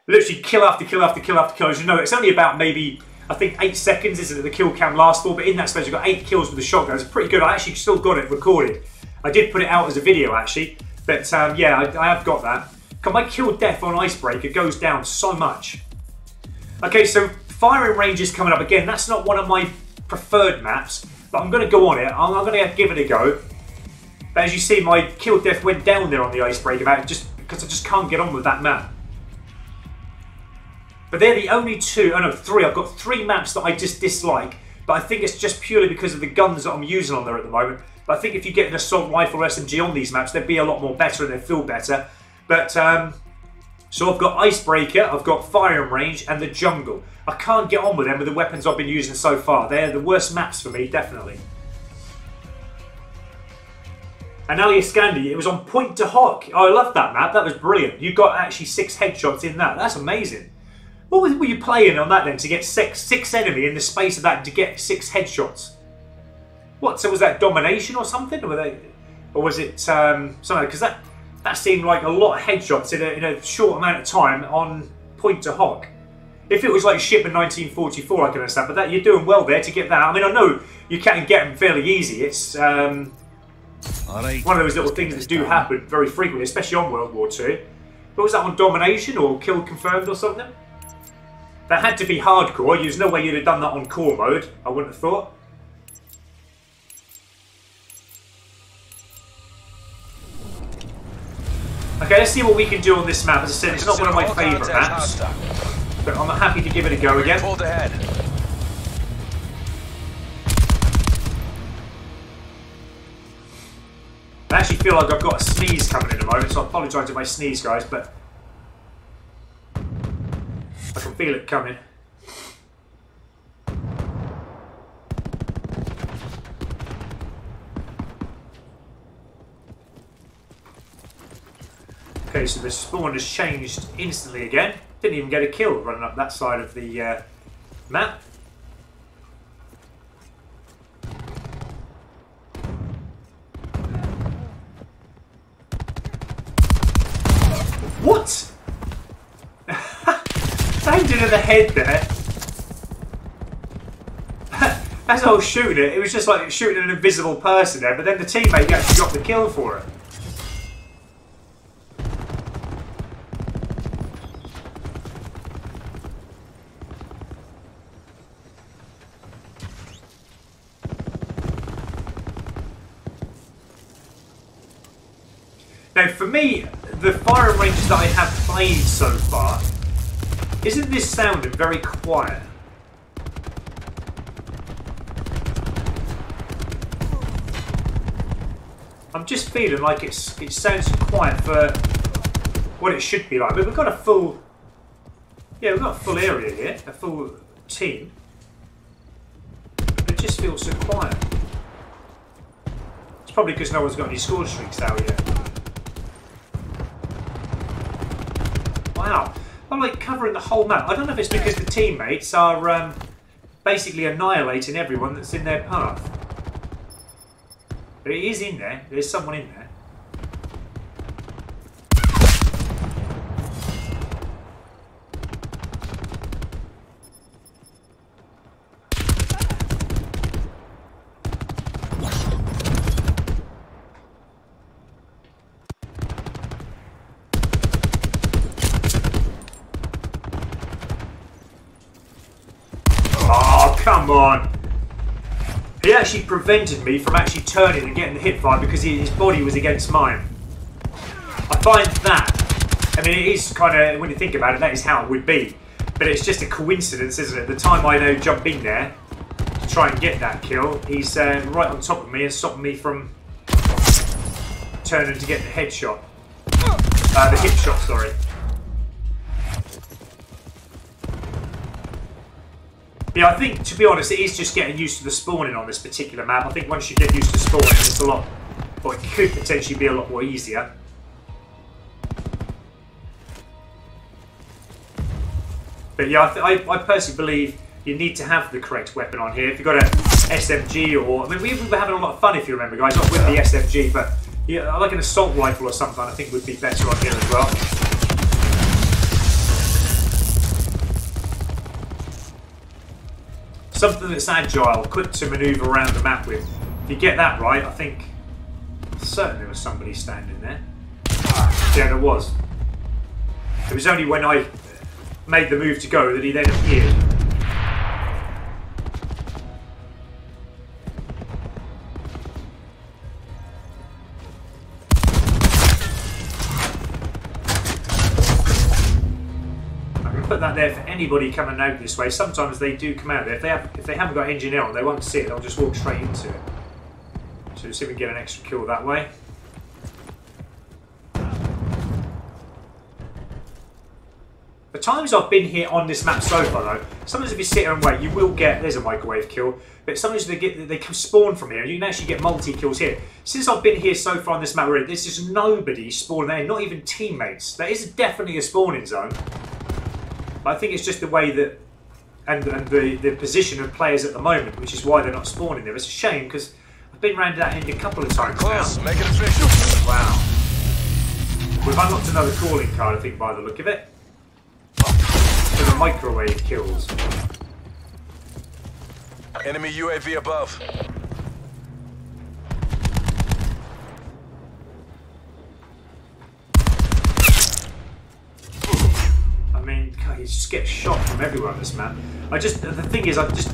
Literally kill after kill after kill after kill. As you know, it's only about maybe, I think 8 seconds, isn't it, the kill cam lasts for, but in that space I got 8 kills with the shotgun. It's pretty good. I actually still got it recorded. I did put it out as a video actually, but yeah, I have got that. My kill death on Icebreaker goes down so much. Okay, so firing range is coming up again. That's not one of my preferred maps, but I'm going to go on it. I'm going to give it a go. But as you see, my kill death went down there on the Icebreaker map just because I just can't get on with that map. But they're the only 2, oh no, 3. I've got 3 maps that I just dislike, but I think it's just purely because of the guns that I'm using on there at the moment. But I think if you get an assault rifle or SMG on these maps, they'd be a lot more better and they'd feel better. But, so I've got Icebreaker, I've got Firing Range, and the Jungle. I can't get on with them with the weapons I've been using so far. They're the worst maps for me, definitely. And Ali Iskandar, it was on Point to Hock. Oh, I love that map, that was brilliant. You got actually 6 headshots in that, that's amazing. What were you playing on that then, to get 6 enemy in the space of that, to get 6 headshots? What, so was that domination or something? Or was it something, because that seemed like a lot of headshots in a short amount of time on Point to Hock. If it was like shipment 1944, I can understand, but that you're doing well there to get that. I mean, I know you can get them fairly easy. It's one of those little things that do happen very frequently, especially on World War II. But was that on domination or kill confirmed or something? That had to be hardcore. There's no way you'd have done that on core mode, I wouldn't have thought. Okay, let's see what we can do on this map. As I said, it's not one of my favourite maps, but I'm happy to give it a go again. Pulled ahead. I actually feel like I've got a sneeze coming in a moment, so I apologise if I sneeze, guys, but I can feel it coming. Okay, so the spawn has changed instantly again. Didn't even get a kill running up that side of the map. to the head there. As I was shooting it, it was just like shooting an invisible person there, but then the teammate actually got the kill for it. Now, for me, the firing ranges that I have played so far, isn't this sounding very quiet? I'm just feeling like it sounds quiet for what it should be like. But we've got a full, we've got a full area here, a full team. But it just feels so quiet. It's probably because no one's got any score streaks out yet. Wow, I'm like covering the whole map. I don't know if it's because the teammates are basically annihilating everyone that's in their path. But it is in there. There's someone in there. Oh, come on. He actually prevented me from actually turning and getting the hip fire because his body was against mine. I find that, I mean, it is kind of, when you think about it, that is how it would be. But it's just a coincidence, isn't it? The time I now jump in there to try and get that kill, he's right on top of me and stopping me from turning to get the headshot. The hip shot, sorry. Yeah, I think, to be honest, it is just getting used to the spawning on this particular map. I think once you get used to spawning, it's a lot, or it could potentially be a lot more easier. But yeah, I personally believe you need to have the correct weapon on here. If you've got an SMG or... I mean, we were having a lot of fun, if you remember, guys, not with the SMG, but yeah, I like an assault rifle or something I think would be better on here as well. Something that's agile, quick to manoeuvre around the map with. If you get that right, I think certainly there was somebody standing there. Yeah, there was. It was only when I made the move to go that he then appeared. Put that there for anybody coming out this way. Sometimes they do come out there. If they haven't got engineer on, they won't see it. They'll just walk straight into it. So see if we can get an extra kill that way. The times I've been here on this map so far, though, sometimes if you sit here and wait, you will get. There's a microwave kill, but sometimes they come spawn from here. You can actually get multi kills here. Since I've been here so far on this map, there's just nobody spawning there, not even teammates. There is definitely a spawning zone. I think it's just the way that, and the position of players at the moment, which is why they're not spawning there. It's a shame because I've been round that end a couple of times Close, now. make it official. Wow. We've unlocked another calling card, I think, by the look of it. For the microwave kills. Enemy UAV above. I mean, God, you just get shot from everywhere on this map. The thing is, I just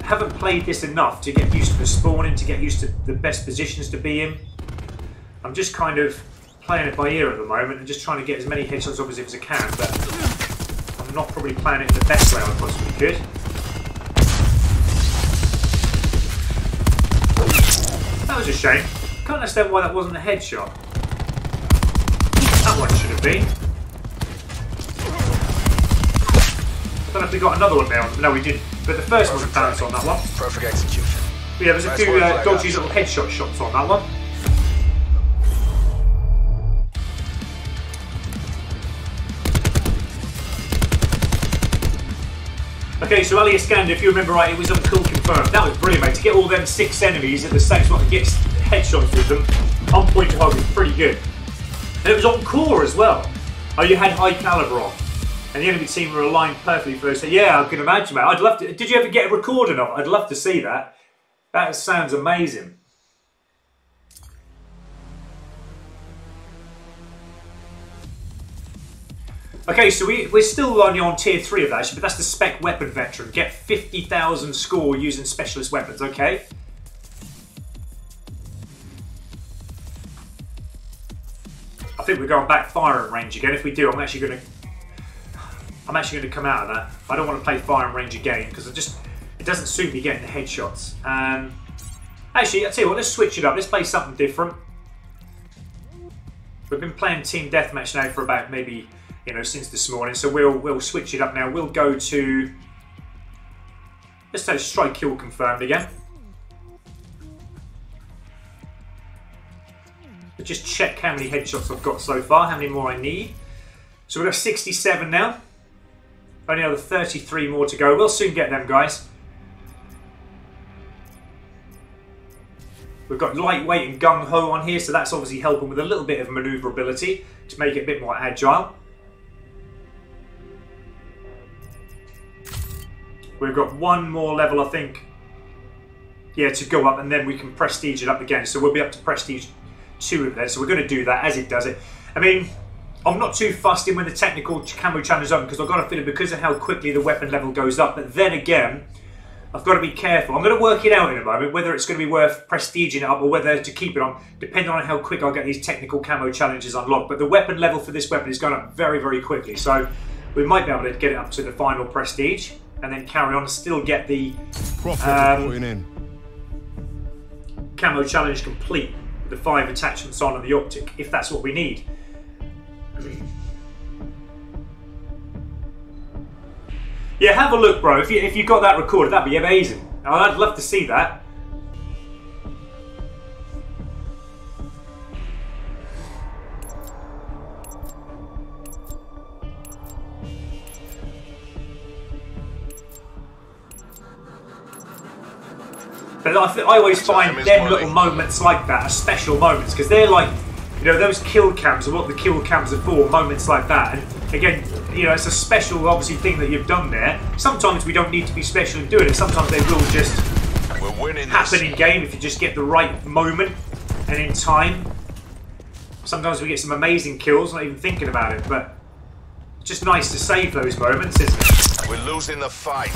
haven't played this enough to get used to the spawning, to get used to the best positions to be in. I'm just kind of playing it by ear at the moment and just trying to get as many headshots obviously as I can, but I'm not probably playing it in the best way I possibly could. That was a shame. Can't understand why that wasn't a headshot. That one should have been. I don't know if we got another one there. No, we didn't. But the first one bounced on that one. Perfect execution. But yeah, there's a Nice few work, Flag dodgy Ops. little headshot shots on that one. Okay, so Ali Iskander, if you remember right, it was on Cool Confirmed. That was brilliant, mate. To get all them 6 enemies at the same spot and get headshots with them on point to hug was pretty good. And it was on core as well. Oh, you had high caliber on. And the enemy team were aligned perfectly for us. So yeah, I can imagine, mate. I'd love to. Did you ever get a recording of it? I'd love to see that. That sounds amazing. Okay, so we're still only on tier 3 of that, actually, but that's the spec weapon veteran. Get 50,000 score using specialist weapons, okay? I think we're going back firing range again. If we do, I'm actually going to come out of that. I don't want to play firing range again because it doesn't suit me getting the headshots. Actually, I'll tell you what, let's switch it up. Let's play something different. We've been playing team deathmatch now for about maybe, you know, since this morning, so we'll switch it up now. We'll go to, let's say strike kill confirmed again. But just check how many headshots I've got so far, how many more I need. So we've got 67 now. Only another 33 more to go. We'll soon get them, guys. We've got lightweight and gung-ho on here, so that's obviously helping with a little bit of maneuverability to make it a bit more agile. We've got one more level, I think, yeah, to go up, and then we can prestige it up again. So we'll be up to prestige 2 of there. So we're going to do that as it does it. I mean, I'm not too fussed in when the technical camo challenge is on because I've got a feeling because of how quickly the weapon level goes up. But then again, I've got to be careful. I'm going to work it out in a moment, whether it's going to be worth prestiging it up or whether to keep it on, depending on how quick I get these technical camo challenges unlocked. But the weapon level for this weapon is going up very, very quickly. So we might be able to get it up to the final prestige and then carry on and still get the camo challenge complete with the 5 attachments on and the optic, if that's what we need. Yeah, have a look, bro. If you got that recorded, that'd be amazing. I'd love to see that. But I always find them little moments like that are special moments because they're like, you know, those kill cams are what the kill cams are for, moments like that. And again, you know, it's a special, obviously, thing that you've done there. Sometimes we don't need to be special in doing it. Sometimes they will just happen in game if you just get the right moment and in time. Sometimes we get some amazing kills, not even thinking about it, but it's just nice to save those moments, isn't it? We're losing the fight.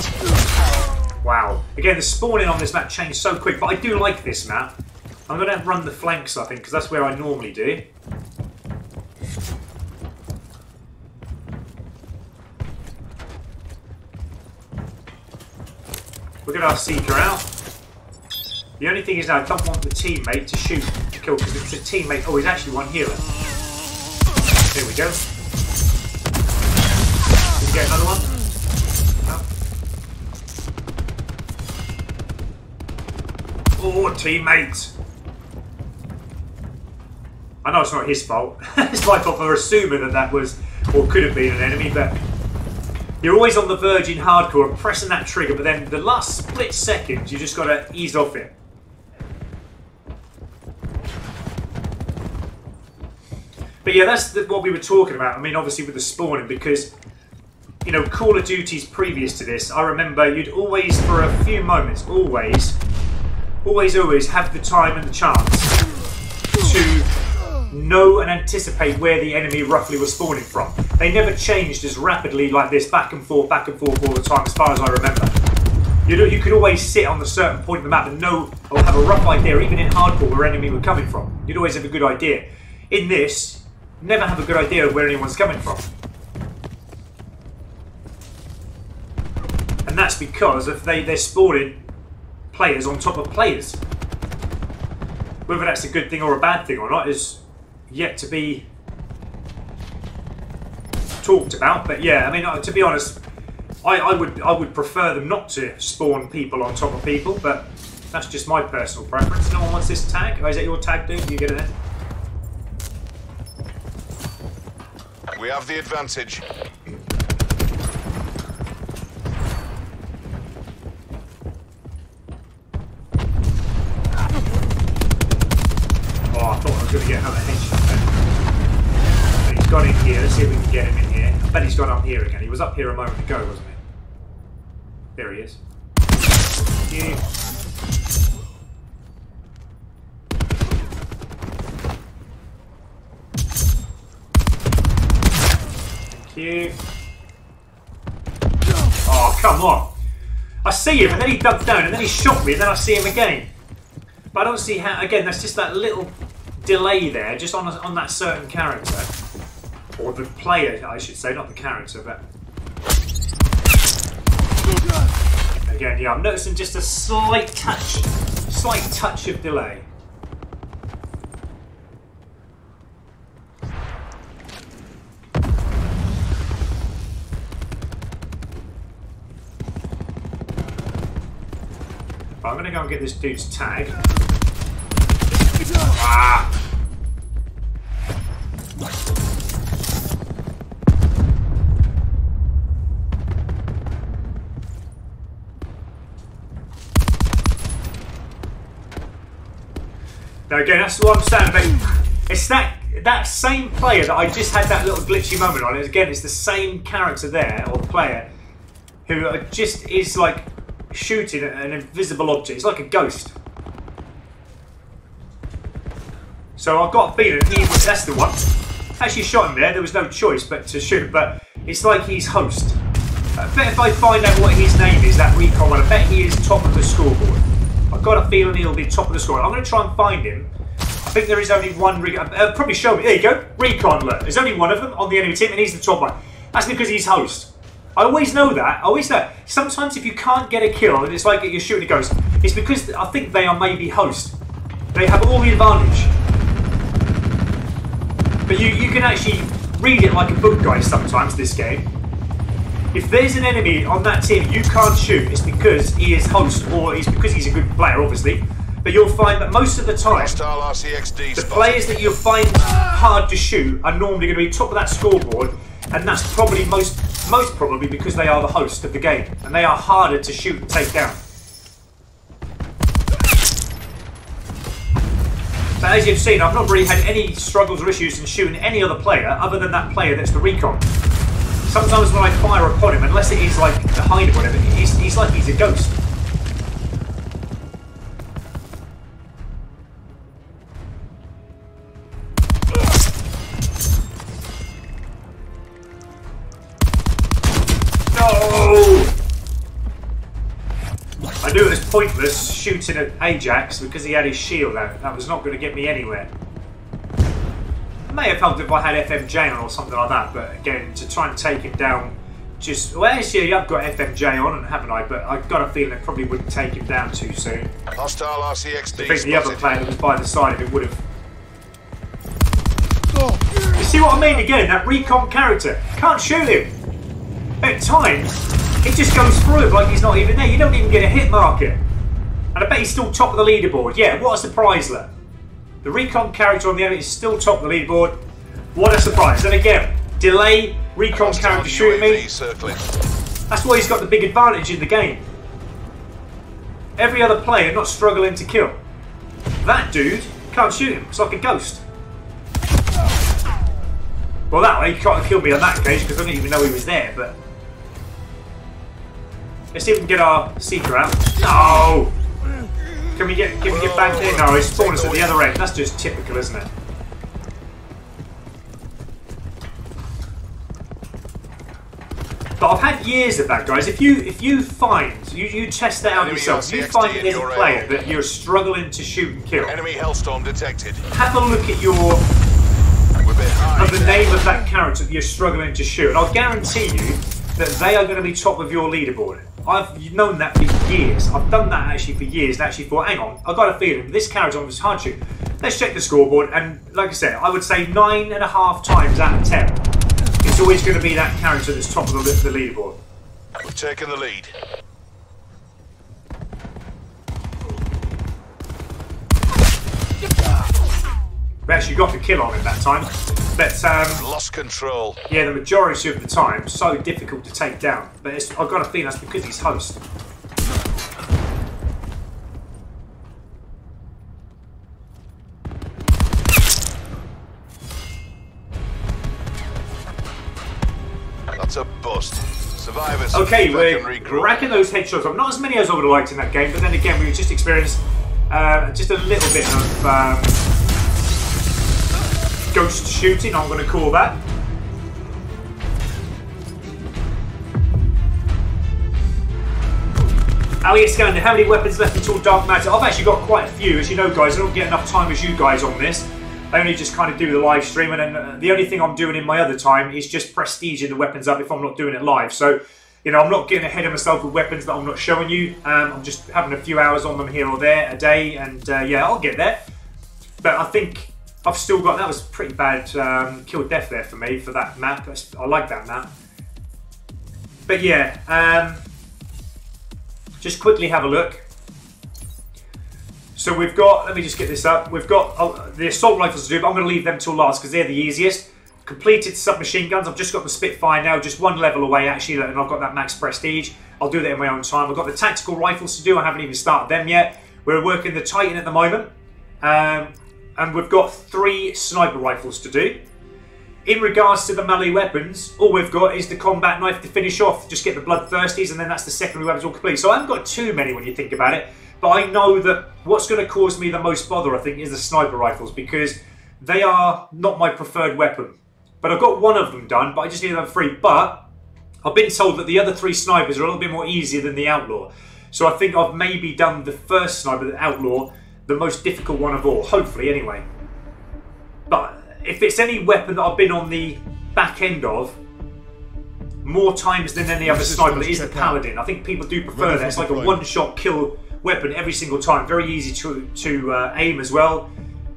Wow. Again, the spawning on this map changed so quick, but I do like this map. I'm going to run the flanks, I think, because that's where I normally do. We'll get our Seeker out. The only thing is now I don't want the teammate to shoot to kill, because it's a teammate. Oh, he's actually one healer. Here we go. Did we get another one? Oh, teammate! I know it's not his fault. It's my fault for assuming that that was, or could have been an enemy, but you're always on the verge in hardcore of pressing that trigger, but then the last split second, you just got to ease off it. But yeah, that's what we were talking about. I mean, obviously with the spawning, because, you know, Call of Duties previous to this, I remember you'd always, for a few moments, always have the time and the chance to know and anticipate where the enemy roughly was spawning from. They never changed as rapidly like this, back and forth all the time, as far as I remember. You could always sit on a certain point of the map and know, or have a rough idea, even in hardcore, where enemy were coming from. You'd always have a good idea. In this, never have a good idea of where anyone's coming from. And that's because if they're spawning players on top of players. Whether that's a good thing or a bad thing or not is yet to be talked about. But yeah, I mean, to be honest, I would prefer them not to spawn people on top of people, but that's just my personal preference. No one wants this tag. Oh, is that your tag, dude? You get it in? We have the advantage. Oh, I thought I was going to get another headshot there. gone in here. Let's see if we can get him in here. I bet he's gone up here again. He was up here a moment ago, wasn't he? There he is. Thank you. Thank you. Oh, come on. I see him, and then he ducked down, and then he shot me, and then I see him again. But I don't see how... Again, that's just that little delay there, just on that certain character. Or the player, I should say, not the character, but... Again, yeah, I'm noticing just a slight touch of delay. I'm going to go and get this dude's tag. Ah! Now again, that's what I'm saying about. It's that same player that I just had that little glitchy moment on. Again, it's the same character there, or player, who just is like shooting at an invisible object. It's like a ghost. So I've got a feeling that's the one. Actually shot him there. There was no choice but to shoot. But it's like he's host. I bet if I find out what his name is, that recon one, I bet he is top of the scoreboard. I've got a feeling he'll be top of the scoreboard. I'm going to try and find him. I think there is only one recon. Probably show me. There you go. Recon alert. There's only one of them on the enemy team, and he's the top one. That's because he's host. I always know that. I always know. Sometimes if you can't get a kill, and it's like you're shooting a ghost, it's because I think they are maybe host. They have all the advantage. But you can actually read it like a book, guys, sometimes, this game. If there's an enemy on that team you can't shoot, it's because he is host, or it's because he's a good player, obviously. But you'll find that most of the time, the players that you'll find hard to shoot are normally going to be top of that scoreboard, and that's probably most probably because they are the host of the game, and they are harder to shoot and take down. But as you've seen, I've not really had any struggles or issues in shooting any other player other than that player that's the recon. Sometimes when I fire upon him, unless it is like behind him or whatever, he's like he's a ghost. No! I knew it was pointless shooting at Ajax because he had his shield out. That was not going to get me anywhere. I may have helped if I had FMJ on or something like that, but again, to try and take him down, well, actually, I've got FMJ on, haven't I? But I've got a feeling it probably wouldn't take him down too soon. Hostile RCXD. I think the other player that was by the side of it would have. You see what I mean? Again, that recon character can't shoot him. At times, it just goes through him like he's not even there. You don't even get a hit marker, and I bet he's still top of the leaderboard. Yeah, what a surprise, look. The recon character on the enemy is still top of the leaderboard. What a surprise. And again, delay, recon character shooting me. That's why he's got the big advantage in the game. Every other player not struggling to kill. That dude can't shoot him. It's like a ghost. Well, that way he can't kill me on that case because I didn't even know he was there, but... Let's see if we can get our seeker out. No! Can we get back there? No, he spawned us at the other end. That's just typical, isn't it? But I've had years of that, guys. If you find you test that out yourself, you find that there's a player that you're struggling to shoot and kill. Enemy hellstorm detected. Have a look at the name of that character that you're struggling to shoot, and I'll guarantee you that they are going to be top of your leaderboard. I've known that for years. I've done that actually for years and actually thought, hang on, I've got a feeling this character on this hard shoot. Let's check the scoreboard, and like I said, I would say 9.5 times out of 10, it's always going to be that character that's top of the leaderboard. We've taken the lead. We actually got the kill on him that time. But lost control. Yeah, the majority of the time, so difficult to take down. But I've got a feeling that's because he's host. bust. Survivors. Okay, we're regroup. racking those headshots up. Not as many as I would have liked in that game, but then again, we just experienced just a little bit of ghost shooting, I'm going to call that. Alias Scander, how many weapons left until Dark Matter? I've actually got quite a few. As you know, guys, I don't get enough time as you guys on this. I only just kind of do the live stream, and then the only thing I'm doing in my other time is just prestiging the weapons up if I'm not doing it live. So, you know, I'm not getting ahead of myself with weapons that I'm not showing you. I'm just having a few hours on them here or there a day, and yeah, I'll get there. But I think I've still got, that was pretty bad kill death there for me for that map. I like that map. But yeah, just quickly have a look. So we've got, let me just get this up. We've got the assault rifles to do, but I'm going to leave them till last because they're the easiest. Completed submachine guns. I've just got the Spitfire now, just one level away actually, and I've got that max prestige. I'll do that in my own time. I've got the tactical rifles to do. I haven't even started them yet. We're working the Titan at the moment. And we've got 3 sniper rifles to do. In regards to the melee weapons, all we've got is the combat knife to finish off. Just get the bloodthirsties, and then that's the secondary weapons all complete. So I haven't got too many when you think about it. But I know that what's going to cause me the most bother, I think, is the sniper rifles, because they are not my preferred weapon. But I've got one of them done, but I just need another 3. But I've been told that the other 3 snipers are a little bit more easier than the outlaw. So I think I've maybe done the first sniper, the outlaw, the most difficult one of all. Hopefully, anyway. But if it's any weapon that I've been on the back end of more times than any other sniper, it is the Paladin. I think people do prefer that. It's like a one-shot kill weapon every single time. Very easy to aim as well.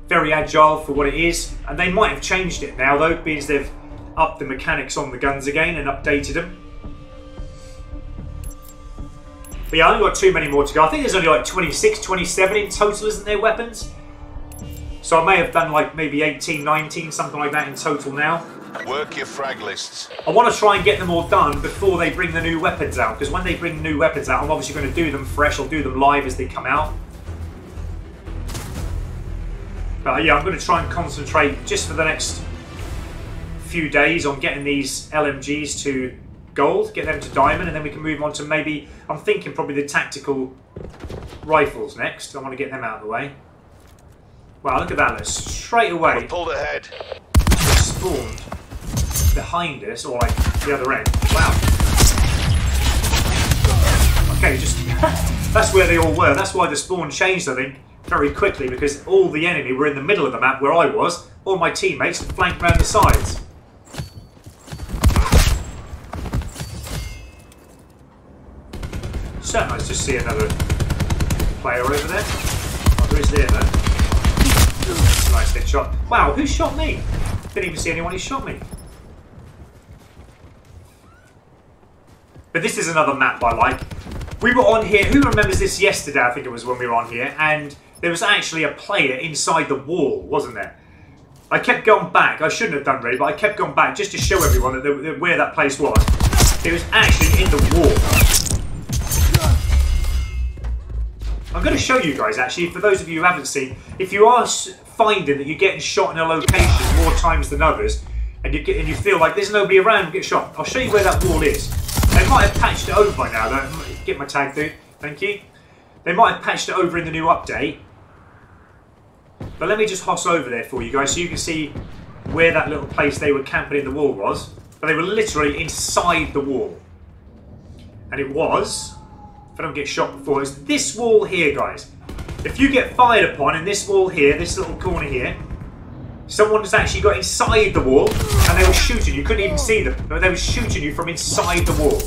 Very agile for what it is. And they might have changed it now though, because they've upped the mechanics on the guns again and updated them. But yeah, I haven't got too many more to go. I think there's only like 26, 27 in total, isn't there, weapons? So I may have done like maybe 18, 19, something like that in total now. Work your frag lists. I want to try and get them all done before they bring the new weapons out, because when they bring the new weapons out, I'm obviously going to do them fresh. I'll do them live as they come out. But yeah, I'm going to try and concentrate just for the next few days on getting these LMGs to gold, get them to diamond, and then we can move on to maybe, I'm thinking probably the tactical rifles next. I want to get them out of the way. Wow, look at that, look, straight away. We're pulled ahead. Spawned behind us, or like the other end. Wow. Okay, just that's where they all were. That's why the spawn changed, I think, very quickly, because all the enemy were in the middle of the map where I was. All my teammates flanked around the sides. So nice to see another player over there. Oh, there is there though. Nice hit shot. Wow, who shot me? Didn't even see anyone who shot me. But this is another map I like. We were on here, who remembers this yesterday, I think it was when we were on here, and there was actually a player inside the wall, wasn't there? I kept going back, I shouldn't have done really, but I kept going back just to show everyone that where that place was. It was actually in the wall. I'm going to show you guys actually, for those of you who haven't seen, if you are finding that you're getting shot in a location more times than others, and you feel like there's nobody around to get shot, I'll show you where that wall is. They might have patched it over by now though. Get my tag dude, thank you. They might have patched it over in the new update. But let me just hoss over there for you guys so you can see where that little place they were camping in the wall was. But they were literally inside the wall. And it was, if I don't get shot before, it's this wall here, guys. If you get fired upon in this wall here, this little corner here, someone's actually got inside the wall and they were shooting you. You couldn't even see them, but they were shooting you from inside the wall.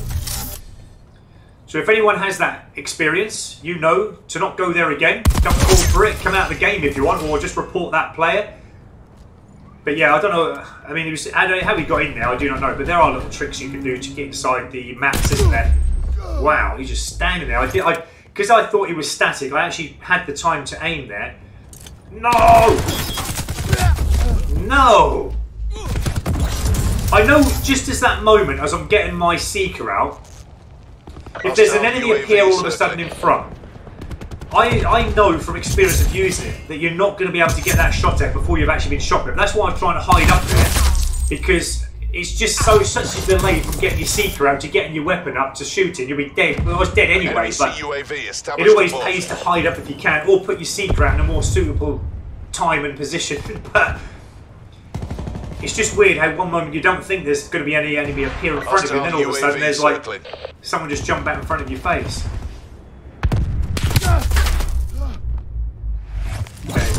So if anyone has that experience, you know to not go there again. Don't call for it. Come out of the game if you want, or just report that player. But yeah, I don't know. I mean, I don't know how he got in there. I do not know. But there are little tricks you can do to get inside the maps, isn't there? Wow, he's just standing there. Because I thought he was static, I actually had the time to aim there. No! No! I know just as that moment, as I'm getting my Seeker out, if there's an enemy appear all of a sudden in front, I know from experience of using it that you're not going to be able to get that shot at before you've actually been shot with. That's why I'm trying to hide up there, because it's just such a delay from getting your seeker out to getting your weapon up to shooting. You'll be dead. Well, I was dead anyway, Enemy but CUAV established it always above. pays to hide up if you can, or put your seeker out in a more suitable time and position. But it's just weird how one moment you don't think there's going to be any enemy appear in front of you, and then all of a sudden there's like someone just jump out in front of your face. Okay.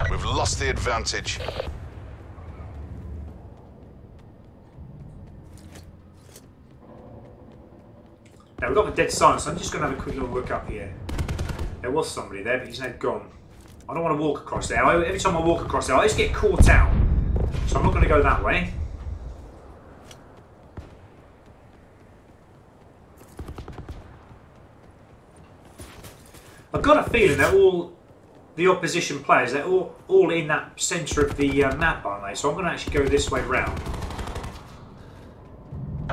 We've lost the advantage. Now we've got the dead silence, so I'm just going to have a quick little look up here. There was somebody there, but he's now gone. I don't want to walk across there. Every time I walk across there, I just get caught out. So I'm not going to go that way. I've got a feeling that all the opposition players, they're all in that centre of the map, aren't they? So I'm going to actually go this way round.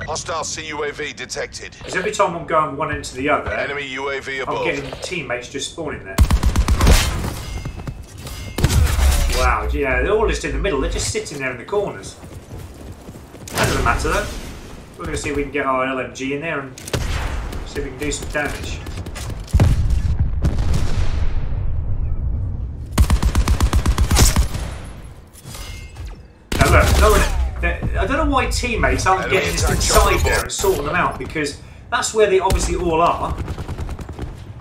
Hostile CUAV detected. Because every time I'm going one end to the other, Enemy UAV above. I'm getting teammates just spawning there. Wow, yeah, they're all just in the middle. They're just sitting there in the corners. That doesn't matter though. We're going to see if we can get our LMG in there and see if we can do some damage. Now look, no one, I don't know why teammates aren't getting just inside there and sorting them out, because that's where they obviously all are.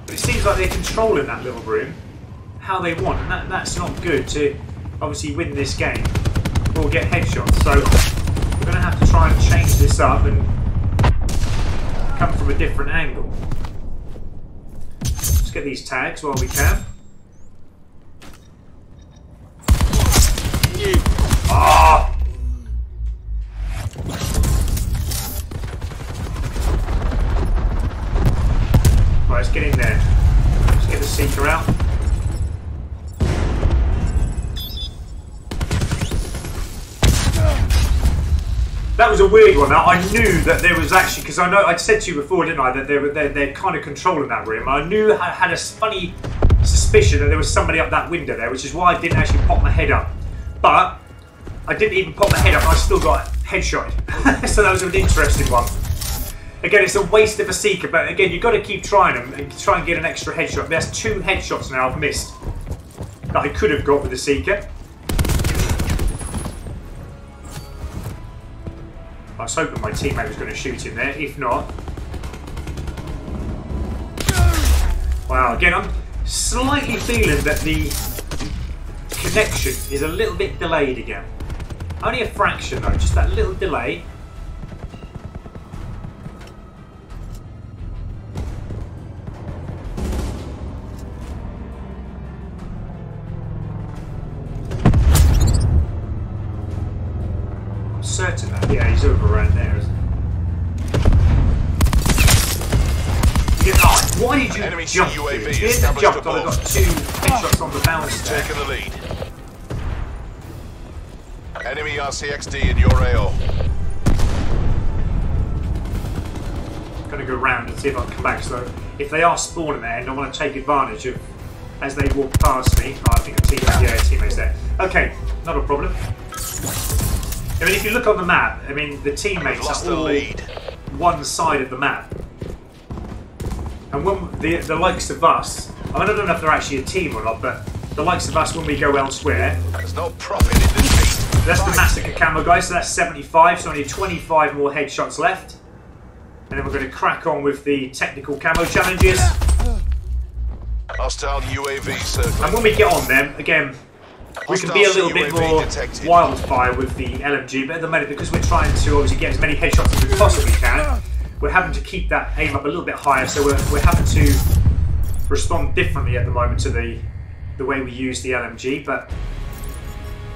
But it seems like they're controlling that little room how they want, and that's not good to obviously win this game or get headshots. So we're going to have to try and change this up and come from a different angle. Let's get these tags while we can. Ah! Right, let's get in there. Let's get the seeker out. That was a weird one. Now, I knew that there was actually, because I know I'd said to you before, didn't I, that they're kind of controlling that room. I knew I had a funny suspicion that there was somebody up that window there, which is why I didn't actually pop my head up. But I didn't even pop my head up, and I still got headshot. So that was an interesting one. Again, it's a waste of a seeker, but again, you've got to keep trying them and try and get an extra headshot. There's 2 headshots now I've missed that I could have got with the seeker. I was hoping my teammate was going to shoot him there. If not... Wow, again, I'm slightly feeling that the connection is a little bit delayed again. Only a fraction though, just that little delay. I'm certain that, yeah, he's over around there, isn't he? Yeah, oh, why did you Enemy jump? UAV Here's the established jump, but I above. got 2 headshots on the bounce there. Taking the lead. Enemy RCXD in your AO. I'm going to go round and see if I can come back. So if they are spawning there, and I want to take advantage of as they walk past me. Oh, I think a teammate's there. Okay, not a problem. I mean, if you look on the map, I mean, the teammates are all one side of the map. And when the likes of us, I mean, I don't know if they're actually a team or not, but the likes of us, when we go elsewhere, There's no profit in defeat. that's the Massacre Camo, guys, so that's 75, so only 25 more headshots left. And then we're going to crack on with the technical camo challenges. Hostile UAV circling. And when we get on them, again, we can be a little bit more wildfire with the LMG, but at the moment, because we're trying to obviously get as many headshots as we possibly can, we're having to keep that aim up a little bit higher, so we're having to respond differently at the moment to the way we use the LMG, but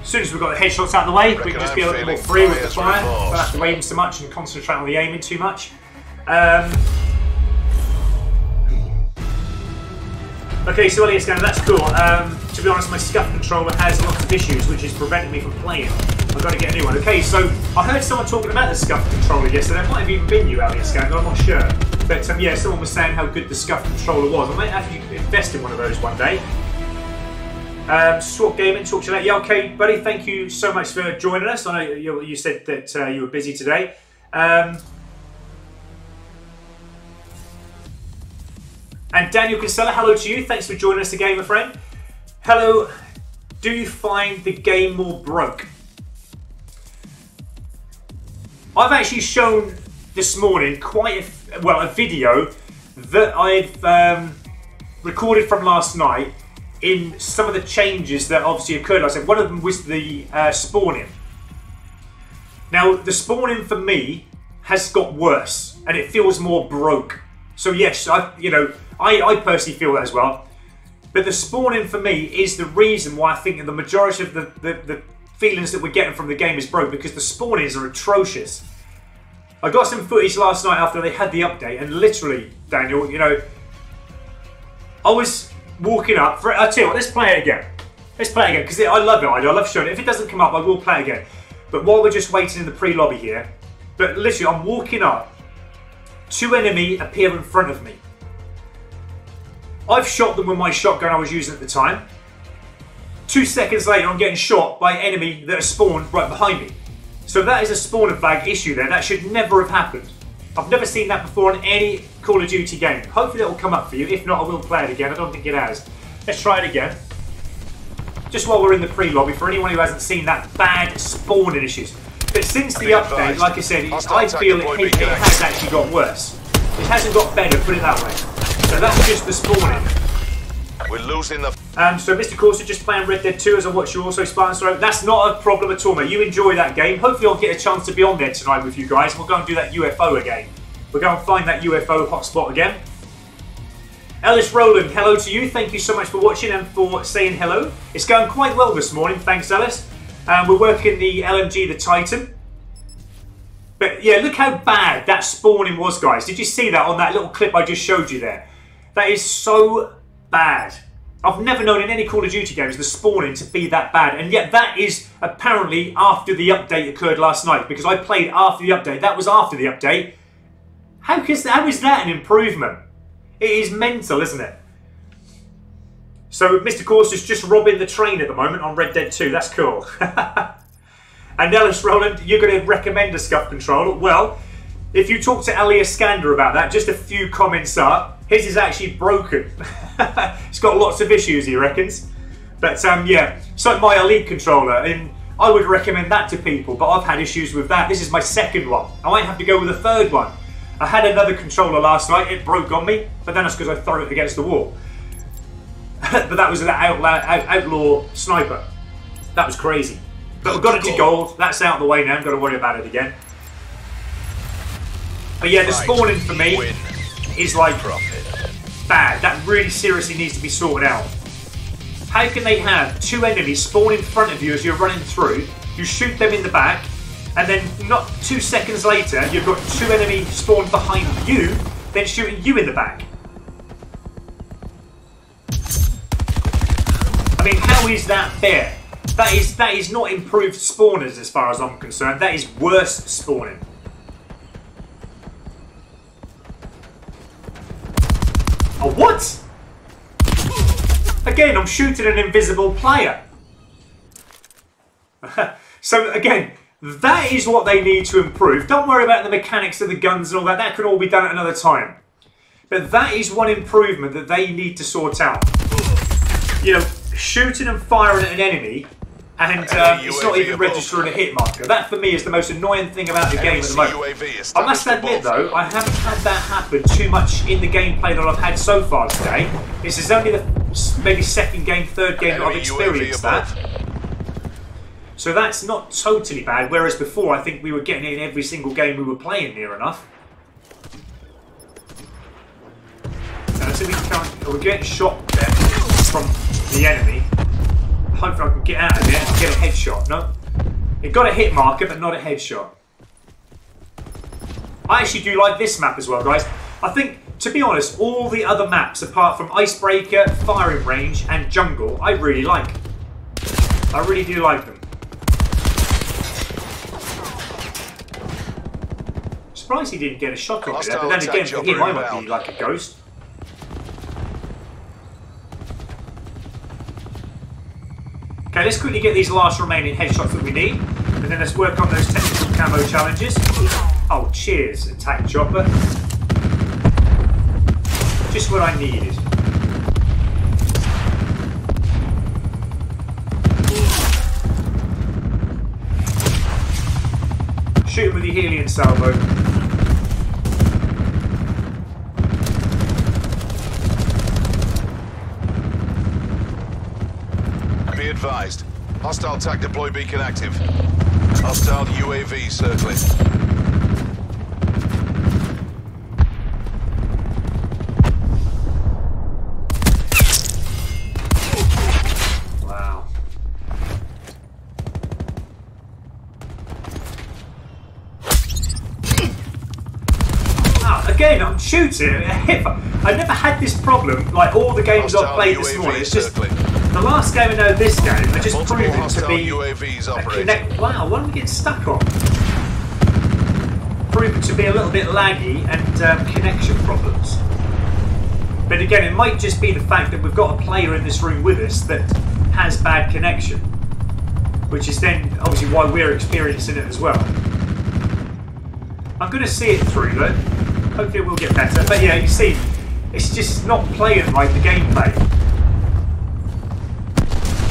as soon as we've got the headshots out of the way, we can just be a little more free with the fire. Don't have to aim so much and concentrate on the aiming too much. Okay, so Elliot's going, that's cool. To be honest, my scuff controller has lots of issues, which is preventing me from playing. I've got to get a new one. Okay, so I heard someone talking about the scuff controller yesterday. It might have even been you, Elliot Scan, I'm not sure. But yeah, someone was saying how good the scuff controller was. I might actually invest in one of those one day. Swap Gaming, talk to you later. Yeah, okay, buddy, thank you so much for joining us. I know you said that you were busy today. And Daniel Kinsella, hello to you. Thanks for joining us again, my friend. Hello. Do you find the game more broke? I've actually shown this morning quite a video that I've recorded from last night in some of the changes that obviously occurred. Like I said, one of them was the spawning. Now, the spawning for me has got worse and it feels more broke. So yes, I personally feel that as well. But the spawning for me is the reason why I think that the majority of the feelings that we're getting from the game is broke, because the spawnings are atrocious. I got some footage last night after they had the update, and literally, Daniel, I was walking up. I'll tell you what, let's play it again. Let's play it again, because I love it. I love showing it. If it doesn't come up, I will play it again. But while we're just waiting in the pre-lobby here, but literally, I'm walking up, 2 enemy appear in front of me. I've shot them with my shotgun I was using at the time. 2 seconds later, I'm getting shot by an enemy that has spawned right behind me. So that is a spawner flag issue there. That should never have happened. I've never seen that before in any Call of Duty game. Hopefully that will come up for you. If not, I will play it again. I don't think it has. Let's try it again. Just while we're in the pre-lobby, for anyone who hasn't seen that bad spawning issues. But since the update, like I said, I feel it has actually got worse. It hasn't got better, put it that way. So that's just the spawning. We're losing the... So Mr. Corsa just playing Red Dead 2 as I watch you also, Spartan Stroke. That's not a problem at all, mate. You enjoy that game. Hopefully I'll get a chance to be on there tonight with you guys. We'll go and do that UFO again. We'll go and find that UFO hotspot again. Ellis Rowland, hello to you. Thank you so much for watching and for saying hello. It's going quite well this morning. Thanks, Ellis. We're working the LMG, the Titan. But yeah, look how bad that spawning was, guys. Did you see that on that little clip I just showed you there? That is so bad. I've never known in any Call of Duty games the spawning to be that bad. And yet that is apparently after the update occurred last night, because I played after the update. That was after the update. How is that an improvement? It is mental, isn't it? So Mr. Corsa's just robbing the train at the moment on Red Dead 2. That's cool. And Ellis Roland, you're going to recommend a scuff controller? Well, if you talk to Ali Iskander about that, just a few comments up, his is actually broken. It's got lots of issues, he reckons. But yeah, so my Elite controller, and I would recommend that to people, but I've had issues with that. This is my second one. I might have to go with a third one. I had another controller last night, it broke on me, but then that's because I threw it against the wall. But that was an outlaw sniper. That was crazy. But we've got it to gold. That's out of the way now. I'm going to worry about it again. But yeah, the spawning for me is like bad. That really seriously needs to be sorted out. How can they have 2 enemies spawn in front of you as you're running through? You shoot them in the back, and then not 2 seconds later, you've got 2 enemies spawned behind you, then shooting you in the back. I mean, how is that fair? That is not improved spawners as far as I'm concerned. That is worse spawning. Oh, what? Again, I'm shooting an invisible player. So again, that is what they need to improve. Don't worry about the mechanics of the guns and all that. That can all be done at another time. But that is one improvement that they need to sort out. You know, shooting and firing at an enemy, and it's not even registering a hit marker. That for me is the most annoying thing about the game at the moment. I must admit though, I haven't had that happen too much in the gameplay that I've had so far today. This is only the maybe second game, third game that I've experienced that. So that's not totally bad, whereas before I think we were getting it in every single game we were playing near enough. So we're getting shot there from the enemy. Hopefully I can get out of there and get a headshot. No, it got a hit marker, but not a headshot. I actually do like this map as well, guys. I think, to be honest, all the other maps, apart from Icebreaker, Firing Range, and Jungle, I really like. I really do like them. Surprised he didn't get a shot on me there, but then again, for him, I might be like a ghost. Okay, let's quickly get these last remaining headshots that we need, and then let's work on those technical camo challenges. Oh, cheers, attack chopper. Just what I needed. Shoot him with the Helion salvo. Be advised. Hostile TAC deploy beacon active. Hostile UAV circling. Wow. Again, I'm shooting. I never had this problem, like all the games I've played this morning. It's just the last game I know this game, I just proved it to be a connect. Wow, what am I getting stuck on? Proved it to be a little bit laggy and connection problems. But again, it might just be the fact that we've got a player in this room with us that has bad connection, which is then obviously why we're experiencing it as well. I'm going to see it through though. Hopefully it will get better. But yeah, you see, it's just not playing like the gameplay.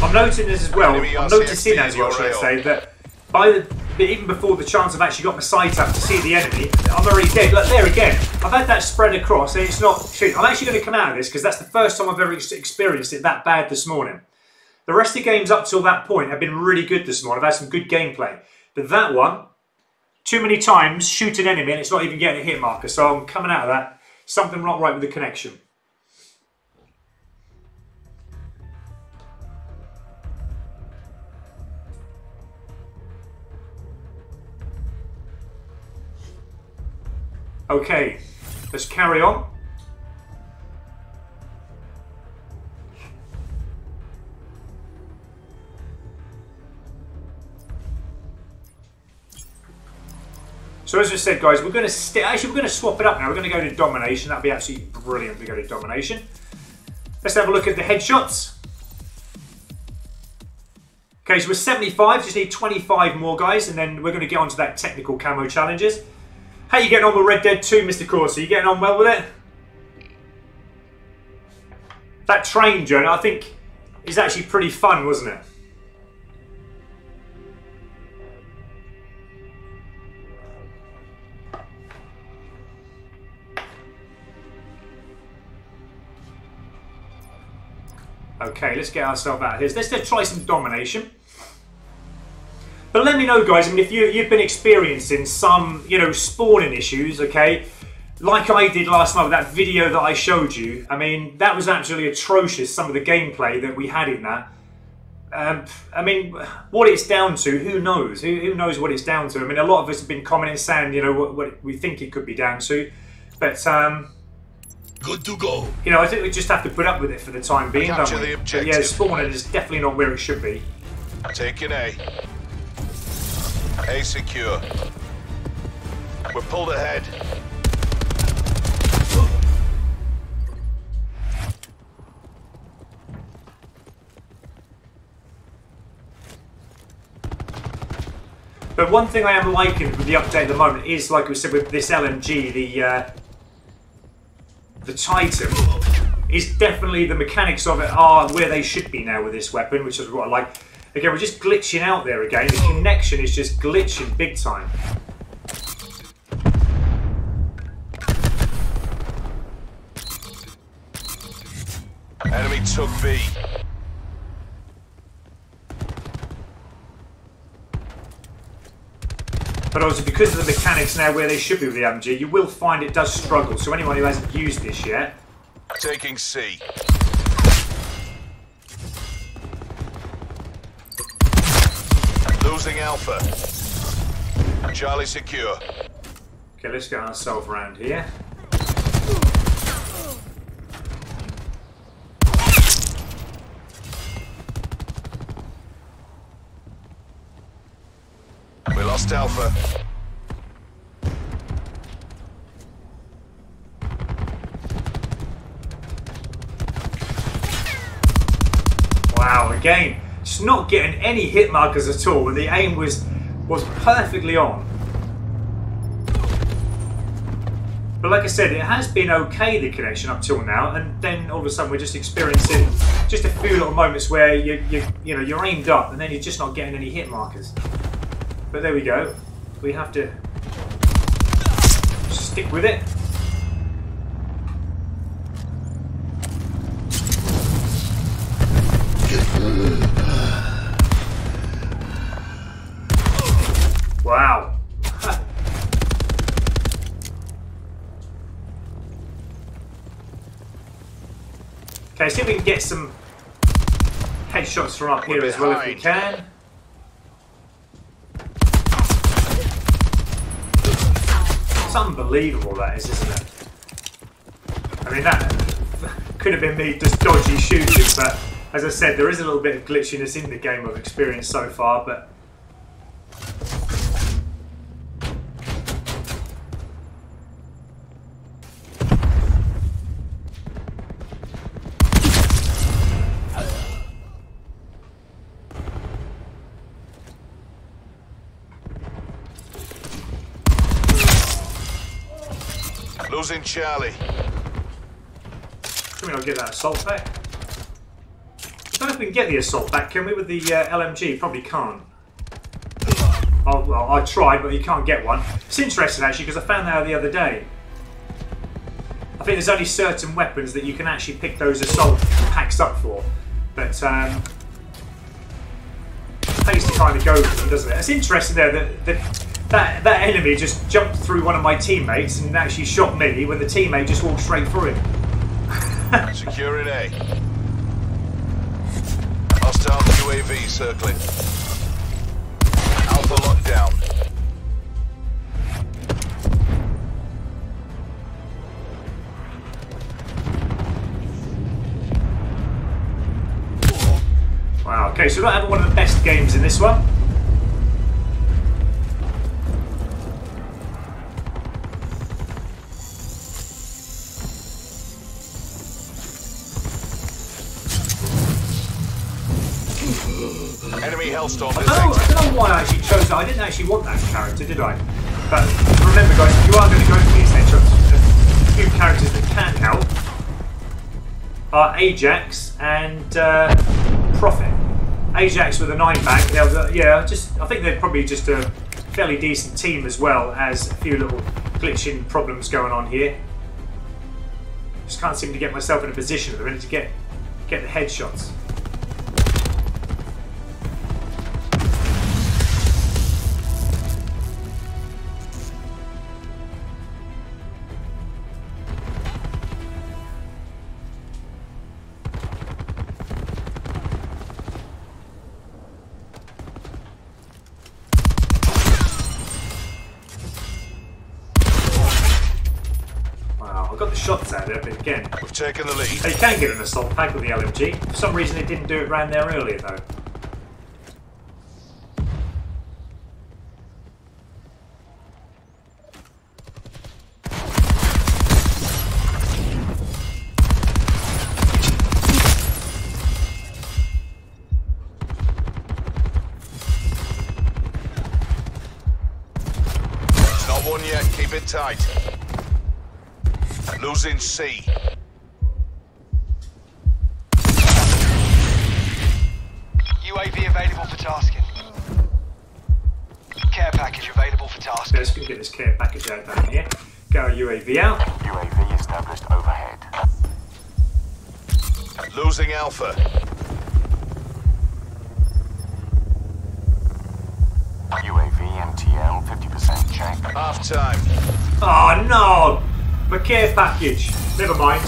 I'm noticing this as well. I'm noticing as well, should I say, that even before the chance I've actually got my sight up to see the enemy, I'm already dead. Look, there again. I've had that spread across and it's not shooting. I'm actually going to come out of this because that's the first time I've ever experienced it that bad this morning. The rest of the games up till that point have been really good this morning. I've had some good gameplay. But that one, too many times, shoot an enemy and it's not even getting a hit marker. So I'm coming out of that. Something not right with the connection. Okay, let's carry on. So as I said, guys, we're going to swap it up now. We're going to go to domination. That'd be absolutely brilliant to go to domination. Let's have a look at the headshots. Okay, so we're 75. Just need 25 more, guys, and then we're going to get onto that technical camo challenges. How you getting on with Red Dead 2, Mr. Corsi? You getting on well with it? That train journey, I think, is actually pretty fun, wasn't it? Okay, let's get ourselves out of here. Let's try some domination. But let me know, guys, I mean, if you've been experiencing some, spawning issues, okay? Like I did last night with that video that I showed you. I mean, that was absolutely atrocious, some of the gameplay that we had in that. I mean, what it's down to, who knows? Who knows what it's down to? I mean, a lot of us have been commenting saying, what we think it could be down to. But, good to go. I think we just have to put up with it for the time being, don't Capture we? the objective. But yeah, spawning is definitely not where it should be. Taking A. A secure. We're pulled ahead. But one thing I am liking with the update at the moment is, like we said, with this LMG, the Titan, is definitely, the mechanics of it are where they should be now with this weapon, which is what I like. Again, we're just glitching out there again. The connection is just glitching big time. Enemy took B. But obviously, because of the mechanics now where they should be with the LMG, you will find it does struggle. So anyone who hasn't used this yet... Taking C. Losing Alpha. Charlie secure. Okay, let's get ourselves around here. We lost Alpha. Wow, again, Just not getting any hit markers at all, and the aim was perfectly on. But like I said, it has been okay, the connection up till now, and then all of a sudden we're just experiencing just a few little moments where you're aimed up and then you're just not getting any hit markers. But there we go. We have to stick with it. Wow. Okay, see if we can get some headshots from up here as well if we can. It's unbelievable, that is, isn't it? I mean, that could have been me just dodgy shooting, but as I said, there is a little bit of glitchiness in the game I've experienced so far, but Losing Charlie. can we not get that assault back? I don't know if we can get the assault back, can we, with the LMG? Probably can't. Oh, well, I tried, but you can't get one. It's interesting, actually, because I found that out the other day. I think there's only certain weapons that you can actually pick those assault packs up for. But pays to kind of go for them, doesn't it? It's interesting there that enemy just jumped through one of my teammates and actually shot me when the teammate just walked straight through him. Securing A. Hostile UAV circling. Alpha lockdown. Wow, okay, so we're not having one of the best games in this one. Enemy Hellstorm I detected. don't know why I actually chose that. I didn't actually want that character, did I? But remember, guys, if you are going to go for these headshots, a few characters that can help are Ajax and Prophet. Ajax with a 9-bag. Yeah, I think they're probably just a fairly decent team as well as a few little glitching problems going on here. Just can't seem to get myself in a position at the minute to get the headshots. Got the shots out there, but again, We've taken the lead. you can get an assault pack with the LMG. For some reason, it didn't do it around there earlier, though. It's not one yet. Keep it tight. Losing C. UAV available for tasking. Care package available for tasking. Let's go get this care package out down here. Get our UAV out. UAV established overhead. Losing Alpha. UAV MTL 50% check. Half time. Oh no! My care package. Never mind.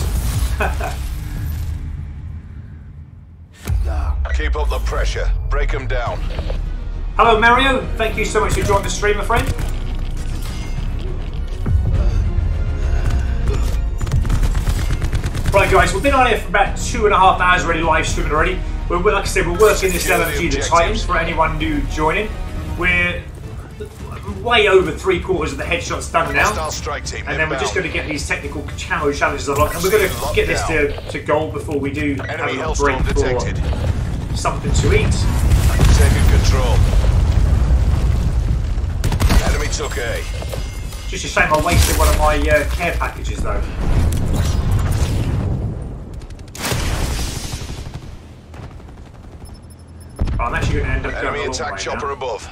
Keep up the pressure. Break them down. Hello, Mario. Thank you so much for joining the stream, my friend. Right, guys, we've been on here for about 2.5 hours already, live streaming already. Like I said, we're working this LMG, the Titans, for anyone new joining. We're way over 3/4 of the headshots done now. Hostile strike team And then we're just inbound. going to get these technical camo challenges unlocked. And we're going to get this to gold before we do have a Enemy little break Hellstorm detected. something to eat. Taking control. Enemy took A. Just a shame I wasted one of my care packages though. I'm actually going to end up going Enemy a long attack way chopper now. above.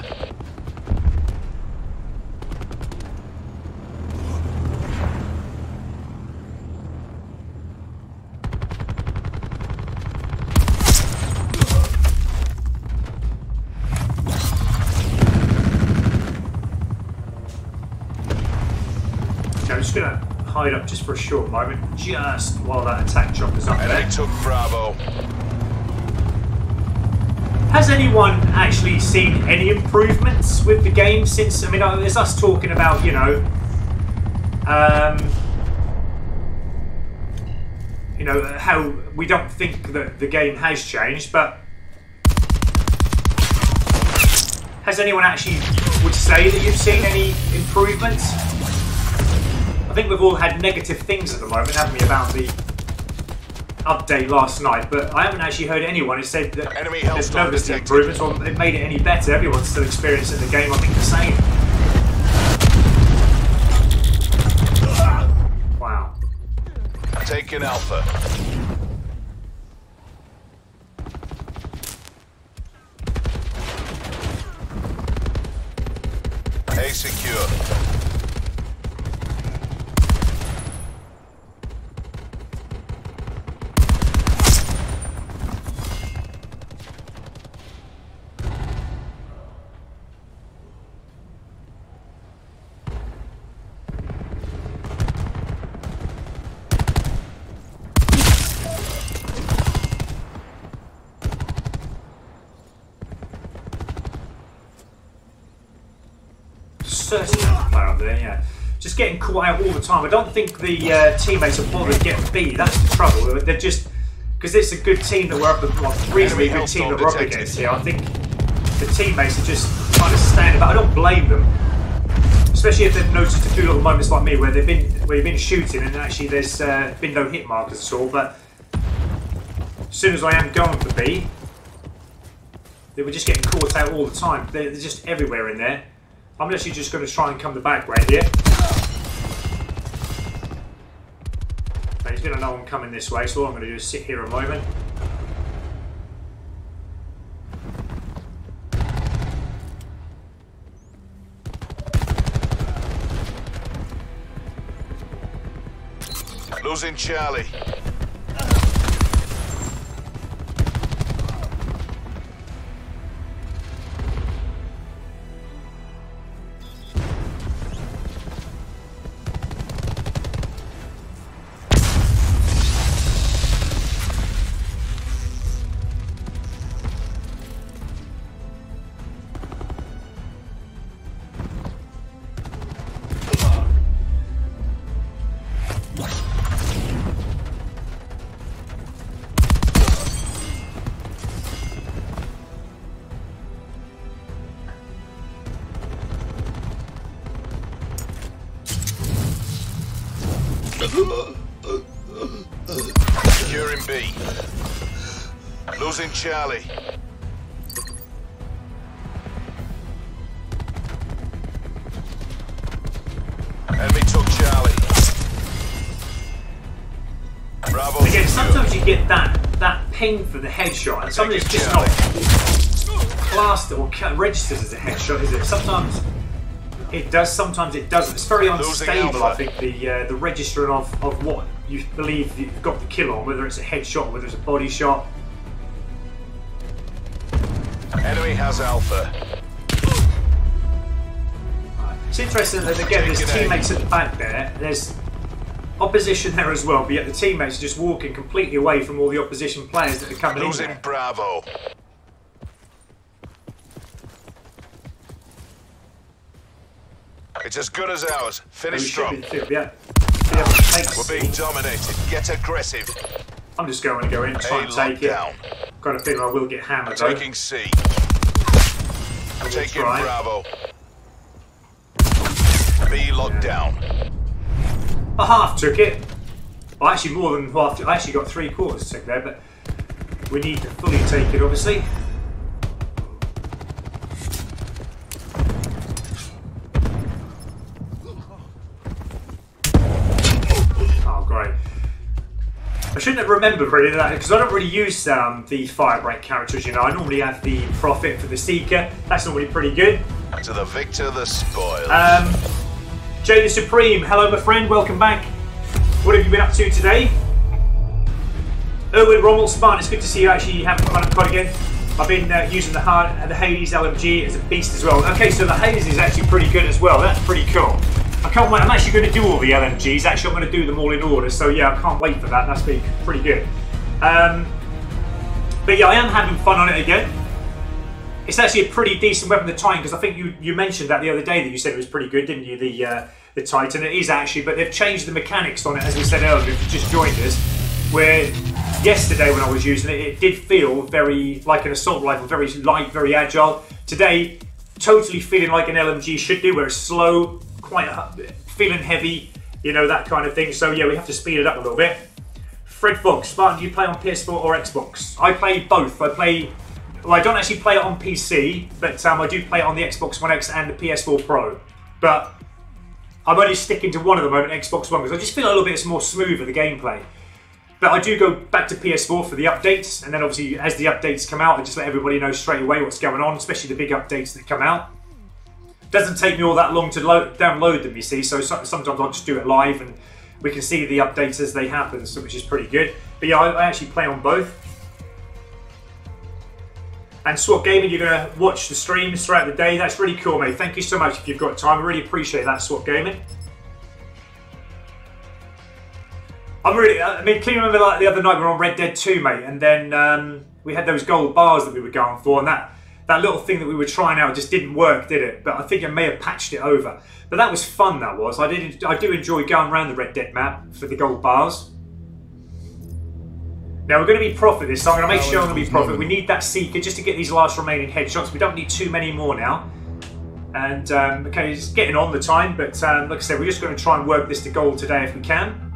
Okay, I'm just going to hide up just for a short moment, just while that attack chopper's up there. Enemy took Bravo. Has anyone actually seen any improvements with the game since? I mean, there's us talking about, you know, how we don't think that the game has changed, but has anyone actually would say that you've seen any improvements? I think we've all had negative things at the moment, haven't we, about the update last night, but I haven't actually heard anyone who said that Enemy they've hellstorm noticed the detected. improvements or it made it any better. Everyone's still experiencing the game, I think, the same. Wow. Taking Alpha. A secure. Certainly a player up there, yeah. Just getting caught out all the time. I don't think the teammates are bothered to get beat. That's the trouble. They're just because it's a good team that we're up, well, reasonably good team that we're up against here. I think the teammates are just trying to stand about. I don't blame them, especially if they've noticed a few little moments like me where you've been shooting and actually there's been no hit markers at all. But as soon as I am going for B, they were just getting caught out all the time. They're just everywhere in there. I'm literally just going to try and come the back way here. Now he's going to know I'm coming this way, so all I'm going to do is sit here a moment. Losing Charlie. Securing B. Losing Charlie. Enemy took Charlie. Bravo. Again, sometimes you get that ping for the headshot, and sometimes it's just not classed or registered as a headshot, is it? Sometimes it does, sometimes it doesn't. It's very unstable, I think, the registering of what you believe you've got the kill on, whether it's a headshot, whether it's a body shot. Enemy has Alpha. It's interesting that, again, there's teammates at the back there, there's opposition there as well, but yet the teammates are just walking completely away from all the opposition players that are coming in Losing there. Bravo. It's as good as ours. Finish strong. Yeah. We're being dominated. Get aggressive. I'm just going to go in and try and take it. Down. Got a feeling I will get hammered though. Taking C. I will Taking try. Bravo. B locked down. I half took it. Well, actually more than half. I actually got 3/4 took there, but We need to fully take it, obviously. Oh, great. I shouldn't have remembered really that, because I don't really use the Firebrand characters, you know. I normally have the Prophet for the Seeker. That's normally pretty good. To the victor, the spoils. Jay the Supreme, hello my friend, welcome back. What have you been up to today? Erwin Rommel, Spartan, it's good to see you actually having fun at COD again. I've been using the Hades LMG as a beast as well. Okay, so the Hades is actually pretty good as well. That's pretty cool. I can't wait. I'm actually going to do all the LMGs. Actually, I'm going to do them all in order. So yeah, I can't wait for that. That's been pretty good. But yeah, I am having fun on it again. It's actually a pretty decent weapon, the Titan, because I think you mentioned that the other day that you said it was pretty good, didn't you? The Titan. It is actually, but they've changed the mechanics on it, as we said earlier, if you just joined us, where yesterday when I was using it, it did feel very like an assault rifle, very light, very agile. Today, totally feeling like an LMG should do, where it's slow, quite feeling heavy, you know, that kind of thing. So yeah, we have to speed it up a little bit. Fred Fox, Spartan, do you play on PS4 or Xbox? I play both. Well, I don't actually play it on PC, but I do play it on the Xbox One X and the PS4 Pro. But I'm only sticking to one at the moment, Xbox One, because I just feel a little bit more smoother, the gameplay. But I do go back to PS4 for the updates, and then obviously as the updates come out, I just let everybody know straight away what's going on, especially the big updates that come out. Doesn't take me all that long to download them, you see, so sometimes I'll just do it live and we can see the updates as they happen, so which is pretty good. But yeah, I actually play on both. And SWAT Gaming, you're going to watch the streams throughout the day. That's really cool, mate. Thank you so much if you've got time. I really appreciate that, SWAT Gaming. I mean, can you remember like the other night we were on Red Dead 2, mate, and then we had those gold bars that we were going for, and that little thing that we were trying out just didn't work, did it? But I think it may have patched it over. But that was fun, that was. I do enjoy going around the Red Dead map for the gold bars. Now we're going to be Prophet this time. I'm going to make sure I'm going to be Prophet. We need that Seeker just to get these last remaining headshots. We don't need too many more now. And, okay, it's getting on the time, but like I said, we're just going to try and work this to gold today if we can.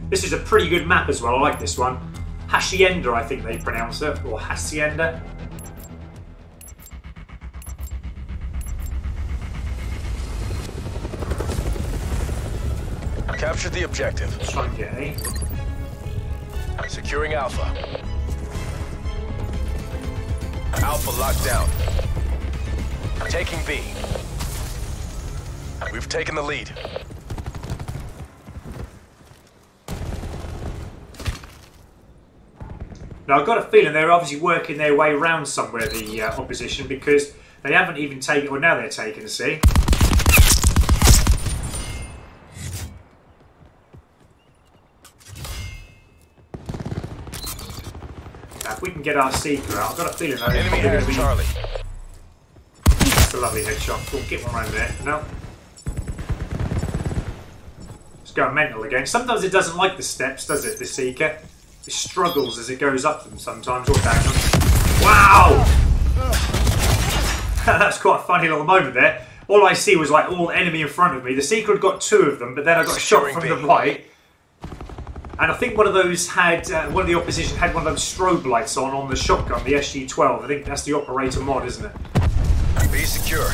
This is a pretty good map as well. I like this one. Hacienda, I think they pronounce it, or Hacienda. Captured the objective. Let's try and get A. Securing Alpha. Alpha locked down. Taking B. We've taken the lead. Now I've got a feeling they're obviously working their way around somewhere, the opposition, because they haven't even taken, well now they're taking a C. Now if we can get our Seeker out, I've got a feeling they're Enemy going to has be... Charlie. That's a lovely headshot. We'll get one around there. No. It's going mental again. Sometimes it doesn't like the steps, does it, the Seeker? It struggles as it goes up them sometimes, or down them. Wow! That's quite a funny little moment there. All I see was like all enemy in front of me. The Seeker had got two of them, but then I got shot from the right. And I think one of those had, one of the opposition had one of those strobe lights on the shotgun, the SG-12. I think that's the operator mod, isn't it? Be secure.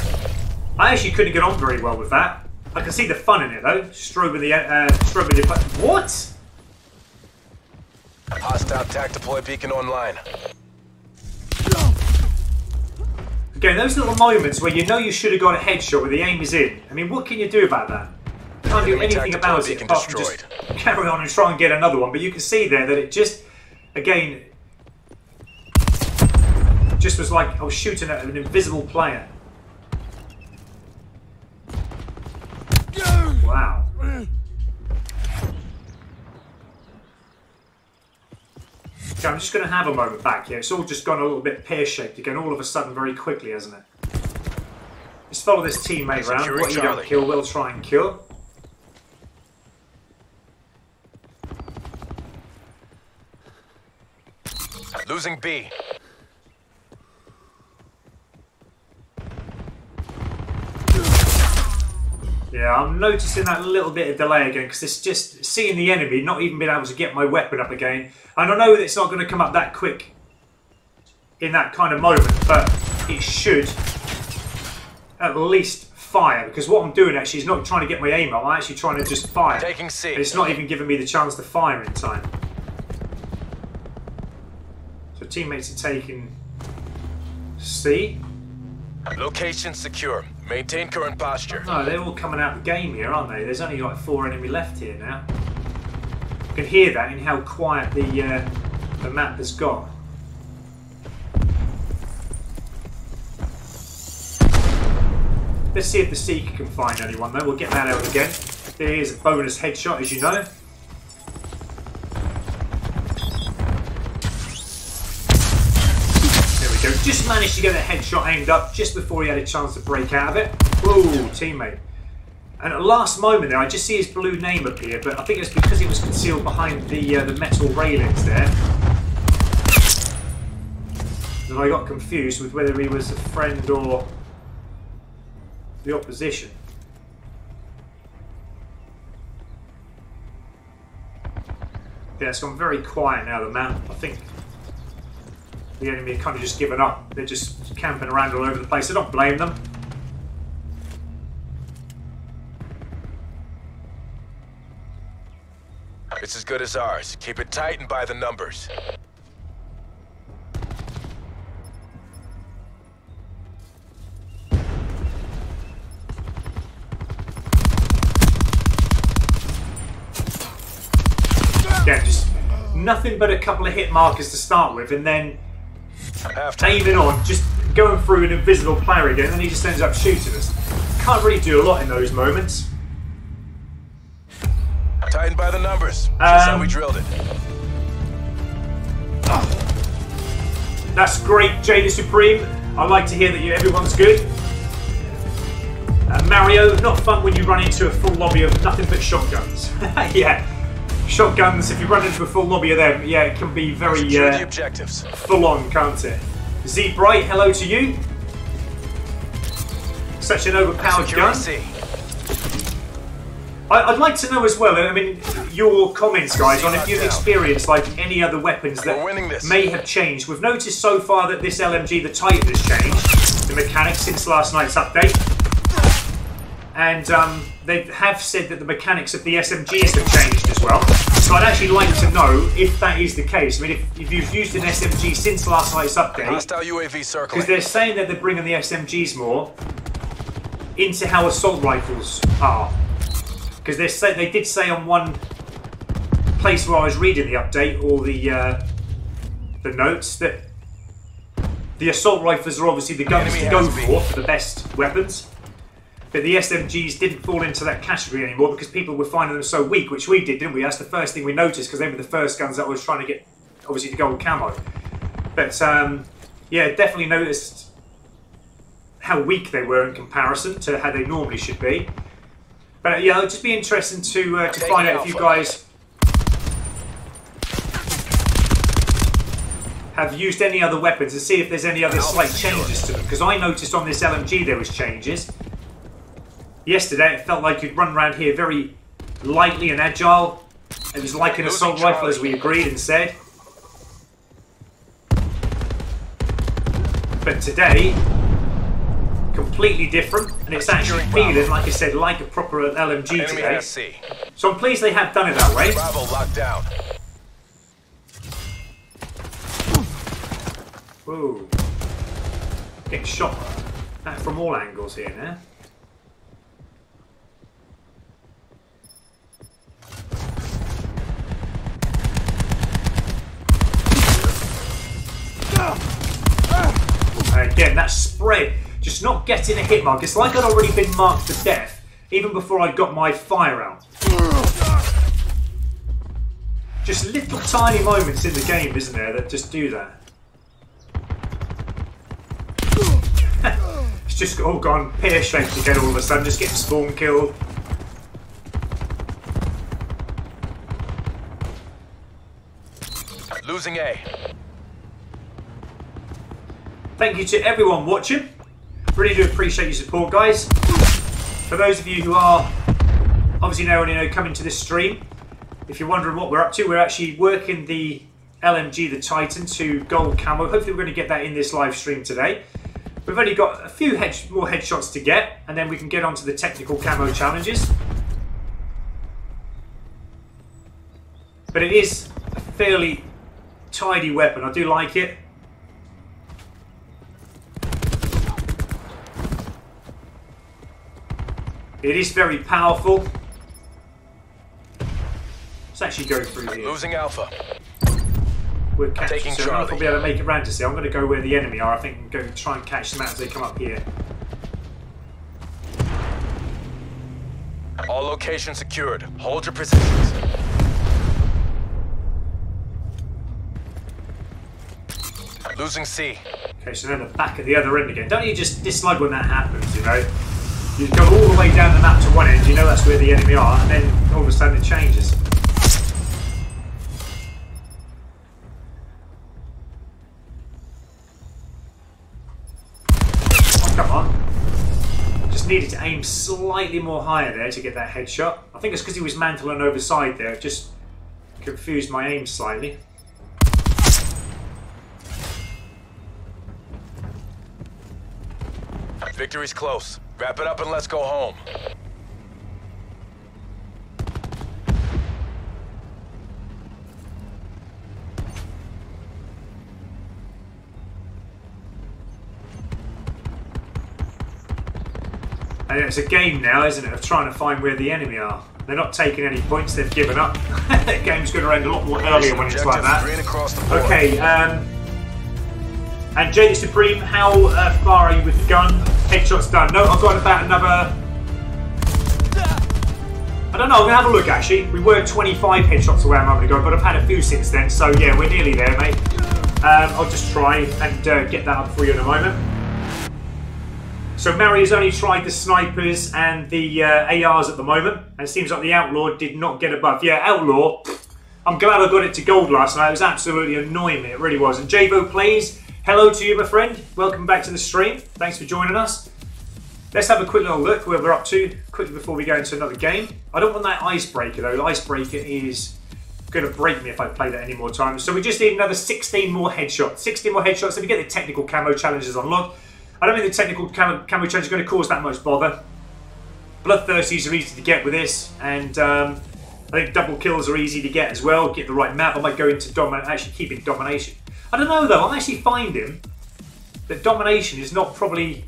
I actually couldn't get on very well with that. I can see the fun in it though. Strobing the what? Hostile TAC deploy beacon online. Again, those little moments where you know you should have got a headshot where the aim is in. I mean, what can you do about that? You can't do anything about it apart from just carry on and try and get another one. But you can see there that it just, again, just was like I was shooting at an invisible player. Wow. Okay, I'm just going to have a moment back here. It's all just gone a little bit pear-shaped again, all of a sudden, very quickly, hasn't it? Just follow this teammate around. What you don't kill, we'll try and kill. Losing B. Yeah, I'm noticing that little bit of delay again because it's just seeing the enemy, not even being able to get my weapon up again. And I know that it's not going to come up that quick in that kind of moment, but it should at least fire, because what I'm doing actually is not trying to get my aim up, I'm actually trying to just fire. Taking C. And it's not even giving me the chance to fire in time. So teammates are taking C. Location secure. Maintain current posture. No, they're all coming out of the game here, aren't they? There's only like 4 enemy left here now. You can hear that in how quiet the map has got. Let's see if the Seeker can find anyone though. We'll get that out again. There's a bonus headshot, as you know. There we go. Just managed to get a headshot aimed up just before he had a chance to break out of it. Whoa, teammate. And at the last moment there, I just see his blue name appear, but I think it's because he was concealed behind the metal railings there. And I got confused with whether he was a friend or the opposition. Yeah, it's gone very quiet now, the map. I think the enemy have kind of just given up. They're just camping around all over the place. I don't blame them. It's as good as ours. Keep it tight and by the numbers. Yeah, just nothing but a couple of hit markers to start with, and then aiming on, just going through an invisible player again, and then he just ends up shooting us. Can't really do a lot in those moments. Tighten by the numbers. That's how we drilled it. That's great, Jada Supreme. I like to hear that everyone's good. Mario, not fun when you run into a full lobby of nothing but shotguns. Yeah. Shotguns, if you run into a full lobby of them, yeah, it can be very the objectives. full on, can't it? Z Bright, hello to you. Such an overpowered gun. I'd like to know as well, I mean, your comments, guys, on if you've experienced like any other weapons that may have changed. We've noticed so far that this LMG, the Titan, has changed the mechanics since last night's update. And they have said that the mechanics of the SMGs have changed as well. So I'd actually like to know if that is the case. I mean, if you've used an SMG since last night's update, Hostile UAV circling. because they're saying that they're bringing the SMGs more into how assault rifles are. Because they did say on one place where I was reading the update or the notes that the assault rifles are obviously the guns to go for the best weapons. But the SMGs didn't fall into that category anymore because people were finding them so weak, which we did, didn't we? That's the first thing we noticed because they were the first guns that I was trying to get, obviously, to go on camo. But yeah, definitely noticed how weak they were in comparison to how they normally should be. But yeah, it'll just be interesting to find out if you guys have used any other weapons and see if there's any other slight changes to them. Because I noticed on this LMG there was changes. Yesterday it felt like you'd run around here very lightly and agile. It was like an assault rifle as we agreed and said. But today, completely different, and it's actually feeling, like I said, like a proper LMG today. So I'm pleased they have done it that way. Bravo locked down. Whoa. Getting shot at from all angles here now. And again, that spread, just not getting a hit mark. It's like I'd already been marked to death, even before I got my fire out. Just little tiny moments in the game, isn't there, that just do that. It's just all gone pear-shaped again all of a sudden, just getting spawn killed. Losing A. Thank you to everyone watching. Really do appreciate your support, guys. For those of you who are obviously now only coming to this stream, if you're wondering what we're up to, we're actually working the LMG, the Titan, to gold camo. Hopefully we're going to get that in this live stream today. We've only got a few more headshots to get, and then we can get on to the technical camo challenges. But it is a fairly tidy weapon. I do like it. It is very powerful. Let's actually go through here. Losing Alpha. We're catching, Taking so I don't know if I'll be able to Charlie. make it round to see. I'm going to go where the enemy are. I think and go try and catch them out as they come up here. All locations secured. Hold your positions. Losing C. Okay, so then the back at the other end again. Don't you just dislike when that happens, you know? You go all the way down the map to one end, you know that's where the enemy are, and then all of a sudden it changes. Oh, come on. Just needed to aim slightly more higher there to get that headshot. I think it's because he was mantling overside there. It just confused my aim slightly. Victory's close. Wrap it up and let's go home. And it's a game now, isn't it, of trying to find where the enemy are. They're not taking any points, they've given up. The game's going to end a lot more earlier when it's like that. Green across the board. Okay, and JD Supreme, how far are you with the gun? Headshot's done. No, I've got about another... I don't know, I'm going to have a look actually. We were 25 headshots away a moment ago, but I've had a few since then, so yeah, we're nearly there, mate. I'll just try and get that up for you in a moment. So Mary has only tried the snipers and the ARs at the moment, and it seems like the Outlaw did not get above. Yeah, Outlaw, I'm glad I got it to gold last night. It was absolutely annoying me, it really was. And Javo Plays, hello to you, my friend. Welcome back to the stream. Thanks for joining us. Let's have a quick little look where we're up to quickly before we go into another game. I don't want that icebreaker though. The icebreaker is going to break me if I play that any more times. So we just need another 16 more headshots. 16 more headshots. If we get the technical camo challenges unlocked. I don't think the technical camo challenge is going to cause that much bother. Bloodthirsties are easy to get with this, and I think double kills are easy to get as well. Get the right map. I might go into actually keeping domination. I don't know though. I'm actually finding that domination is not probably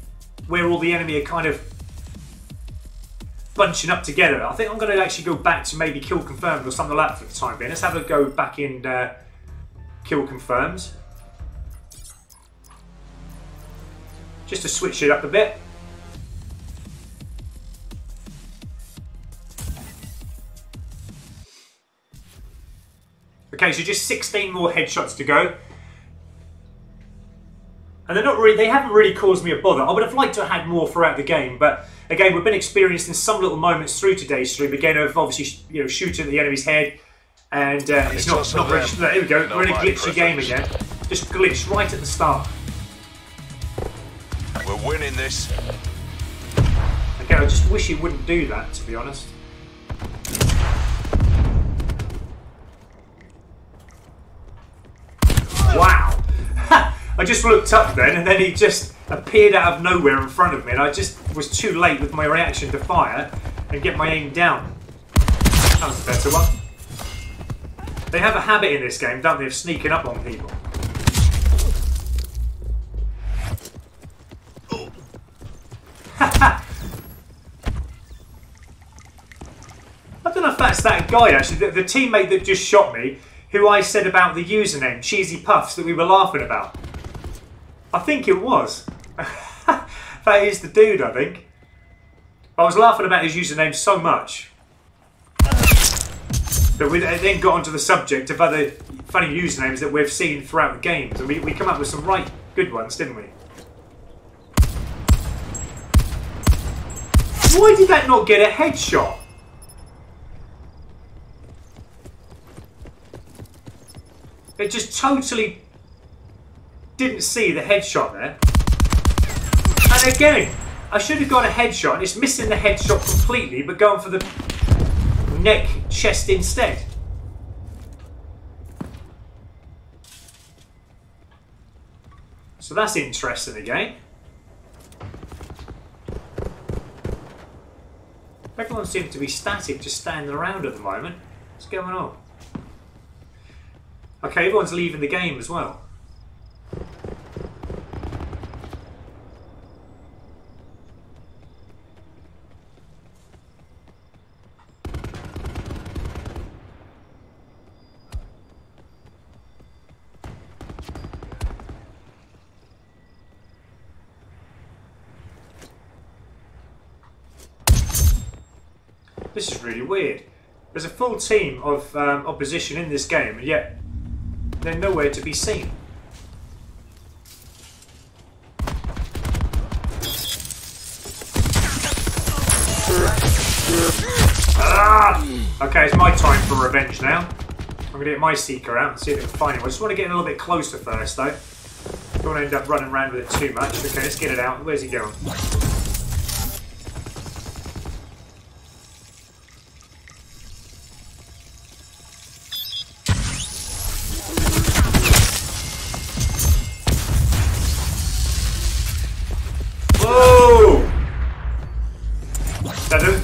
where all the enemy are kind of bunching up together. I think I'm going to actually go back to maybe kill confirmed or something like that for the time being. Let's have a go back in kill confirmed. Just to switch it up a bit. Okay, so just 16 more headshots to go. And they haven't really caused me a bother. I would have liked to have had more throughout the game, but again, we've been experiencing some little moments through today's stream, again, of obviously, shooting at the enemy's head, and it's not very... There we go, we're in a glitchy game again. Just glitched right at the start. We're winning this. Again, I just wish it wouldn't do that, to be honest. Wow! I just looked up then, and then he just appeared out of nowhere in front of me, and I just was too late with my reaction to fire and get my aim down. That was a better one. They have a habit in this game, don't they, of sneaking up on people. I don't know if that's that guy actually, the teammate that just shot me, who I said about the username, Cheesy Puffs, that we were laughing about. I think it was. That is the dude, I think. I was laughing about his username so much that we then got onto the subject of other funny usernames that we've seen throughout the games, and we come up with some right good ones, didn't we? Why did that not get a headshot? It just totally didn't see the headshot there. And again, I should have got a headshot, and it's missing the headshot completely, but going for the neck, chest instead. So that's interesting again. Everyone seems to be static, just standing around at the moment. What's going on? Okay, everyone's leaving the game as well. This is really weird. There's a full team of opposition in this game, and yet they're nowhere to be seen. Ah! Okay, it's my time for revenge now. I'm going to get my seeker out and see if I can find him. I just want to get a little bit closer first, though. Don't want to end up running around with it too much. Okay, let's get it out. Where's he going?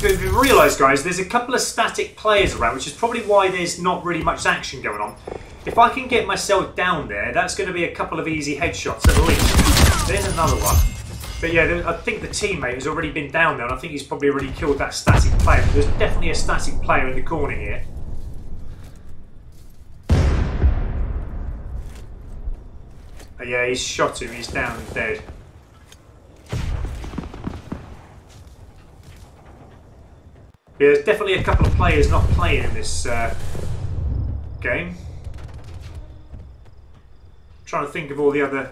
If you realise, guys, there's a couple of static players around, which is probably why there's not really much action going on. If I can get myself down there, that's going to be a couple of easy headshots at least. There's another one. But yeah, I think the teammate has already been down there, and I think he's probably already killed that static player. There's definitely a static player in the corner here. But yeah, he's shot him. He's down and dead. Yeah, there's definitely a couple of players not playing in this game. I'm trying to think of all the other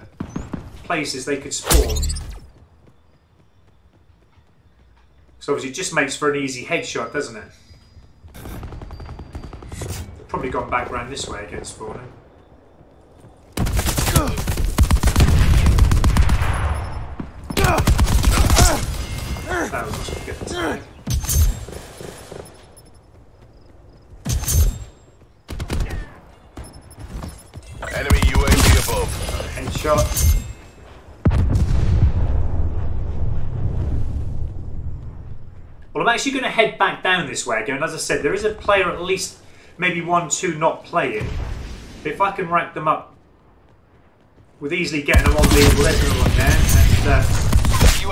places they could spawn. So obviously it just makes for an easy headshot, doesn't it? They've probably gone back around this way again, spawning. That was a good attack. Enemy UAV above. Headshot. Well, I'm actually going to head back down this way again. As I said, there is a player at least, maybe 1, 2 not playing. If I can rack them up with easily getting them on the level one there,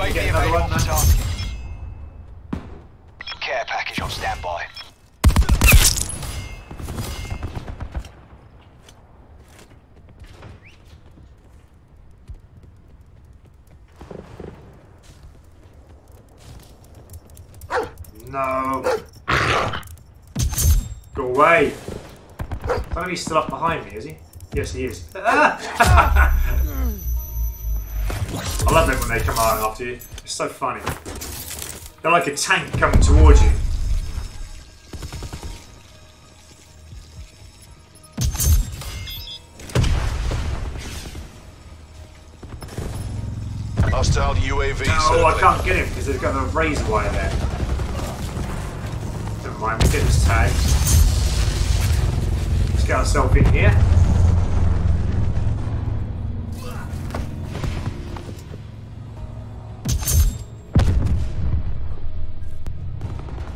and get another one. Care package on standby. No. Go away. I think he's still up behind me, is he? Yes, he is. I love it when they come out after you. It's so funny. They're like a tank coming towards you. Hostile UAV. Oh, I can't get him because they've got a razor wire there. Never mind, we'll get this tag. Let's get ourselves in here.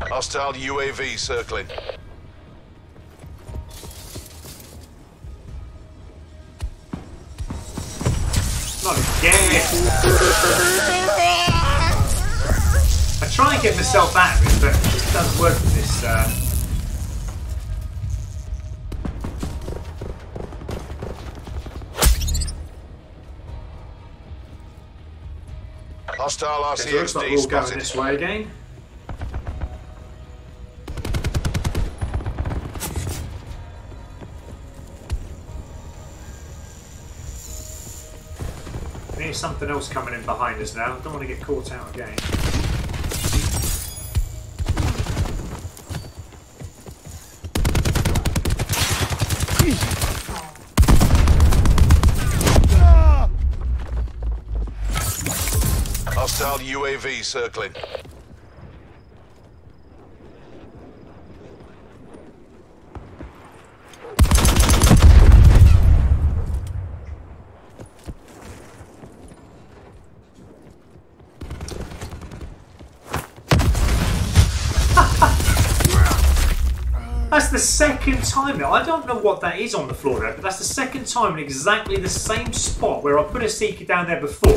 Hostile UAV circling. Not again. I try and get myself out of it, but it just doesn't work with this. Hostile Okay, so it looks like we're RCXD all going spotted. this way again. There's something else coming in behind us now. Don't want to get caught out again. Hostile Hostile UAV circling. That's the second time now. I don't know what that is on the floor there, but that's the second time in exactly the same spot where I put a seeker down there before,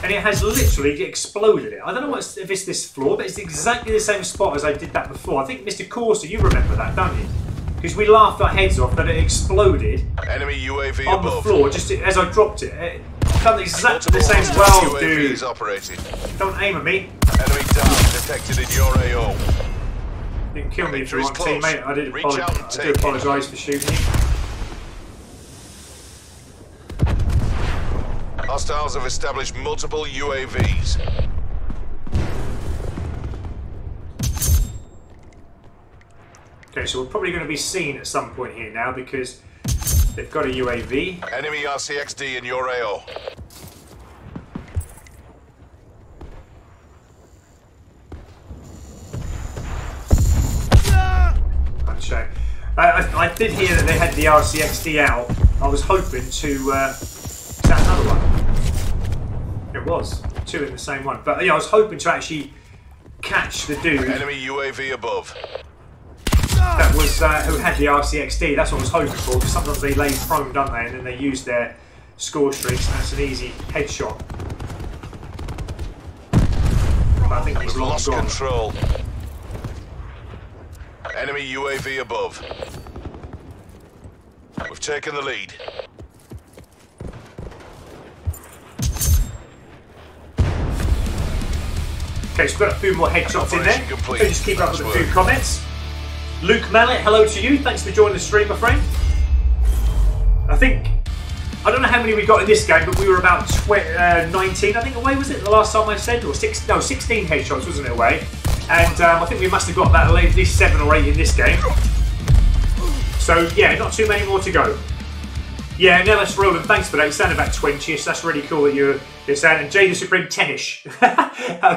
and it has literally exploded it. I don't know if it's this floor, but it's exactly the same spot as I did that before. I think, Mr. Corsa, you remember that, don't you? Because we laughed our heads off that it exploded Enemy UAV on above. the floor just as I dropped it. It done exactly the same. Well, dude, UAVs operating. don't aim at me. Enemy down detected in your AO. You can kill me if you want, Victory's close. teammate. I do Reach out and take it. apologise for shooting you. Hostiles have established multiple UAVs. Okay, so we're probably going to be seen at some point here now because they've got a UAV. Enemy RCXD in your AO. Uncheck. I did hear that they had the RCXD out. I was hoping to. Is that another one? It was. Two in the same one. But yeah, I was hoping to actually catch the dude Enemy UAV above. that was who had the RCXD. That's what I was hoping for, because sometimes they lay prone, don't they, and then they use their score streaks, and that's an easy headshot. But I think he's We've long lost gone. control. Enemy UAV above. We've taken the lead. Okay, so we've got a few more headshots in there. Operation complete. So just keep up with a Nice few work. comments. Luke Mallet, hello to you. Thanks for joining the stream, my friend. I don't know how many we got in this game, but we were about 19, I think, away, was it? The last time I said? Or 16 headshots, wasn't it, away? And I think we must have got about at least 7 or 8 in this game. So, yeah, not too many more to go. Yeah, Nellis Roland, thanks for that. You sound about 20ish. That's really cool that you're saying. And Jay the Supreme, 10ish.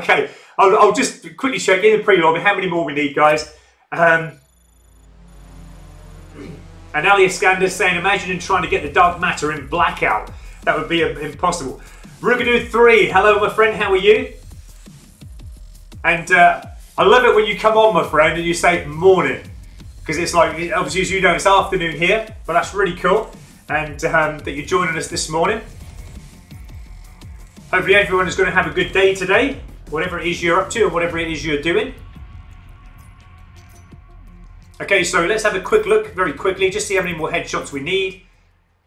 Okay, I'll just quickly check in the pre-lobby how many more we need, guys. And Ali Iskander saying, imagine trying to get the dark matter in blackout. That would be impossible. Rugadoo3, hello, my friend. How are you? And I love it when you come on, my friend, and you say morning. Because it's like, obviously, as you know, it's afternoon here. But that's really cool. And that you're joining us this morning. Hopefully everyone is going to have a good day today, whatever it is you're up to and whatever it is you're doing. Okay, so let's have a quick look very quickly, just see how many more headshots we need.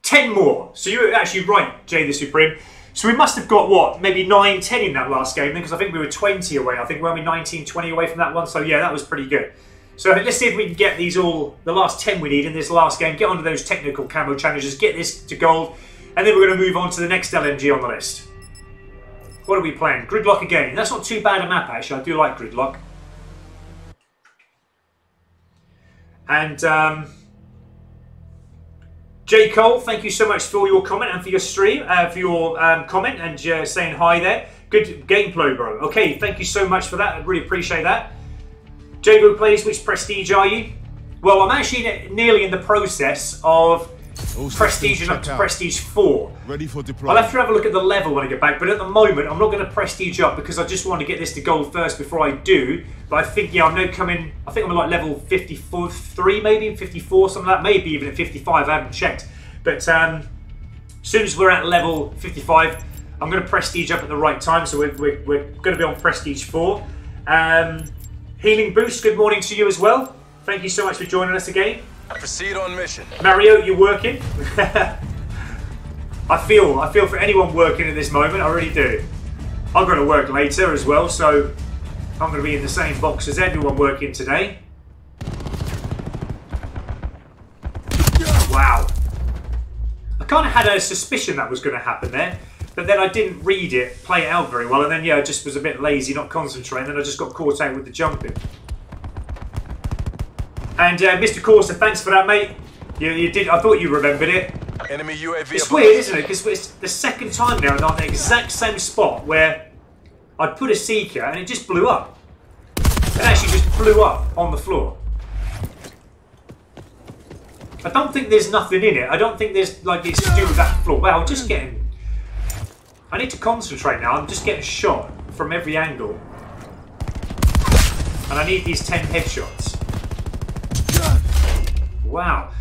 10 more. So you're actually right, Jay the Supreme. So we must have got, what, maybe 9, 10 in that last game then, because I think we were 20 away. I think we were only 19, 20 away from that one. So yeah, that was pretty good. So let's see if we can get these all, the last 10 we need in this last game, get onto those technical camo challenges, get this to gold, and then we're going to move on to the next LMG on the list. What are we playing? Gridlock again. That's not too bad a map, actually. I do like Gridlock. And J. Cole, thank you so much for your comment and for your stream, for your comment and saying hi there. Good gameplay, bro. Okay, thank you so much for that. I really appreciate that. Jago plays, which prestige are you? Well, I'm actually nearly in the process of prestiging up to prestige 4. Ready for I'll deployment. have to have a look at the level when I get back, but at the moment I'm not going to prestige up because I just want to get this to gold first before I do. But I think, yeah, I'm now coming, I think I'm at like level 53 maybe, 54, something like that, maybe even at 55, I haven't checked. But as soon as we're at level 55, I'm going to prestige up at the right time, so we're going to be on prestige 4. Healing Boost, good morning to you as well. Thank you so much for joining us again. Proceed on mission. Mario, you working? I feel for anyone working at this moment, I really do. I'm going to work later as well, so I'm going to be in the same box as everyone working today. Wow. I kind of had a suspicion that was going to happen there, but then I didn't read it, play it out very well, and then yeah, I just was a bit lazy, not concentrating, and I just got caught out with the jumping. And Mr. Corsa, thanks for that, mate. You did. I thought you remembered it. Enemy UAV It's above. weird, isn't it? Because it's the second time now on the exact same spot where I'd put a Seeker and it just blew up. It actually just blew up on the floor. I don't think there's nothing in it. I don't think there's like it's to do with that floor. Well, I'm just getting... I need to concentrate now. I'm just getting shot from every angle. And I need these 10 headshots. Wow.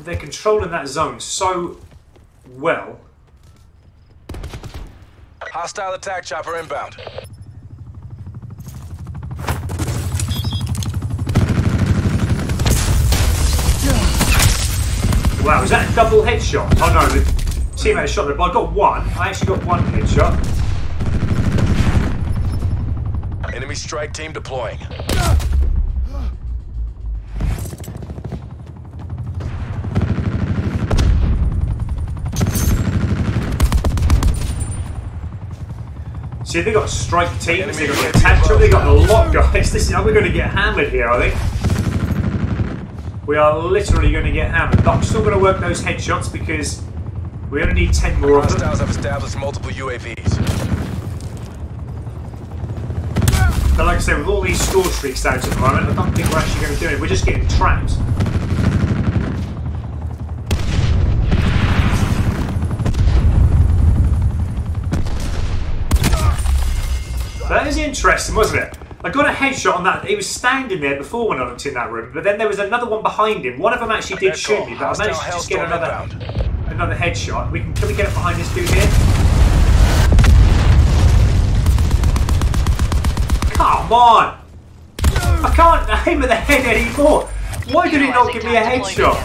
They're controlling that zone so well. Hostile attack chopper inbound. Wow, is that a double headshot? Oh no, the teammate shot there, but I got one. I actually got one headshot. Enemy strike team deploying. See, they got strike teams, they got the attack team, they got a lot, guys. This is how we're going to get hammered here, I think. We are literally going to get hammered. I'm still going to work those headshots because we only need 10 more of them. Hostiles have established multiple UAVs. But like I say, with all these score streaks out at the moment, I don't think we're actually going to do it. We're just getting trapped. That is interesting, wasn't it? I got a headshot on that. He was standing there before when I looked in that room, but then there was another one behind him. One of them actually did shoot me, but I managed to just get another headshot. Can we get up behind this dude here? Come on! I can't aim at the head anymore. Why did it not give me a headshot?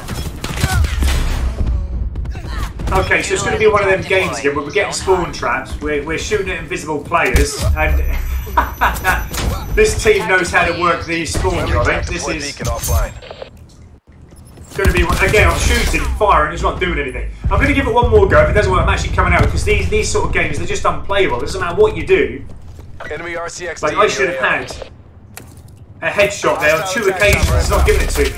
Okay, so it's going to be one of them games again where we're getting spawn traps, we're shooting at invisible players, and this team knows how to work these spawns, I think. This is going to be, again, I'm shooting, firing, it's not doing anything. I'm going to give it one more go. If it doesn't work, I'm actually coming out, because these sort of games, they're just unplayable. It doesn't matter what you do. Enemy RCXD. Like, I should have had a headshot there on 2 occasions. It's not giving it to me.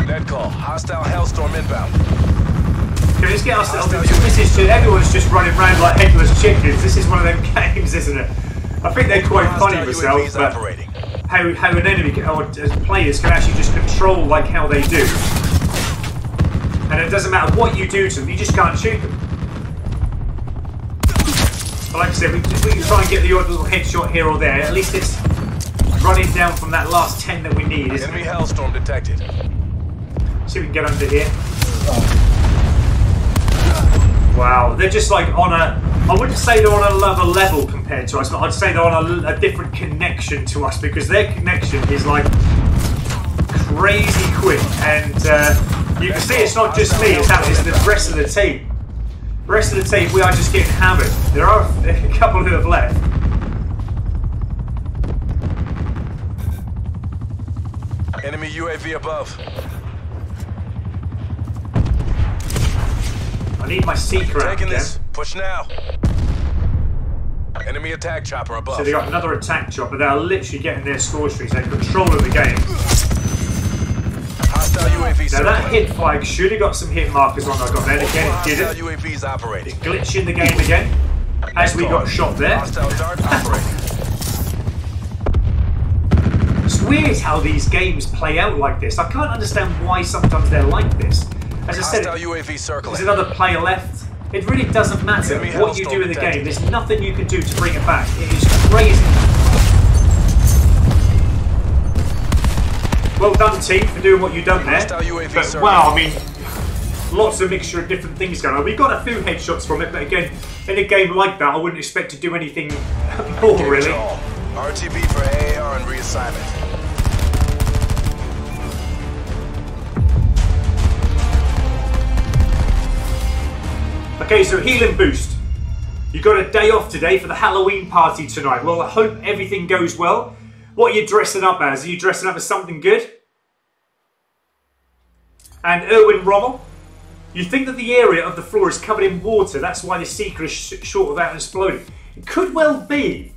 Net call. Hostile Hellstorm inbound. Can we just get ourselves... This is just, everyone's just running around like headless chickens. This is one of them games, isn't it? I think they're quite funny themselves, but how an enemy or players can actually just control like how they do. And it doesn't matter what you do to them, you just can't shoot them. But like I said, if we can try and get the odd little headshot here or there, at least it's running down from that last 10 that we need, isn't Enemy it? Hellstorm detected. See if we can get under here. Wow, they're just like on a... I wouldn't say they're on another level compared to us, but I'd say they're on a different connection to us, because their connection is like crazy quick, and you can see it's not just me, it's the rest of the team. The rest of the team, we are just getting hammered. There are a couple who have left. Enemy UAV above. I need my Seeker out Taking again. this. Push now. Enemy attack chopper above. So they got another attack chopper. They are literally getting their score streaks. They're controlling the game. Hostile UAV Now that circling. hit flag should have got some hit markers on. I got there again. It Hostile didn't. UAVs operating. Glitch in the game again. As we got shot there. Hostile dart operating. It's weird how these games play out like this. I can't understand why sometimes they're like this. As I said, Hostile UAV circling. there's another player left. It really doesn't matter Enemy what you Hellstorm do in the game. detected. There's nothing you can do to bring it back. It is crazy. Well done, team, for doing what you've done there. Hostile UAV But, circling. wow, I mean, lots of mixture of different things going on. We got a few headshots from it, but again, in a game like that, I wouldn't expect to do anything more, really. RTB for AAR and reassignment. Okay, so healing boost. You got a day off today for the Halloween party tonight. Well, I hope everything goes well. What are you dressing up as? Are you dressing up as something good? And Erwin Rommel, you think that the area of the floor is covered in water. That's why the Seeker is short of out and exploding. It could well be.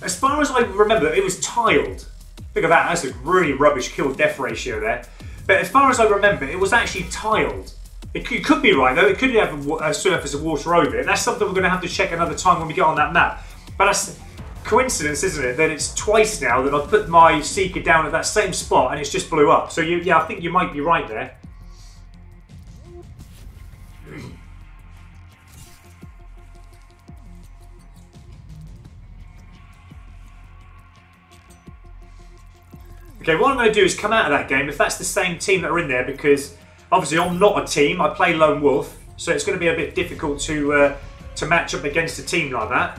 As far as I remember, it was tiled. Look at that. That's a really rubbish kill-death ratio there. But as far as I remember, it was actually tiled. It could be right though. It could have a surface of water over it. That's something we're going to have to check another time when we get on that map. But that's coincidence, isn't it? That it's twice now that I've put my Seeker down at that same spot and it's just blew up. So yeah, I think you might be right there. Okay, what I'm going to do is come out of that game if that's the same team that are in there, because obviously I'm not a team. I play Lone Wolf, so it's going to be a bit difficult to match up against a team like that.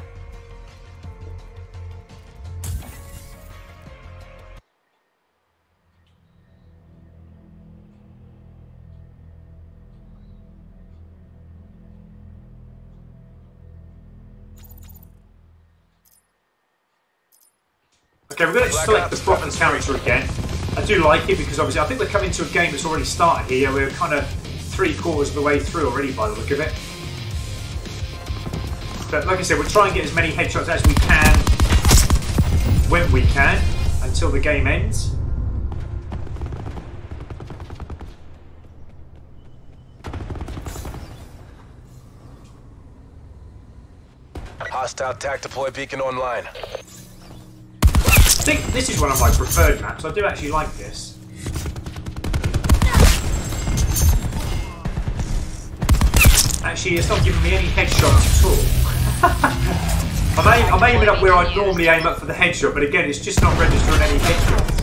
Okay, we're going to select the proper character again. I do like it because obviously I think we're coming to a game that's already started here. We're kind of 3/4 of the way through already by the look of it. But like I said, we'll try and get as many headshots as we can when we can until the game ends. Hostile TAC deploy beacon online. I think this is one of my preferred maps. I do actually like this. Actually, it's not giving me any headshots at all. I'm aiming up where I normally aim up for the headshot, but again, it's just not registering any headshots.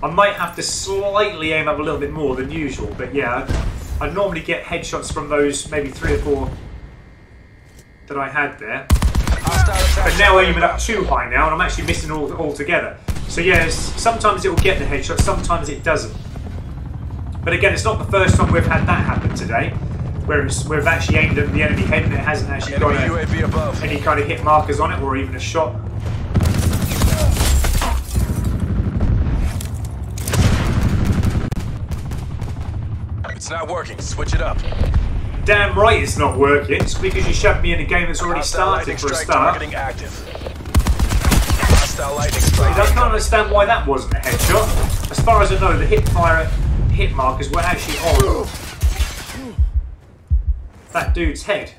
I might have to slightly aim up a little bit more than usual, but yeah, I normally get headshots from those maybe 3 or 4 that I had there. But now I'm aiming up too high now, and I'm actually missing all together. So yes, sometimes it will get the headshot, sometimes it doesn't. But again, it's not the first time we've had that happen today, where we've actually aimed at the enemy head and it hasn't actually got any kind of hit markers on it, or even a shot. It's not working. Switch it up. Damn right it's not working. It's because you shoved me in a game that's already started for a start. Targeting active. Hostile lightning strike. I can't understand why that wasn't a headshot. As far as I know, the hit markers were actually on that dude's head.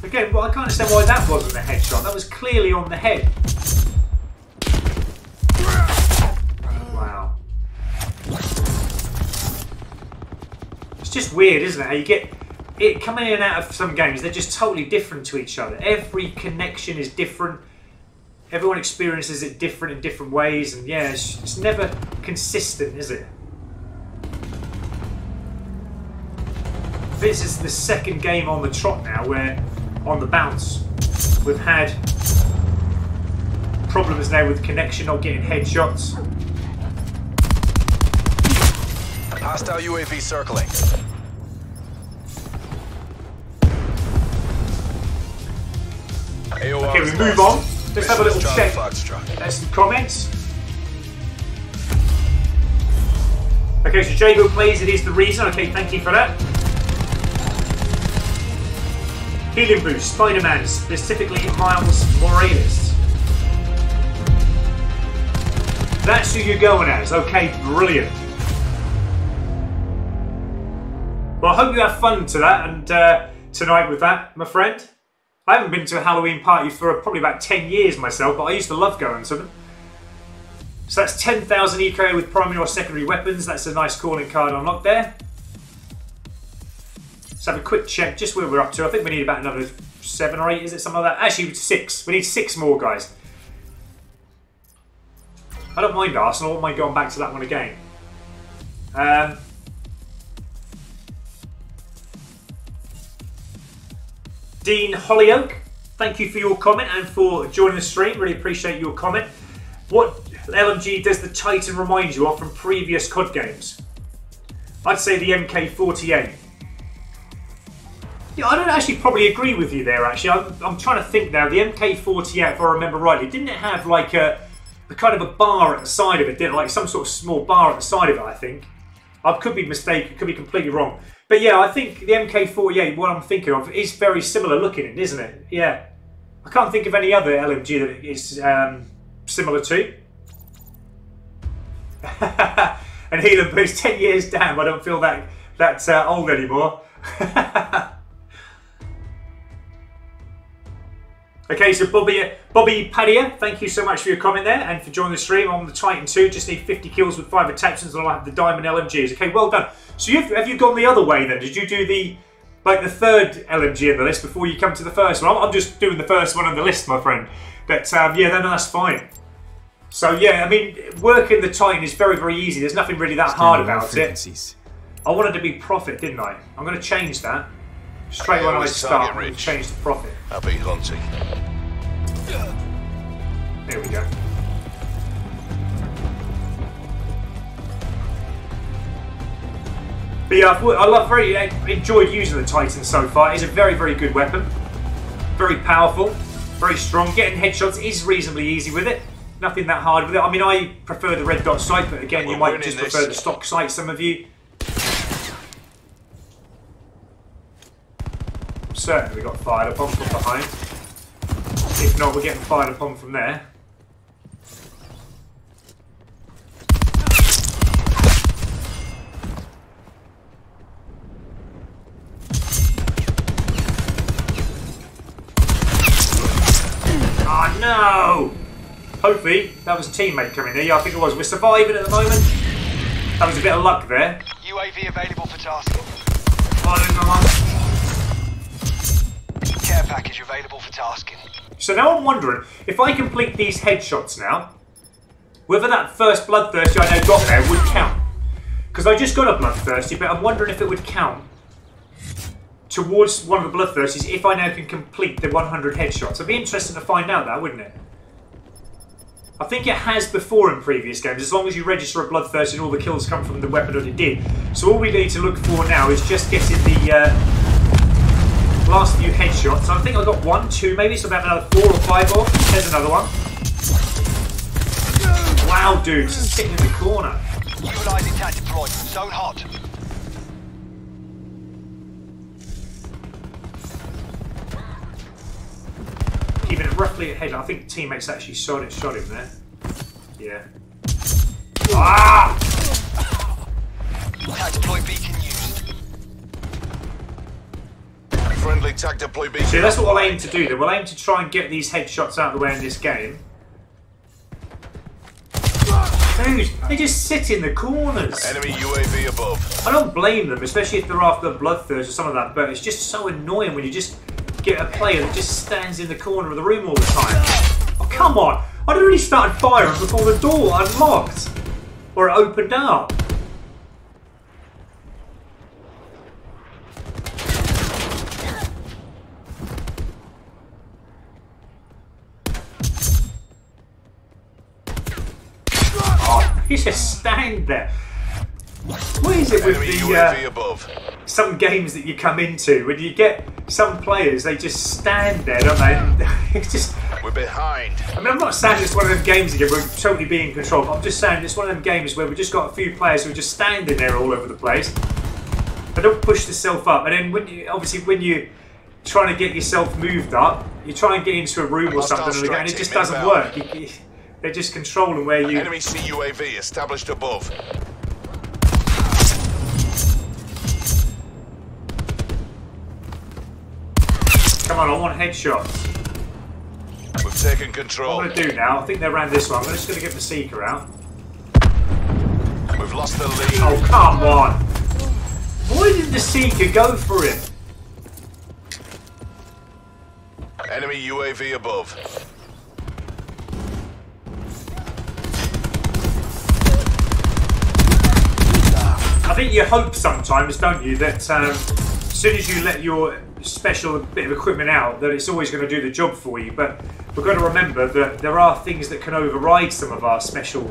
Again, well, I can't understand why that wasn't a headshot. That was clearly on the head. Wow. It's just weird, isn't it? How you get it coming in and out of some games, they're just totally different to each other. Every connection is different. Everyone experiences it different in different ways, and yeah, it's never consistent, is it? This is the second game on the trot now where, on the bounce, we've had problems now with connection, not getting headshots. Hostile UAV circling. Okay, we move on. Let's have a little check. There's some comments. Okay, so Jago plays It Is The Reason. Okay, thank you for that. Healing Boost, Spider-Man, specifically Miles Morales. That's who you're going as. Okay, brilliant. Well, I hope you have fun to that and tonight with that, my friend. I haven't been to a Halloween party for probably about 10 years myself, but I used to love going to them. So that's 10,000 eco with primary or secondary weapons. That's a nice calling card unlocked there. Let's have a quick check just where we're up to. I think we need about another 7 or 8, is it? Something like that. Actually, 6. We need 6 more, guys. I don't mind Arsenal. I don't mind going back to that one again. Dean Hollyoak, thank you for your comment and for joining the stream. Really appreciate your comment. What LMG does the Titan remind you of from previous COD games? I'd say the MK48. Yeah, I don't actually probably agree with you there, actually. I'm trying to think now. The MK48, if I remember rightly, didn't it have like a kind of a bar at the side of it? Didn't it? Like some sort of small bar at the side of it, I think. I could be mistaken, could be completely wrong. But yeah, I think the MK48, what I'm thinking of, is very similar looking, isn't it? Yeah. I can't think of any other LMG that it is similar to. And Healer Boost, 10 years down, I don't feel that old anymore. Okay, so Bobby Padilla, thank you so much for your comment there and for joining the stream on the Titan 2. Just need 50 kills with 5 attachments and I'll have the Diamond LMGs. Okay, well done. So have you gone the other way then? Did you do the third LMG in the list before you come to the first one? I'm just doing the first one on the list, my friend. But yeah, then that's fine. So yeah, I mean, working the Titan is very, very easy. There's nothing really that hard about it. I wanted to be profit, didn't I? I'm going to change that. Straight when I start, I'm going to change the profit. Happy hunting. There we go. But yeah, I enjoyed using the Titan so far. It's a very, very good weapon. Very powerful, very strong. Getting headshots is reasonably easy with it. Nothing that hard with it. I mean, I prefer the red dot sight, but again, you might just prefer the stock sight, some of you. Certainly we got fired upon from behind. If not, we're getting fired upon from there. Oh no! Hopefully, that was a teammate coming there. Yeah, I think it was. We're surviving at the moment. That was a bit of luck there. UAV available for tasking. Oh, there's no one. Care package available for tasking. So now I'm wondering, if I complete these headshots now, whether that first Bloodthirsty I now got there would count. Because I just got a Bloodthirsty, but I'm wondering if it would count towards one of the Bloodthirsties if I now can complete the 100 headshots. It'd be interesting to find out that, wouldn't it? I think it has before in previous games, as long as you register a Bloodthirsty and all the kills come from the weapon that it did. So all we need to look for now is just getting the last few headshots. I think I got 1, 2 maybe, so about another 4 or 5 off. There's another one. Wow, dude, just sitting in the corner. Utilizing TAC deployed. Zone hot. Keeping it roughly ahead. I think teammates actually shot him there. Yeah. Ah! TAC deploy beacon used. Friendly TAC deploy beacon. See, that's what we'll aim to do then. We'll aim to try and get these headshots out of the way in this game. Dude, they just sit in the corners. Enemy UAV above. I don't blame them, especially if they're after Bloodthirst or some of that, but it's just so annoying when you just get a player that just stands in the corner of the room all the time. Oh, come on. I'd already started firing before the door unlocked. Or it opened up. Oh, you just stand there. What is it with Enemy the UAV above. some games that you come into when you get some players, they just stand there, don't they? It's just. We're behind. I mean, I'm not saying it's one of them games again where we're totally being in control. But I'm just saying it's one of them games where we've just got a few players who are just standing there all over the place. They don't push themselves up, and then when you're trying to get yourself moved up, you try and get into a room or something, and it just doesn't work. They're just controlling where you. Enemy CUAV established above. Come on, I want headshots. We've taken control. What I'm going to do now, I think they're around this one. I'm just going to get the Seeker out. We've lost the lead. Oh, come on. Why did the Seeker go for it? Enemy UAV above. I think you hope sometimes, don't you, that as soon as you let your special bit of equipment out, that it's always going to do the job for you. But we've got to remember that there are things that can override some of our special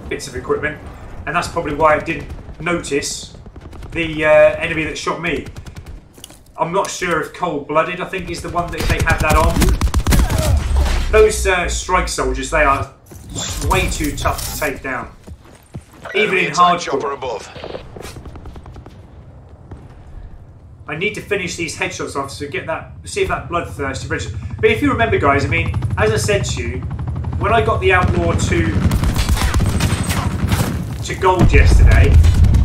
bits of equipment, and that's probably why I didn't notice the enemy that shot me. I'm not sure if Cold-Blooded, I think, is the one that they have that on. Those strike soldiers, they are way too tough to take down. Even Enemy in attack chopper hardcore. above. I need to finish these headshots off to get that, see if that bloodthirsty register. But if you remember, guys, I mean, as I said to you, when I got the Outlaw to gold yesterday,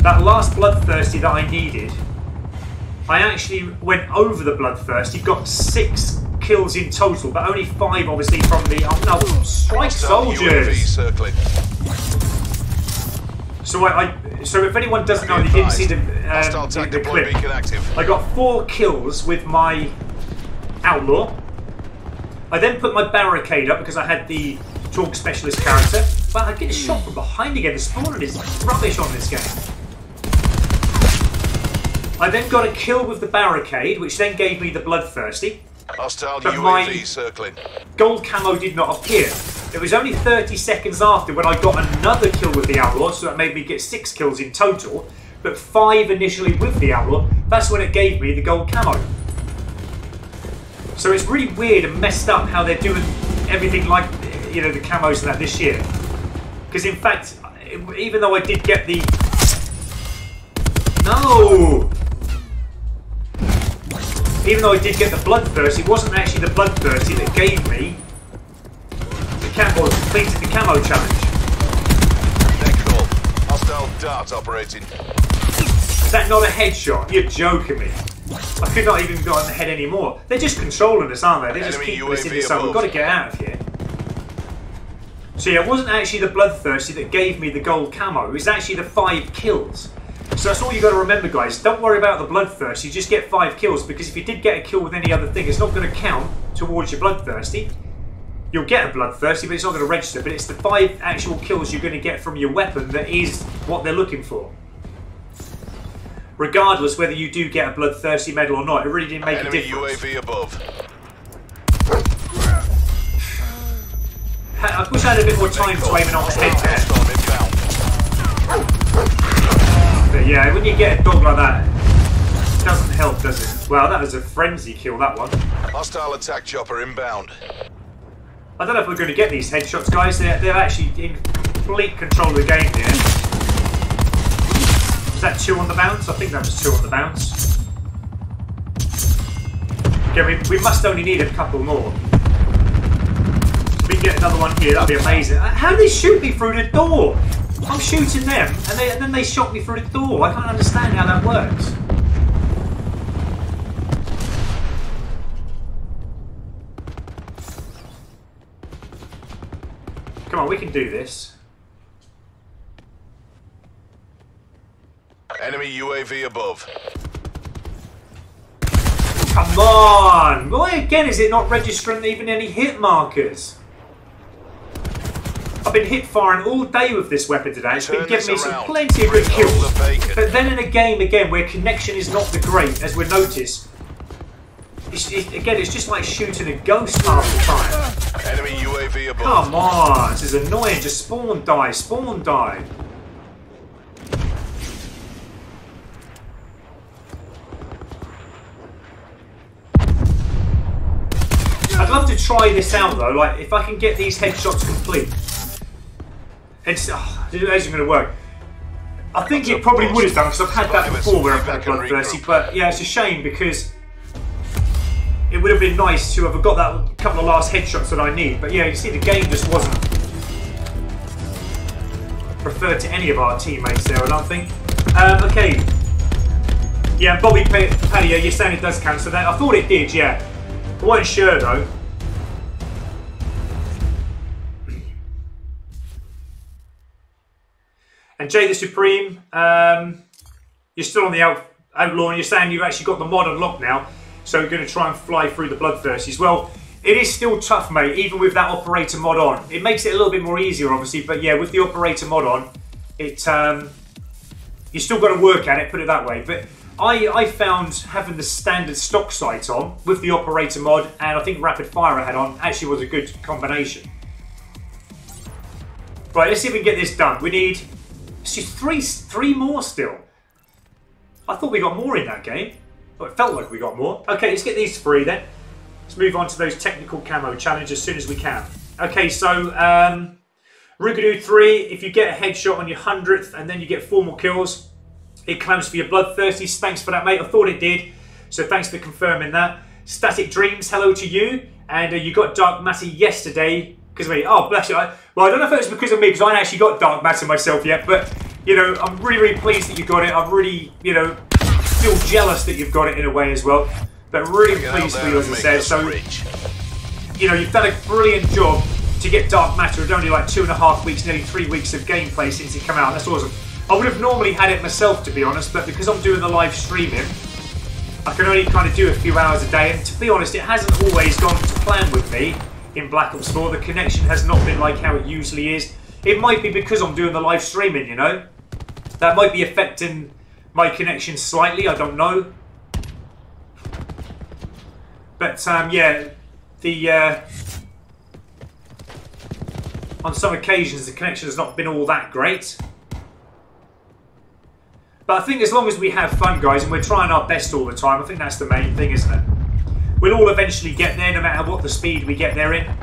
that last bloodthirsty that I needed, I actually went over the bloodthirsty, got 6 kills in total, but only 5 obviously from the strike soldiers. So if anyone doesn't know, you didn't see the clip, I got 4 kills with my Outlaw. I then put my barricade up because I had the talk specialist character, but I get shot from behind again. The spawner is rubbish on this game. I then got a kill with the barricade, which then gave me the bloodthirsty. Hostile but UAV circling. Gold camo did not appear. It was only 30 seconds after when I got another kill with the Outlaw, so that made me get 6 kills in total, but 5 initially with the Outlaw. That's when it gave me the gold camo. So it's really weird and messed up how they're doing everything like, you know, the camos and that this year. Because in fact, even though I did get the... No! Even though I did get the bloodthirst, it wasn't actually the bloodthirsty that gave me the camo, completed the camo challenge. Next call. Hostile darts operating. Is that not a headshot? You're joking me. I could not even go on the head anymore. They're just controlling us, aren't they? They just keep us in this zone. We've got to get out of here. So yeah, it wasn't actually the bloodthirsty that gave me the gold camo. It was actually the 5 kills. So that's all you got to remember, guys. Don't worry about the bloodthirsty. Just get 5 kills, because if you did get a kill with any other thing, it's not going to count towards your bloodthirsty. You'll get a bloodthirsty, but it's not going to register. But it's the 5 actual kills you're going to get from your weapon that is what they're looking for. Regardless whether you do get a bloodthirsty medal or not, it really didn't make a difference. UAV above. I wish I had a bit more time to aim it on the head there. But yeah, when you get a dog like that, it doesn't help, does it? Well, that was a frenzy kill, that one. Hostile attack chopper inbound. I don't know if we're going to get these headshots, guys. They're actually in complete control of the game here. Was that 2 on the bounce? I think that was 2 on the bounce. Okay, we must only need a couple more. If we can get another one here, that'd be amazing. How do they shoot me through the door? I'm shooting them, and then they shot me through the door. I can't understand how that works. Come on, we can do this. Enemy UAV above. Come on! Why again is it not registering even any hit markers? I've been hit firing all day with this weapon today. It's been giving me plenty of good kills. But then in a game again where connection is not the great, as we notice, again it's just like shooting a ghost half the time. Enemy UAV above. Come on, this is annoying. Just spawn die, spawn die. I'd love to try this out though, like if I can get these headshots complete. It's, it isn't going to work. I think it probably would have done, because I've had that before where I've had bloodthirsty, but yeah, it's a shame because it would have been nice to have got that couple of last headshots that I need. But yeah, you see the game just wasn't preferred to any of our teammates there, I don't think. Okay. Yeah, Bobby Padilla, you're saying it does cancel that. I thought it did, yeah. I wasn't sure though. And Jay the Supreme, you're still on the Outlaw and you're saying you've actually got the mod unlocked now, so you're going to try and fly through the bloodthirsties. Well, it is still tough, mate, even with that operator mod on. It makes it a little bit more easier, obviously, but yeah, with the operator mod on, you still got to work at it, put it that way. But I found having the standard stock sight on with the operator mod, and I think rapid fire I had on, actually was a good combination. Right, let's see if we can get this done. We need... It's just three more still. I thought we got more in that game. Oh, it felt like we got more. Okay, let's get these 3 then. Let's move on to those technical camo challenges as soon as we can. Okay, so Rugadoo 3, if you get a headshot on your 100th and then you get 4 more kills, it claims for your bloodthirsties. Thanks for that, mate. I thought it did. So thanks for confirming that. Static Dreams, hello to you. And you got Dark Matter yesterday because of me. Oh, bless you. Well, I don't know if it was because of me, because I ain't actually got Dark Matter myself yet. But, you know, I'm really, really pleased that you got it. I'm really, you know, feel jealous that you've got it in a way as well. But really pleased for you, as I said. So, you know, you've done a brilliant job to get Dark Matter. It's only like 2.5 weeks, nearly 3 weeks of gameplay since it came out. That's awesome. I would have normally had it myself, to be honest, but because I'm doing the live streaming, I can only kind of do a few hours a day. And to be honest, it hasn't always gone to plan with me in Black Ops 4. The connection has not been like how it usually is. It might be because I'm doing the live streaming, you know. That might be affecting my connection slightly, I don't know. But yeah, on some occasions the connection has not been all that great. But I think as long as we have fun, guys, and we're trying our best all the time, I think that's the main thing, isn't it? We'll all eventually get there, no matter what the speed we get there in.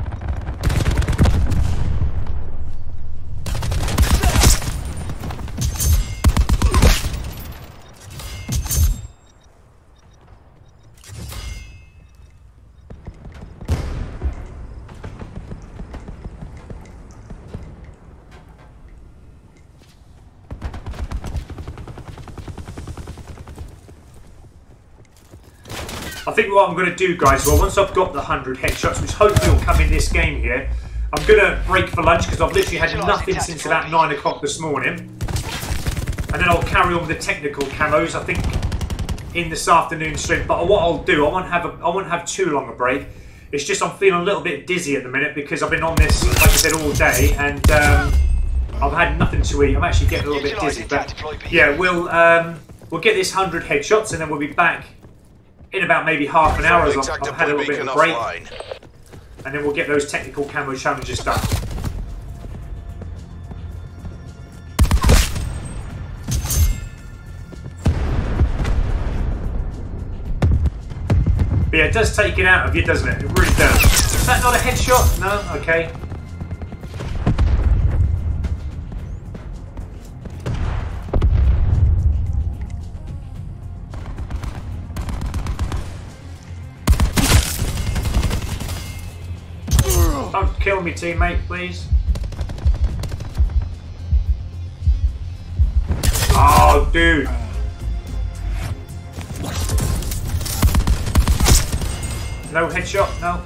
I think what I'm going to do, guys, well, once I've got the 100 headshots, which hopefully will come in this game here, I'm going to break for lunch because I've literally had nothing since about 9 o'clock this morning. And then I'll carry on with the technical camos, I think, in this afternoon stream. But what I'll do, I won't have too long a break. It's just I'm feeling a little bit dizzy at the minute because I've been on this, like I said, all day, and I've had nothing to eat. I'm actually getting a little bit dizzy. But yeah, we'll get this 100 headshots and then we'll be back in about maybe half an hour as I've had a little bit of a break. And then we'll get those technical camo challenges done. But yeah, it does take it out of you, doesn't it? It really does. Is that not a headshot? No? Okay. Don't kill me, teammate, please. Oh, dude. No headshot, no.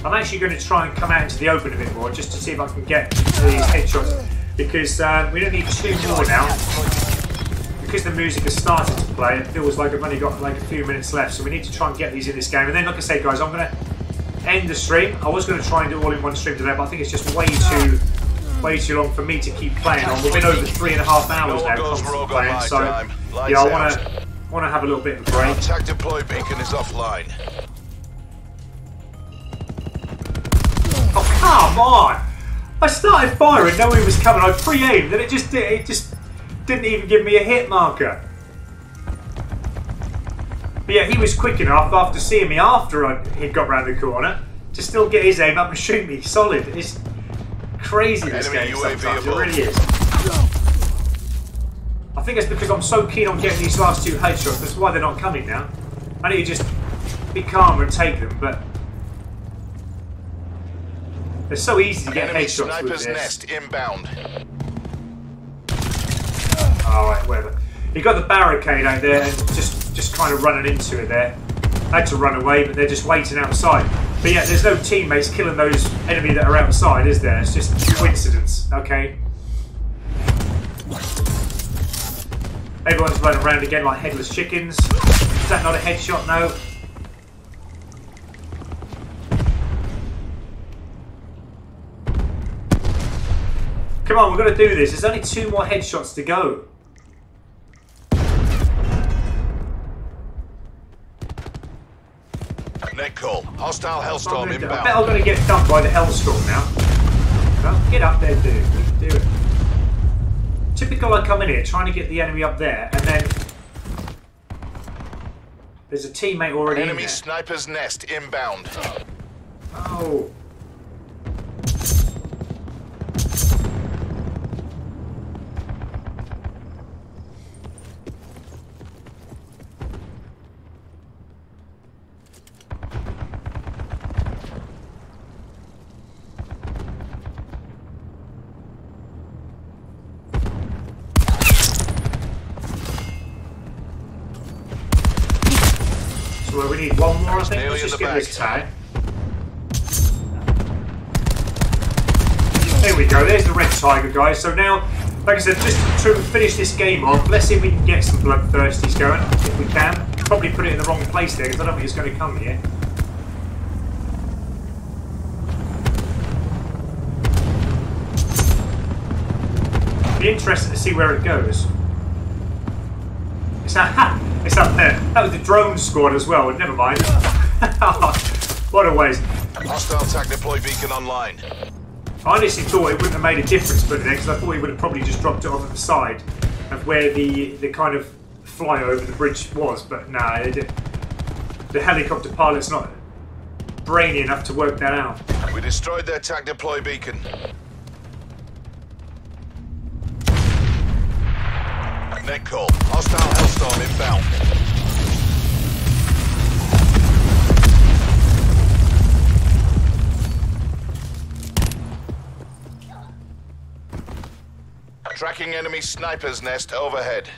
I'm actually going to try and come out into the open a bit more just to see if I can get these headshots, because we don't need 2 more now. Because the music has started to play, it feels like I've only got like a few minutes left, so we need to try and get these in this game. And then, like I say, guys, I'm going to end the stream. I was going to try and do it all in one stream today, but I think it's just way too long for me to keep playing on. We've been over 3.5 hours now constantly playing, so yeah, I want to have a little bit of a break. Attack deploy beacon is offline. Oh, come on! I started firing, knowing he was coming. I pre-aimed, and it just didn't even give me a hit marker. But yeah, he was quick enough after seeing me after he got round the corner to still get his aim up and shoot me solid. It's crazy, this game sometimes, it really is. I think it's because I'm so keen on getting these last 2 headshots. That's why they're not coming now. I need to just be calmer and take them, but it's so easy to get headshots with this. Nest inbound. Alright, whatever. He got the barricade out there and just kind of running into it there. I had to run away, but they're just waiting outside. But yeah, there's no teammates killing those enemy that are outside, is there? It's just coincidence, okay? Everyone's running around again like headless chickens. Is that not a headshot? No. Come on, we've got to do this. There's only 2 more headshots to go. Net call. Hostile Hellstorm inbound. I bet I'm going to get dumped by the Hellstorm now. No, get up there, dude. Do it. Typical, I come in here trying to get the enemy up there, and then there's a teammate already in there. Enemy sniper's nest inbound. Oh. Well, we need one more, I think. Nearly Let's just in the get this bag. tag. There we go, there's the red tiger, guys. So now, like I said, just to finish this game off, let's see if we can get some bloodthirsties going, if we can. Probably put it in the wrong place there, because I don't think it's going to come here. Be interested to see where it goes. It's up there. That was the drone squad as well, never mind. What a waste. Hostile TAC deploy beacon online. I honestly thought it wouldn't have made a difference putting it there, because I thought he would have probably just dropped it off at the side of where the kind of flyover over the bridge was, but nah, the helicopter pilot's not brainy enough to work that out. We destroyed their TAC deploy beacon. Net call. Hostile Hellstorm inbound. Tracking enemy sniper's nest overhead.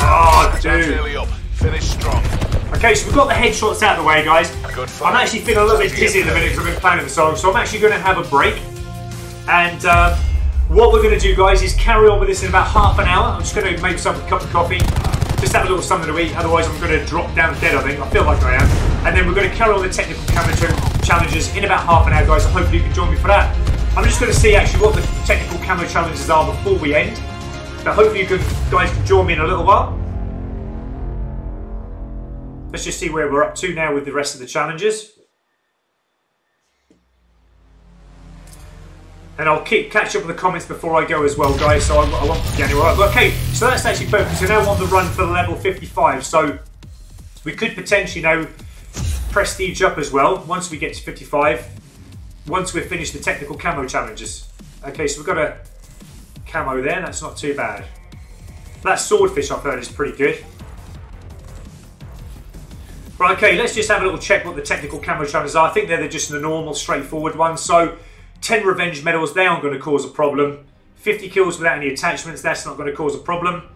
Oh, That's dude. nearly up. Finish strong. Okay, so we've got the headshots out of the way, guys. Good fight. I'm actually feeling a little bit dizzy in a minute because I've been playing the song, so I'm actually going to have a break. And what we're going to do, guys, is carry on with this in about half an hour. I'm just going to make myself a cup of coffee, just have a little something to eat, otherwise I'm going to drop down dead, I think. I feel like I am. And then we're going to carry on the technical camera challenges in about half an hour, guys, so hopefully you can join me for that. I'm just going to see actually what the technical camo challenges are before we end. But hopefully you guys can join me in a little while. Let's just see where we're up to now with the rest of the challenges. And I'll catch up with the comments before I go as well, guys, so I won't get anywhere. Okay, so that's actually perfect. So now on the run for the level 55. So we could potentially now prestige up as well once we get to 55. Once we've finished the technical camo challenges. Okay, so we've got a camo there, that's not too bad. That swordfish I've heard is pretty good. Right, okay, let's just have a little check what the technical camo challenges are. I think they're just the normal, straightforward ones. So, 10 revenge medals, they aren't going to cause a problem. 50 kills without any attachments, that's not going to cause a problem.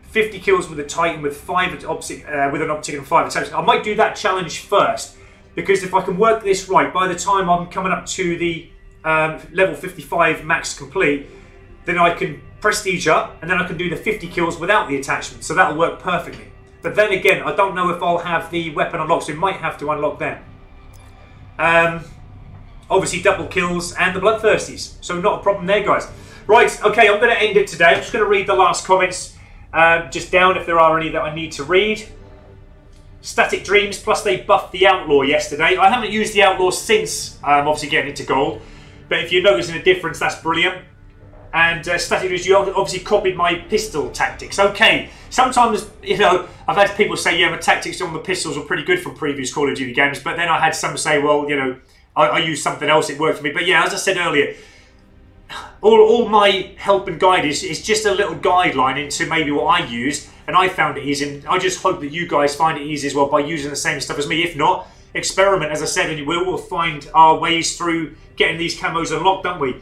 50 kills with a Titan with an optic and 5 attachments. I might do that challenge first. Because if I can work this right, by the time I'm coming up to the level 55 max complete, then I can prestige up, and then I can do the 50 kills without the attachment, so that'll work perfectly. But then again, I don't know if I'll have the weapon unlocked, so we might have to unlock them. Obviously double kills and the bloodthirsties, so not a problem there, guys. Right, okay, I'm going to end it today. I'm just going to read the last comments just down if there are any that I need to read. Static Dreams, plus they buffed the Outlaw yesterday. I haven't used the Outlaw since obviously getting into gold, but if you're noticing a difference, that's brilliant. And Static Dreams, you obviously copied my pistol tactics. Okay, sometimes, you know, I've had people say, yeah, my tactics on the pistols were pretty good from previous Call of Duty games, but then I had some say, well, you know, I used something else, it worked for me. But yeah, as I said earlier, all my help and guide is just a little guideline into maybe what I use, and I found it easy, and I just hope that you guys find it easy as well by using the same stuff as me. If not, experiment, as I said, and we'll find our ways through getting these camos unlocked, don't we?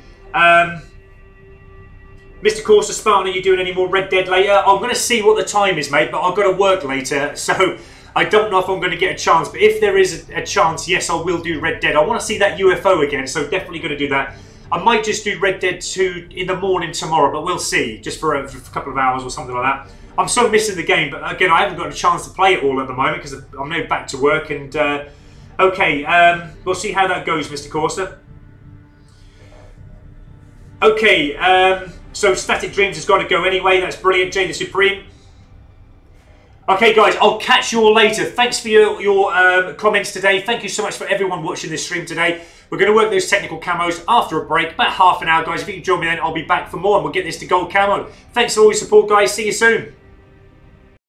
Mr. Corsa Spartan, are you doing any more Red Dead later? I'm going to see what the time is, mate, but I've got to work later, so I don't know if I'm going to get a chance. But if there is a chance, yes, I will do Red Dead. I want to see that UFO again, so definitely going to do that. I might just do Red Dead 2 in the morning tomorrow, but we'll see, just for a couple of hours or something like that. I'm so missing the game, but again, I haven't got a chance to play it all at the moment because I'm now back to work. And okay, we'll see how that goes, Mr. Corsa. Okay, so Static Dreams has got to go anyway. That's brilliant, Jane the Supreme. Okay, guys, I'll catch you all later. Thanks for your comments today. Thank you so much for everyone watching this stream today. We're going to work those technical camos after a break, about half an hour, guys. If you can join me then, I'll be back for more, and we'll get this to gold camo. Thanks for all your support, guys. See you soon.